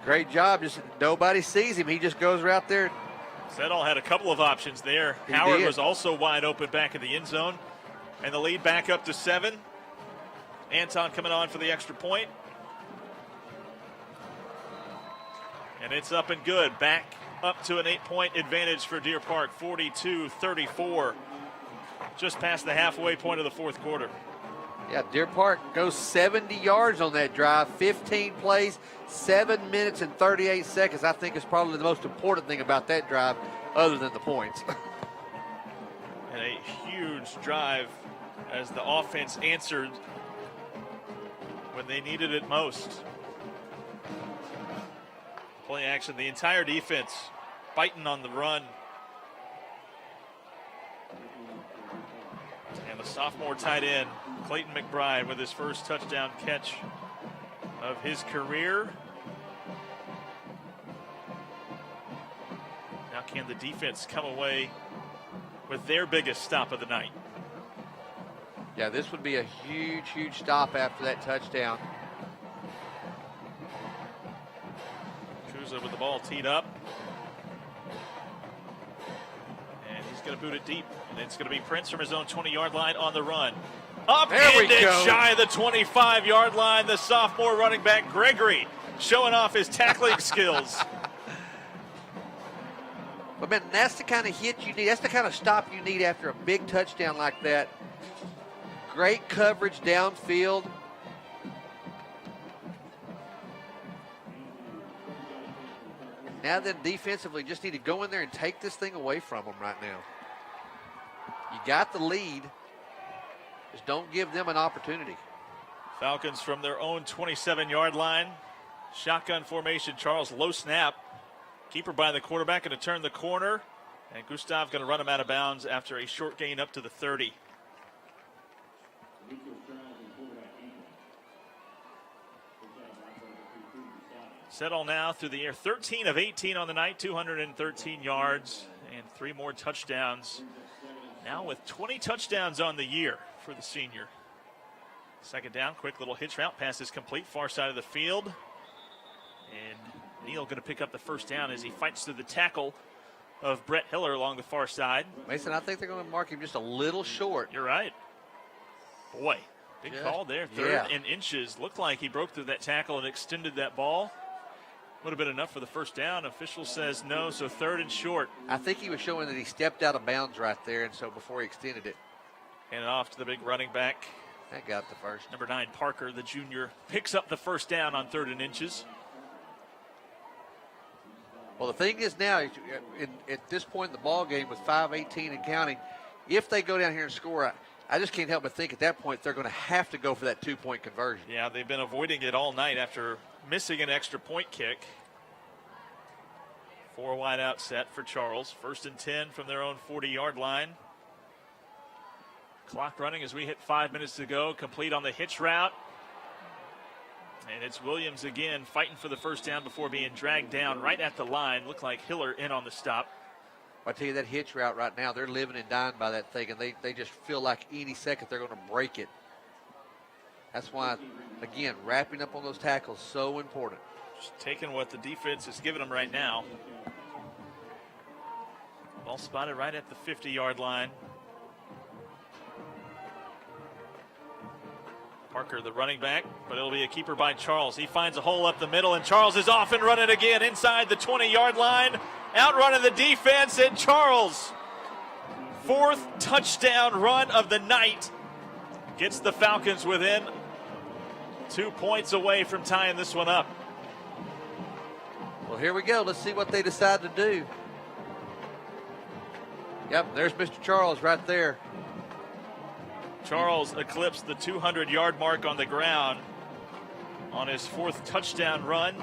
Great job. Just nobody sees him. He just goes right there. Setall had a couple of options there. He Howard did. was also wide open back in the end zone. And the lead back up to 7. Anton coming on for the extra point. And it's up and good. Back up to an 8-point advantage for Deer Park. 42-34. Just past the halfway point of the 4th quarter. Yeah, Deer Park goes 70 yards on that drive, 15 plays, 7 minutes and 38 seconds. I think is probably the most important thing about that drive other than the points. And a huge drive as the offense answered when they needed it most. Play action, the entire defense biting on the run. And the sophomore tight end, Clayton McBride, with his first touchdown catch of his career. Now Can the defense come away with their biggest stop of the night? Yeah, this would be a huge, huge stop after that touchdown. Kuza with the ball teed up. And he's going to boot it deep. And it's going to be Prince from his own 20-yard line on the run. Upended shy of the 25-yard line. The sophomore running back, Gregory, showing off his tackling skills. But, man, that's the kind of hit you need. That's the kind of stop you need after a big touchdown like that. Great coverage downfield. Now then, defensively, just need to go in there and take this thing away from them right now. You got the lead. Just don't give them an opportunity. Falcons from their own 27-yard line. Shotgun formation. Charles, low snap. Keeper by the quarterback, going to turn the corner. And Gustav going to run him out of bounds after a short gain up to the 30. Settle now through the air. 13 of 18 on the night, 213 yards, and 3 more touchdowns. Now with 20 touchdowns on the year for the senior. Second down, quick little hitch route. Pass is complete, far side of the field. And Neal going to pick up the first down as he fights through the tackle of Brett Hiller along the far side. Mason, I think they're going to mark him just a little short. You're right. Boy, big call there. Third and inches. Looked like he broke through that tackle and extended that ball. Would have been enough for the first down. Official says no, so third and short. I think he was showing that he stepped out of bounds right there, and so before he extended it. Hand it off to the big running back. That got the first. Number 9, Parker, the junior, picks up the first down on 3rd and inches. Well, the thing is now, at this point in the ball game with 5:18 and counting, if they go down here and score, I just can't help but think at that point they're going to have to go for that 2-point conversion. Yeah, they've been avoiding it all night after missing an extra point kick. 4 wide out set for Charles. 1st and 10 from their own 40-yard line. Clock running as we hit 5 minutes to go. Complete on the hitch route. And it's Williams again fighting for the first down before being dragged down right at the line. Looked like Hiller in on the stop. I tell you, that hitch route right now, they're living and dying by that thing, and they just feel like any second they're going to break it. That's why, again, wrapping up on those tackles so important. Just taking what the defense is giving them right now. Ball spotted right at the 50-yard line. Parker, the running back, but it'll be a keeper by Charles. He finds a hole up the middle, and Charles is off and running again inside the 20-yard line. Outrunning the defense, and Charles, 4th touchdown run of the night, gets the Falcons within 2 points away from tying this one up. Well, here we go. Let's see what they decide to do. Yep, there's Mr. Charles right there. Charles eclipsed the 200-yard mark on the ground on his 4th touchdown run.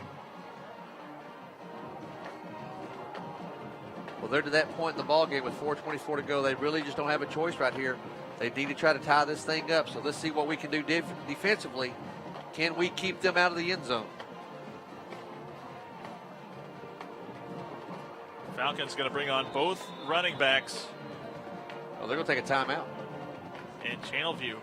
Well, they're to that point in the ball game with 4:24 to go. They really just don't have a choice right here. They need to try to tie this thing up. So let's see what we can do defensively. Can we keep them out of the end zone? Falcons going to bring on both running backs. Oh, they're going to take a timeout. And Channelview,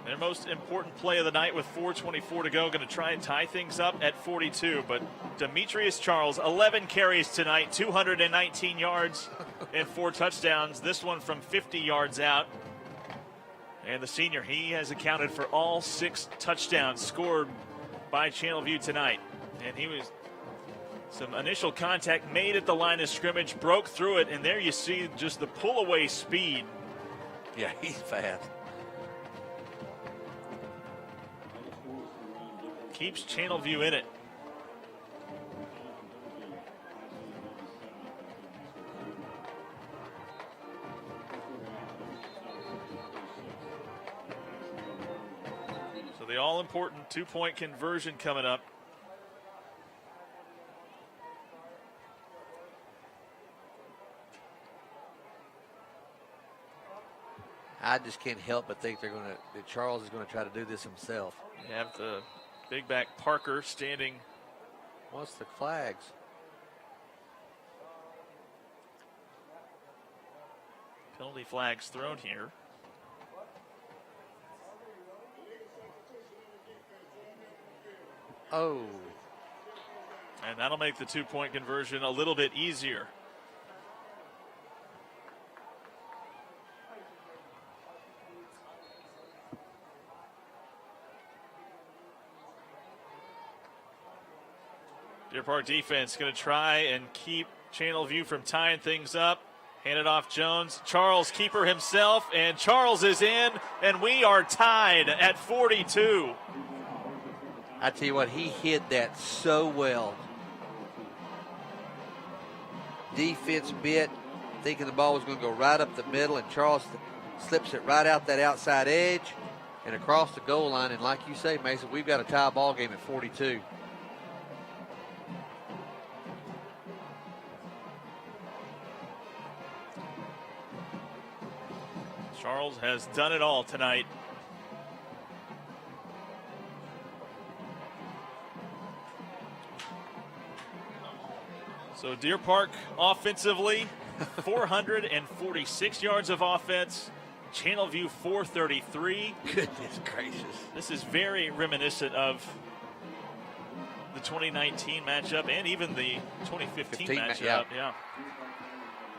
their most important play of the night with 4:24 to go, going to try and tie things up at 42. But Demetrius Charles, 11 carries tonight, 219 yards and 4 touchdowns. This one from 50 yards out. And the senior, he has accounted for all 6 touchdowns scored by Channelview tonight. And he was some initial contact made at the line of scrimmage, broke through it, and there you see just the pull-away speed. Yeah, he's fast. Keeps Channelview in it. So the all-important 2-point conversion coming up. I just can't help but think that Charles is going to try to do this himself. You have the big back Parker standing. What's the flags? Penalty flags thrown here. Oh. And that'll make the 2-point conversion a little bit easier. Deer Park defense going to try and keep Channelview from tying things up. Hand it off Jones. Charles, keeper himself, and Charles is in, and we are tied at 42. I tell you what, he hid that so well. Defense bit, thinking the ball was going to go right up the middle, and Charles slips it right out that outside edge and across the goal line. And like you say, Mason, we've got a tie ball game at 42. Charles has done it all tonight. So Deer Park offensively, 446 yards of offense. Channelview 433. Goodness gracious. This is very reminiscent of the 2019 matchup and even the 2015 matchup. Yeah.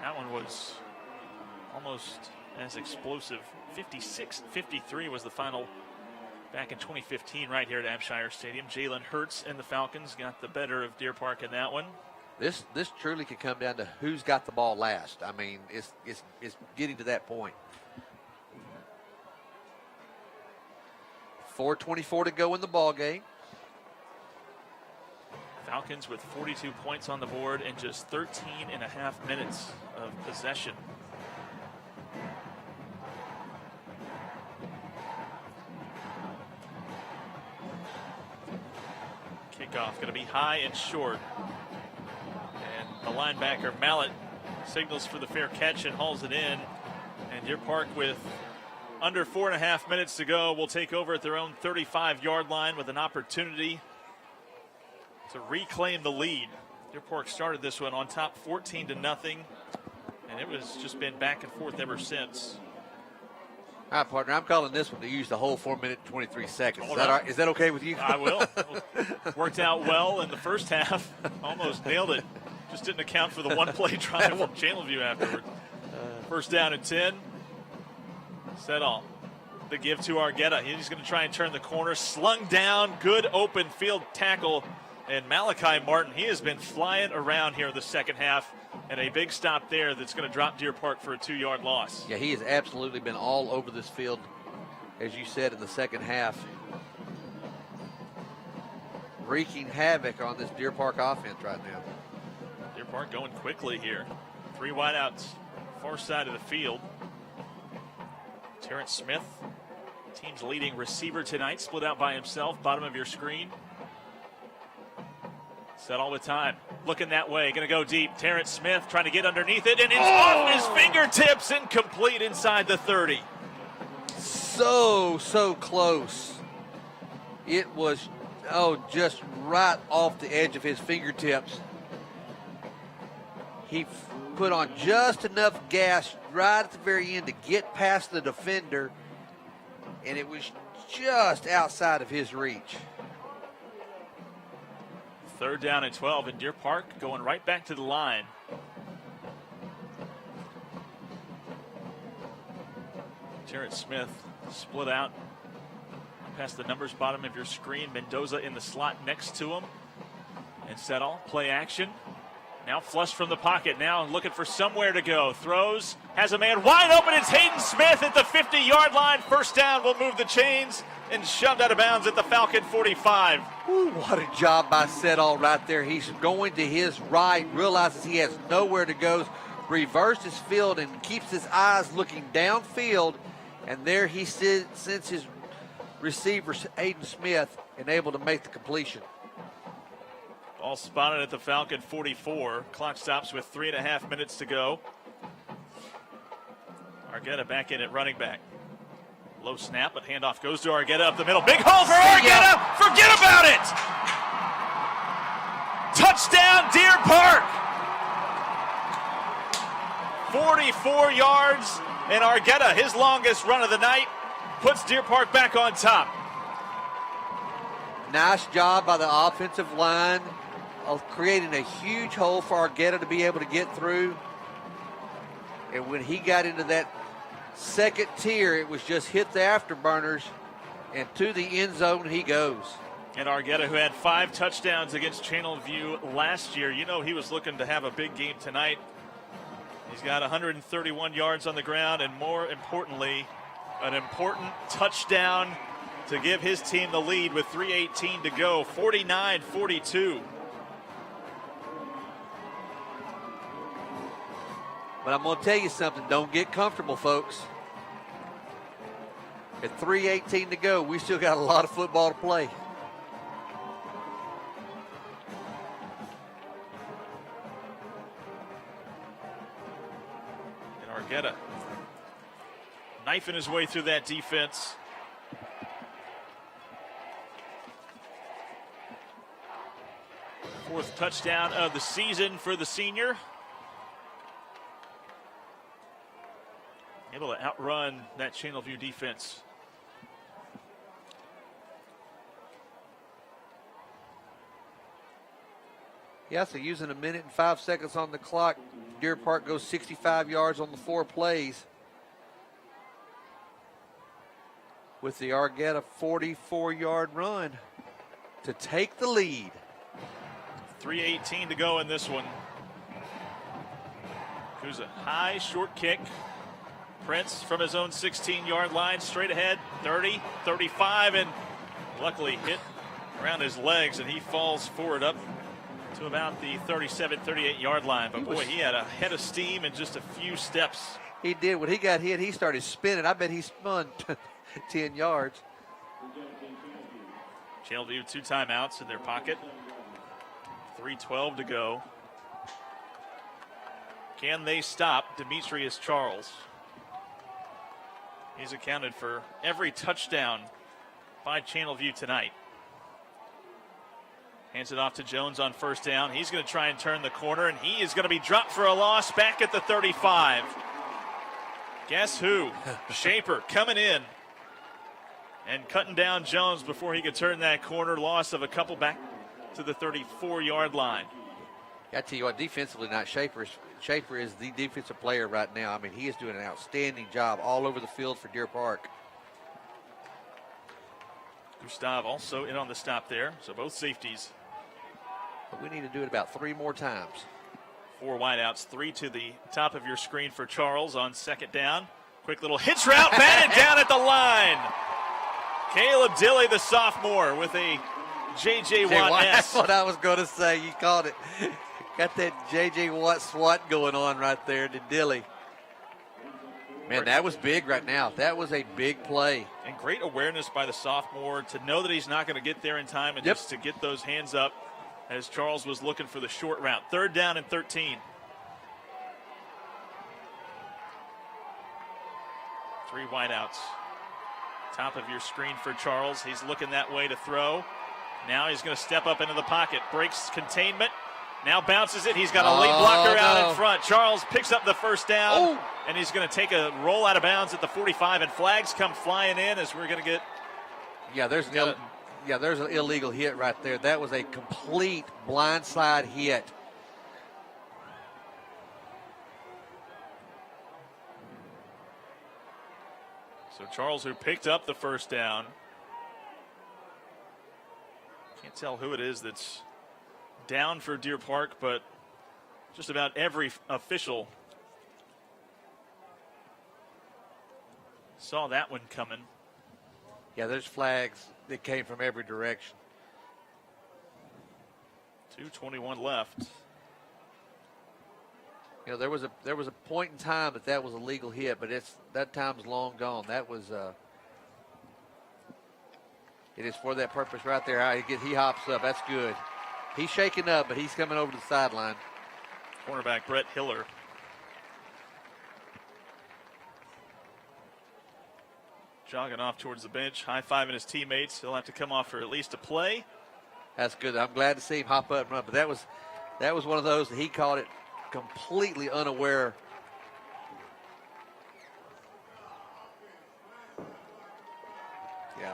That one was almost as explosive. 56-53 was the final back in 2015 right here at Abshire Stadium. Jalen Hurts and the Falcons got the better of Deer Park in that one. This truly could come down to who's got the ball last. I mean, it's getting to that point. 4:24 to go in the ball game. Falcons with 42 points on the board in just 13 and a half minutes of possession. Kickoff going to be high and short. And the linebacker, Mallet, signals for the fair catch and hauls it in. And Deer Park, with under 4.5 minutes to go, will take over at their own 35-yard line with an opportunity to reclaim the lead. Deer Park started this one on top 14-0, and it was just been back and forth ever since. All right, partner, I'm calling this one to use the whole 4 minute and 23 seconds. All Is that, right. all right? Is that okay with you? I will. Worked out well in the first half. Almost nailed it. Just didn't account for the one-play drive from Channelview afterward. First down and 10. Set all. The give to Argueta. He's going to try and turn the corner. Slung down. Good open field tackle. And Malachi Martin, he has been flying around here in the second half. And a big stop there that's going to drop Deer Park for a 2-yard loss. Yeah, he has absolutely been all over this field, as you said, in the second half. Wreaking havoc on this Deer Park offense right now. Deer Park going quickly here. 3 wideouts, far side of the field. Terrence Smith, team's leading receiver tonight, split out by himself, bottom of your screen. Set all with time. Looking that way, going to go deep. Terrence Smith trying to get underneath it, and it's off his fingertips, incomplete inside the 30. So close. It was, just right off the edge of his fingertips. He put on just enough gas right at the very end to get past the defender, and it was just outside of his reach. 3rd down and 12, and Deer Park going right back to the line. Terrence Smith split out past the numbers bottom of your screen. Mendoza in the slot next to him. And Settle, play action. Now flushed from the pocket. Now looking for somewhere to go. Throws, has a man wide open. It's Hayden Smith at the 50-yard line. First down will move the chains and shoved out of bounds at the Falcon 45. Ooh, what a job by Settle right there. He's going to his right, realizes he has nowhere to go, reversed his field and keeps his eyes looking downfield. And there he sends his receiver, Hayden Smith, and able to make the completion. All spotted at the Falcon 44. Clock stops with 3.5 minutes to go. Argueta back in at running back. Low snap, but handoff goes to Argueta up the middle. Big hole for Argueta. Forget about it. Touchdown, Deer Park. 44 yards And Argueta, his longest run of the night, puts Deer Park back on top. Nice job by the offensive line of creating a huge hole for Argueta to be able to get through. And when he got into that second tier, it was just hit the afterburners, and to the end zone he goes. And Argueta, who had 5 touchdowns against Channelview last year, you know he was looking to have a big game tonight. He's got 131 yards on the ground, and more importantly, an important touchdown to give his team the lead with 3:18 to go, 49-42. But I'm going to tell you something. Don't get comfortable, folks. At 3:18 to go, we still got a lot of football to play. And Argueta knifing his way through that defense. Fourth touchdown of the season for the senior. Able to outrun that Channelview defense. Yeah, so using 1 minute and 5 seconds on the clock, Deer Park goes 65 yards on the 4 plays. With the Argueta 44-yard run to take the lead. 3:18 to go in this one. Here's a high, short kick. Prince from his own 16-yard line, straight ahead, 30, 35, and luckily hit around his legs, and he falls forward up to about the 37, 38-yard line. But boy, he had a head of steam in just a few steps. He did. When he got hit, he started spinning. I bet he spun 10 yards. Channelview 2 timeouts in their pocket. 3:12 to go. Can they stop Demetrius Charles? He's accounted for every touchdown by Channelview tonight. Hands it off to Jones on first down. He's going to try and turn the corner, and he is going to be dropped for a loss back at the 35. Guess who? Shaper coming in and cutting down Jones before he could turn that corner. Loss of a couple back to the 34-yard line. I tell you what, defensively, not Shaper. Shaper is the defensive player right now. I mean, he is doing an outstanding job all over the field for Deer Park. Gustav also in on the stop there, so both safeties. But we need to do it about 3 more times. 4 wideouts, 3 to the top of your screen for Charles on second down. Quick little hitch route, batted down at the line. Caleb Dilley, the sophomore, with a J.J. Watt. That's what I was going to say. You called it. Got that J.J. Watt SWAT going on right there to Dilley. Man, that was big right now. That was a big play. And great awareness by the sophomore to know that he's not going to get there in time and just to get those hands up as Charles was looking for the short route. 3rd down and 13. 3 wideouts. Top of your screen for Charles. He's looking that way to throw. Now he's going to step up into the pocket. Breaks containment. Now bounces it. He's got a late blocker out in front. Charles picks up the first down, and he's going to take a roll out of bounds at the 45, and flags come flying in as we're going to get. Yeah, there's an illegal hit right there. That was a complete blindside hit. So Charles, who picked up the first down. Can't tell who it is that's down for Deer Park, but just about every official saw that one coming. Yeah, there's flags that came from every direction. 2:21 left. You know, there was a point in time that was a legal hit, but that time's long gone. That was it is for that purpose right there. He hops up. That's good. He's shaking up, but he's coming over to the sideline. Cornerback Brett Hiller. Jogging off towards the bench, high-fiving his teammates. He'll have to come off for at least a play. That's good. I'm glad to see him hop up and run, but that was one of those that he caught it completely unaware.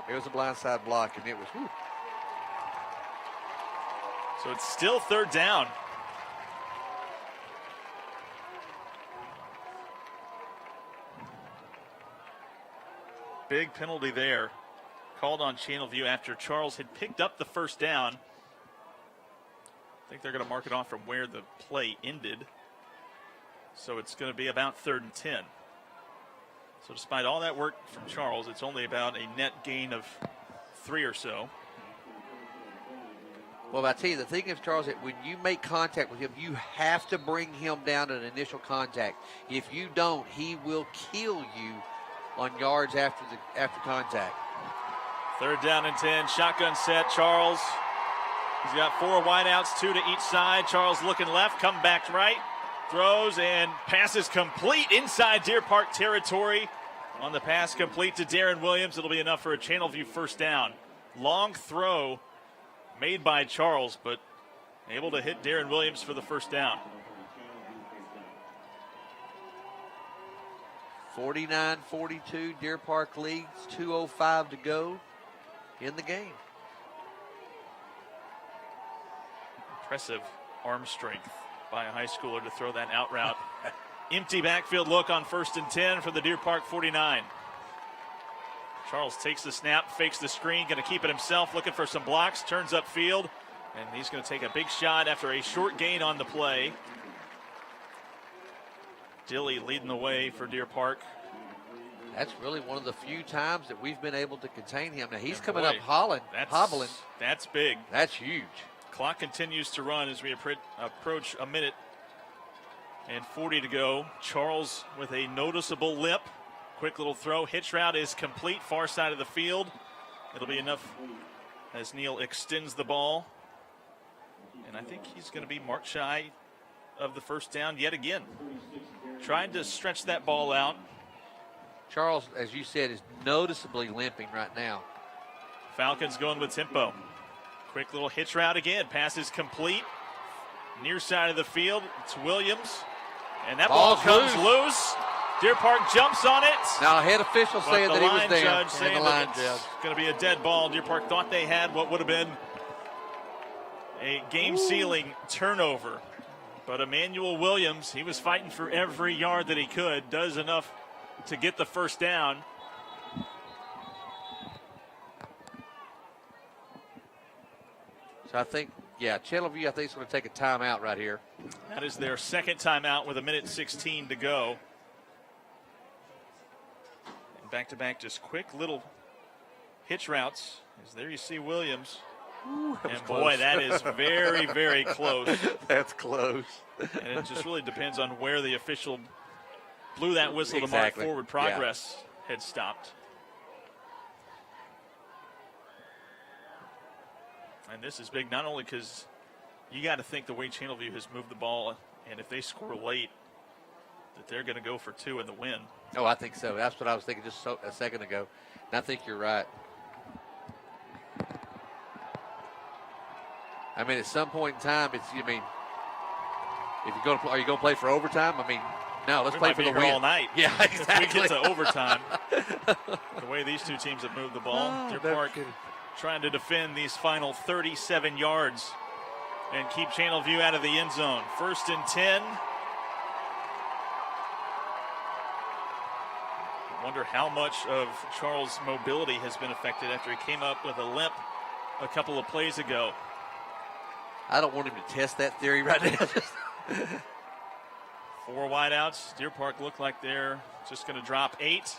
It was a blindside block, and it was, whew. So it's still 3rd down. Big penalty there. Called on Channelview after Charles had picked up the 1st down. I think they're going to mark it off from where the play ended. So it's going to be about 3rd and 10. So despite all that work from Charles, it's only about a net gain of 3 or so. Well, I tell you, the thing is, Charles, that when you make contact with him, you have to bring him down at initial contact. If you don't, he will kill you on yards after contact. 3rd down and 10, shotgun set, Charles. He's got 4 wideouts, 2 to each side. Charles looking left, come back right, throws and passes complete inside Deer Park territory. On the pass complete to Darren Williams, it'll be enough for a Channelview 1st down. Long throw made by Charles, but able to hit Darren Williams for the 1st down. 49-42, Deer Park leads, 2:05 to go in the game. Impressive arm strength by a high schooler to throw that out route. Empty backfield look on 1st and 10 for the Deer Park 49. Charles takes the snap, fakes the screen, going to keep it himself, looking for some blocks, turns upfield, and he's going to take a big shot after a short gain on the play. Dilly leading the way for Deer Park. That's really one of the few times that we've been able to contain him. Now he's coming up hobbling. That's big. That's huge. Clock continues to run as we approach a minute and 40 to go. Charles with a noticeable lip. Quick little throw. Hitch route is complete. Far side of the field. It'll be enough as Neal extends the ball. And I think he's going to be marked shy of the 1st down yet again. Trying to stretch that ball out. Charles, as you said, is noticeably limping right now. Falcons going with tempo. Quick little hitch route again. Pass is complete. Near side of the field. It's Williams. And that ball comes loose. Deer Park jumps on it. Now, head official saying that he was there. Judge saying the line judge. It's going to be a dead ball. Deer Park thought they had what would have been a game-sealing turnover. But Emmanuel Williams, he was fighting for every yard that he could. Does enough to get the 1st down. So I think, Channelview, I think, is going to take a timeout right here. That is their 2nd timeout with 1:16 to go. Back-to-back, just quick little hitch routes. As there you see Williams. Ooh, and boy, that is very, very close. That's close. And it just really depends on where the official blew that whistle to mark forward progress had stopped. And this is big, not only because you got to think the way Channelview has moved the ball, and if they score late, that they're going to go for 2 in the win. Oh, I think so. That's what I was thinking just a second ago. And I think you're right. I mean, at some point in time, if you're going to play, are you going to play for overtime? I mean, no, let's play for the win all night. Yeah, exactly. If we get to overtime, the way these two teams have moved the ball, Deer Park trying to defend these final 37 yards and keep Channelview out of the end zone. 1st and 10. Wonder how much of Charles' mobility has been affected after he came up with a limp a couple of plays ago. I don't want him to test that theory right now. 4 wideouts. Deer Park look like they're just going to drop 8.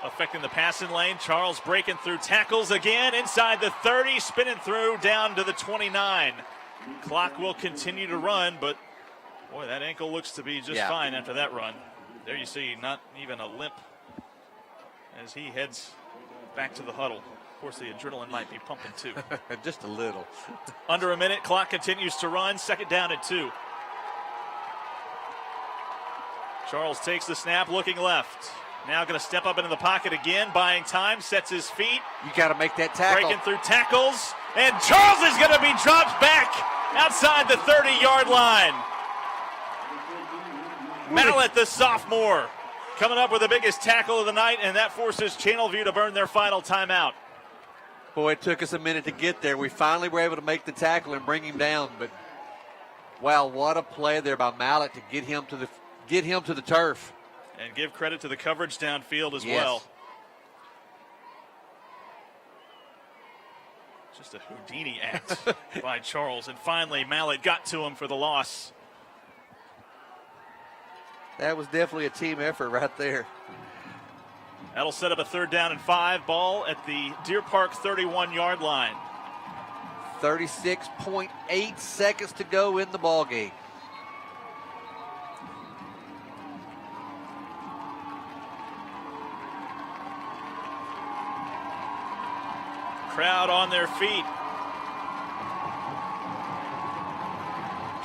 Affecting the passing lane. Charles breaking through tackles again inside the 30, spinning through down to the 29. Clock will continue to run, but boy, that ankle looks to be just fine after that run. There you see, not even a limp as he heads back to the huddle. Of course, the adrenaline might be pumping too. Just a little. Under a minute, clock continues to run. 2nd down at 2. Charles takes the snap, looking left. Now going to step up into the pocket again, buying time, sets his feet. You got to make that tackle. Breaking through tackles, and Charles is going to be dropped back outside the 30-yard line. Mallet, the sophomore, coming up with the biggest tackle of the night, and that forces Channelview to burn their final timeout. Boy, it took us a minute to get there. We finally were able to make the tackle and bring him down, but wow, what a play there by Mallett to get him to the turf. And give credit to the coverage downfield as Yes. well. Just a Houdini act by Charles, and finally Mallett got to him for the loss. That was definitely a team effort right there. That'll set up a 3rd down and 5. Ball at the Deer Park 31-yard line. 36.8 seconds to go in the ball game. Crowd on their feet.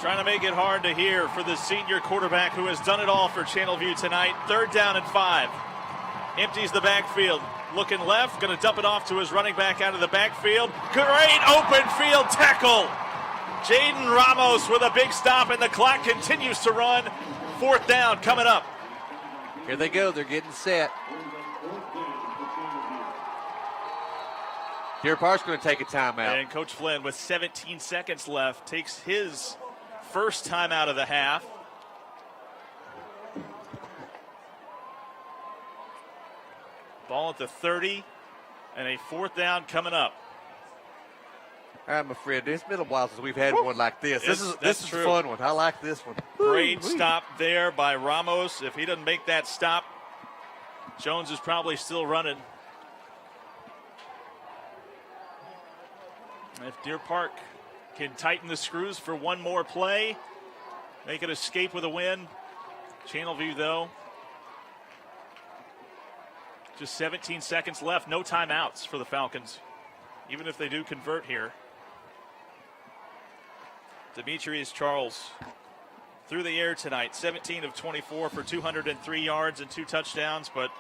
Trying to make it hard to hear for the senior quarterback who has done it all for Channelview tonight. 3rd down and 5. Empties the backfield. Looking left, going to dump it off to his running back out of the backfield. Great open field tackle. Jaden Ramos with a big stop, and the clock continues to run. 4th down coming up. Here they go. They're getting set. Deer Park's going to take a timeout. And Coach Flynn, with 17 seconds left, takes his first timeout of the half. Ball at the 30, and a 4th down coming up. All right, my friend, it's been a while since we've had one like this. This is a fun one. I like this one. Great stop there by Ramos. If he doesn't make that stop, Jones is probably still running. If Deer Park can tighten the screws for one more play, they could escape with a win. Channelview, though, just 17 seconds left. No timeouts for the Falcons, even if they do convert here. Demetrius Charles through the air tonight, 17 of 24 for 203 yards and 2 touchdowns, but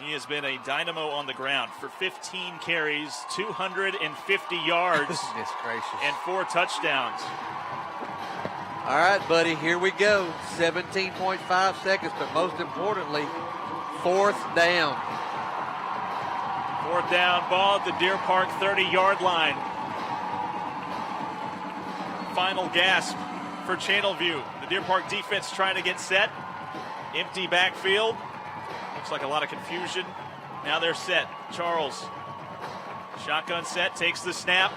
he has been a dynamo on the ground for 15 carries, 250 yards, Goodness gracious. and 4 touchdowns. All right, buddy, here we go. 17.5 seconds, but most importantly, 4th down. 4th down, ball at the Deer Park 30-yard line. Final gasp for Channelview. The Deer Park defense trying to get set. Empty backfield. Looks like a lot of confusion. Now they're set. Charles, shotgun set, takes the snap.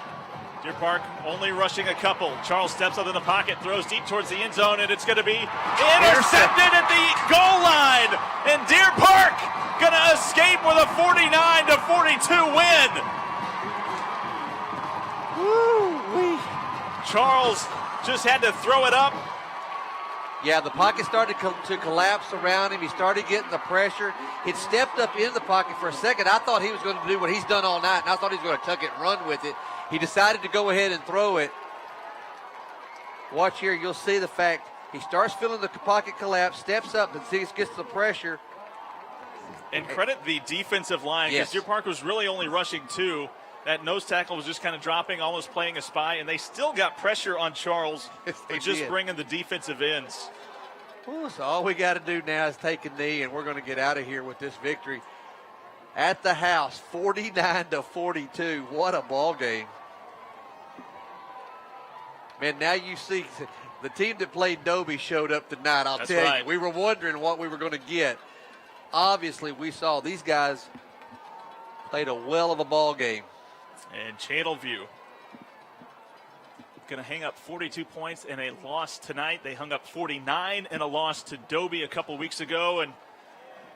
Deer Park only rushing a couple. Charles steps up in the pocket, throws deep towards the end zone, and it's going to be intercepted at the goal line. And Deer Park going to escape with a 49-42 win. Woo-wee. Charles just had to throw it up. Yeah, the pocket started to collapse around him. He started getting the pressure. He'd stepped up in the pocket for a second. I thought he was going to do what he's done all night, and I thought he was going to tuck it and run with it. He decided to go ahead and throw it. Watch here. You'll see the fact he starts feeling the pocket collapse, steps up, and gets the pressure. And credit the defensive line, because Yes. Deer Park was really only rushing 2. That nose tackle was just kind of dropping, almost playing a spy, and they still got pressure on Charles, They just did. bringing the defensive ends. Ooh, so all we got to do now is take a knee, and we're going to get out of here with this victory at the house, 49-42. What a ball game. Man, now you see the team that played Dobie showed up tonight. I'll That's tell right. you, we were wondering what we were going to get. Obviously, we saw these guys played a well of a ball game. And Channelview going to hang up 42 points in a loss tonight. They hung up 49 in a loss to Dobie a couple weeks ago. And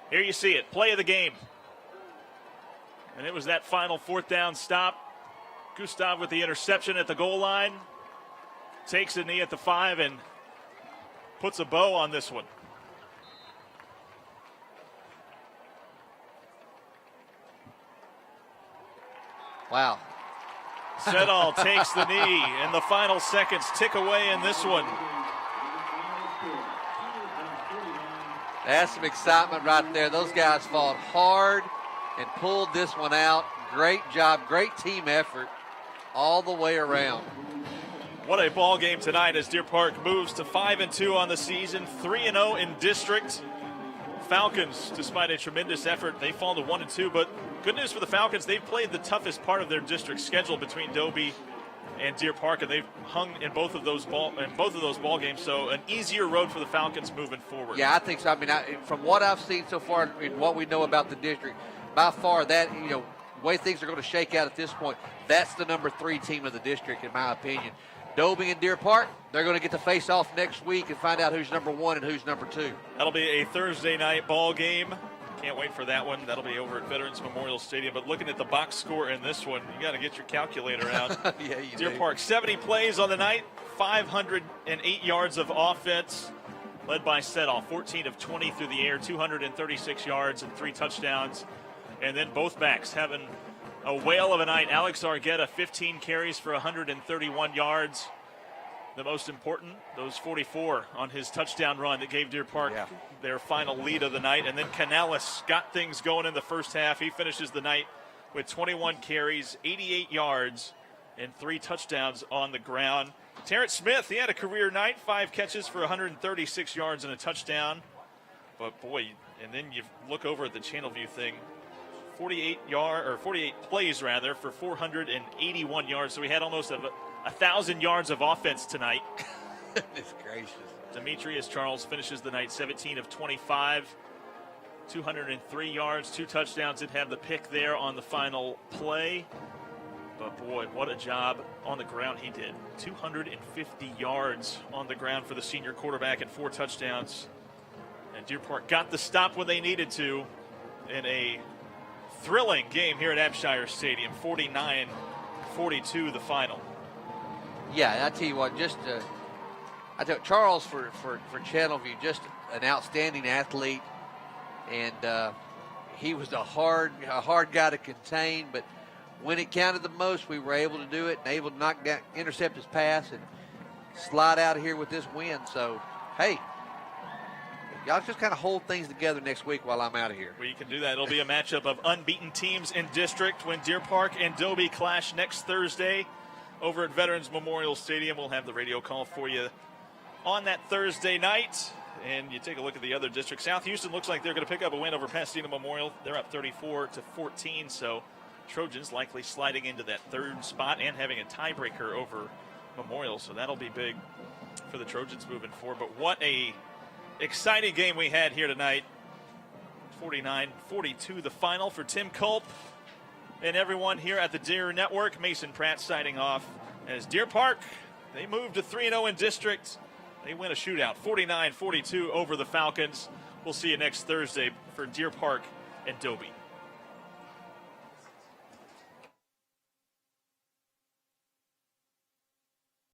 here you see it, play of the game. And it was that final 4th down stop. Gustav with the interception at the goal line. Takes a knee at the 5 and puts a bow on this one. Wow. Sedal takes the knee, and the final seconds tick away in this one. That's some excitement right there. Those guys fought hard and pulled this one out. Great job, great team effort all the way around. What a ball game tonight as Deer Park moves to 5-2 on the season, 3-0 in district, Falcons, despite a tremendous effort, they fall to 1-2. But good news for the Falcons, they've played the toughest part of their district schedule between Dobie and Deer Park, and they've hung in both of those ball games. So an easier road for the Falcons moving forward. Yeah, I think so. I mean, from what I've seen so far and what we know about the district, by far that the way things are going to shake out at this point, that's the number 3 team of the district, in my opinion. Dobie and Deer Park, they're going to get to face off next week and find out who's number 1 and who's number 2. That'll be a Thursday night ball game. Can't wait for that one. That'll be over at Veterans Memorial Stadium. But looking at the box score in this one, you got to get your calculator out. Yeah, you Deer do. Park, 70 plays on the night, 508 yards of offense, led by Setoff, 14 of 20 through the air, 236 yards and 3 touchdowns. And then both backs having a whale of a night. Alex Argueta, 15 carries for 131 yards. The most important, those 44 on his touchdown run that gave Deer Park their final lead of the night. And then Canales got things going in the first half. He finishes the night with 21 carries, 88 yards, and 3 touchdowns on the ground. Terrence Smith, he had a career night, 5 catches for 136 yards and a touchdown. But boy, and then you look over at the Channelview thing, 48 plays rather for 481 yards. So we had almost 1,000 yards of offense tonight. Goodness gracious. Demetrius Charles finishes the night 17 of 25, 203 yards, 2 touchdowns. Did have the pick there on the final play. But boy, what a job on the ground he did. 250 yards on the ground for the senior quarterback and 4 touchdowns. And Deer Park got the stop when they needed to in a thrilling game here at Abshire Stadium. 49-42 the final. Yeah, and I tell you what, I tell Charles for Channelview, just an outstanding athlete, and he was a hard guy to contain. But when it counted the most, we were able to do it and able to intercept his pass and slide out of here with this win. So, hey, y'all just kind of hold things together next week while I'm out of here. We can do that. It'll be a matchup of unbeaten teams in district when Deer Park and Dobie clash next Thursday over at Veterans Memorial Stadium. We'll have the radio call for you on that Thursday night. And you take a look at the other districts. South Houston looks like they're going to pick up a win over Pasadena Memorial. They're up 34-14, so Trojans likely sliding into that 3rd spot and having a tiebreaker over Memorial. So that'll be big for the Trojans moving forward. But what a exciting game we had here tonight. 49-42 the final for Tim Culp and everyone here at the Deer Network. Mason Pratt signing off as Deer Park, they move to 3-0 in district. They win a shootout, 49-42 over the Falcons. We'll see you next Thursday for Deer Park and Dobie.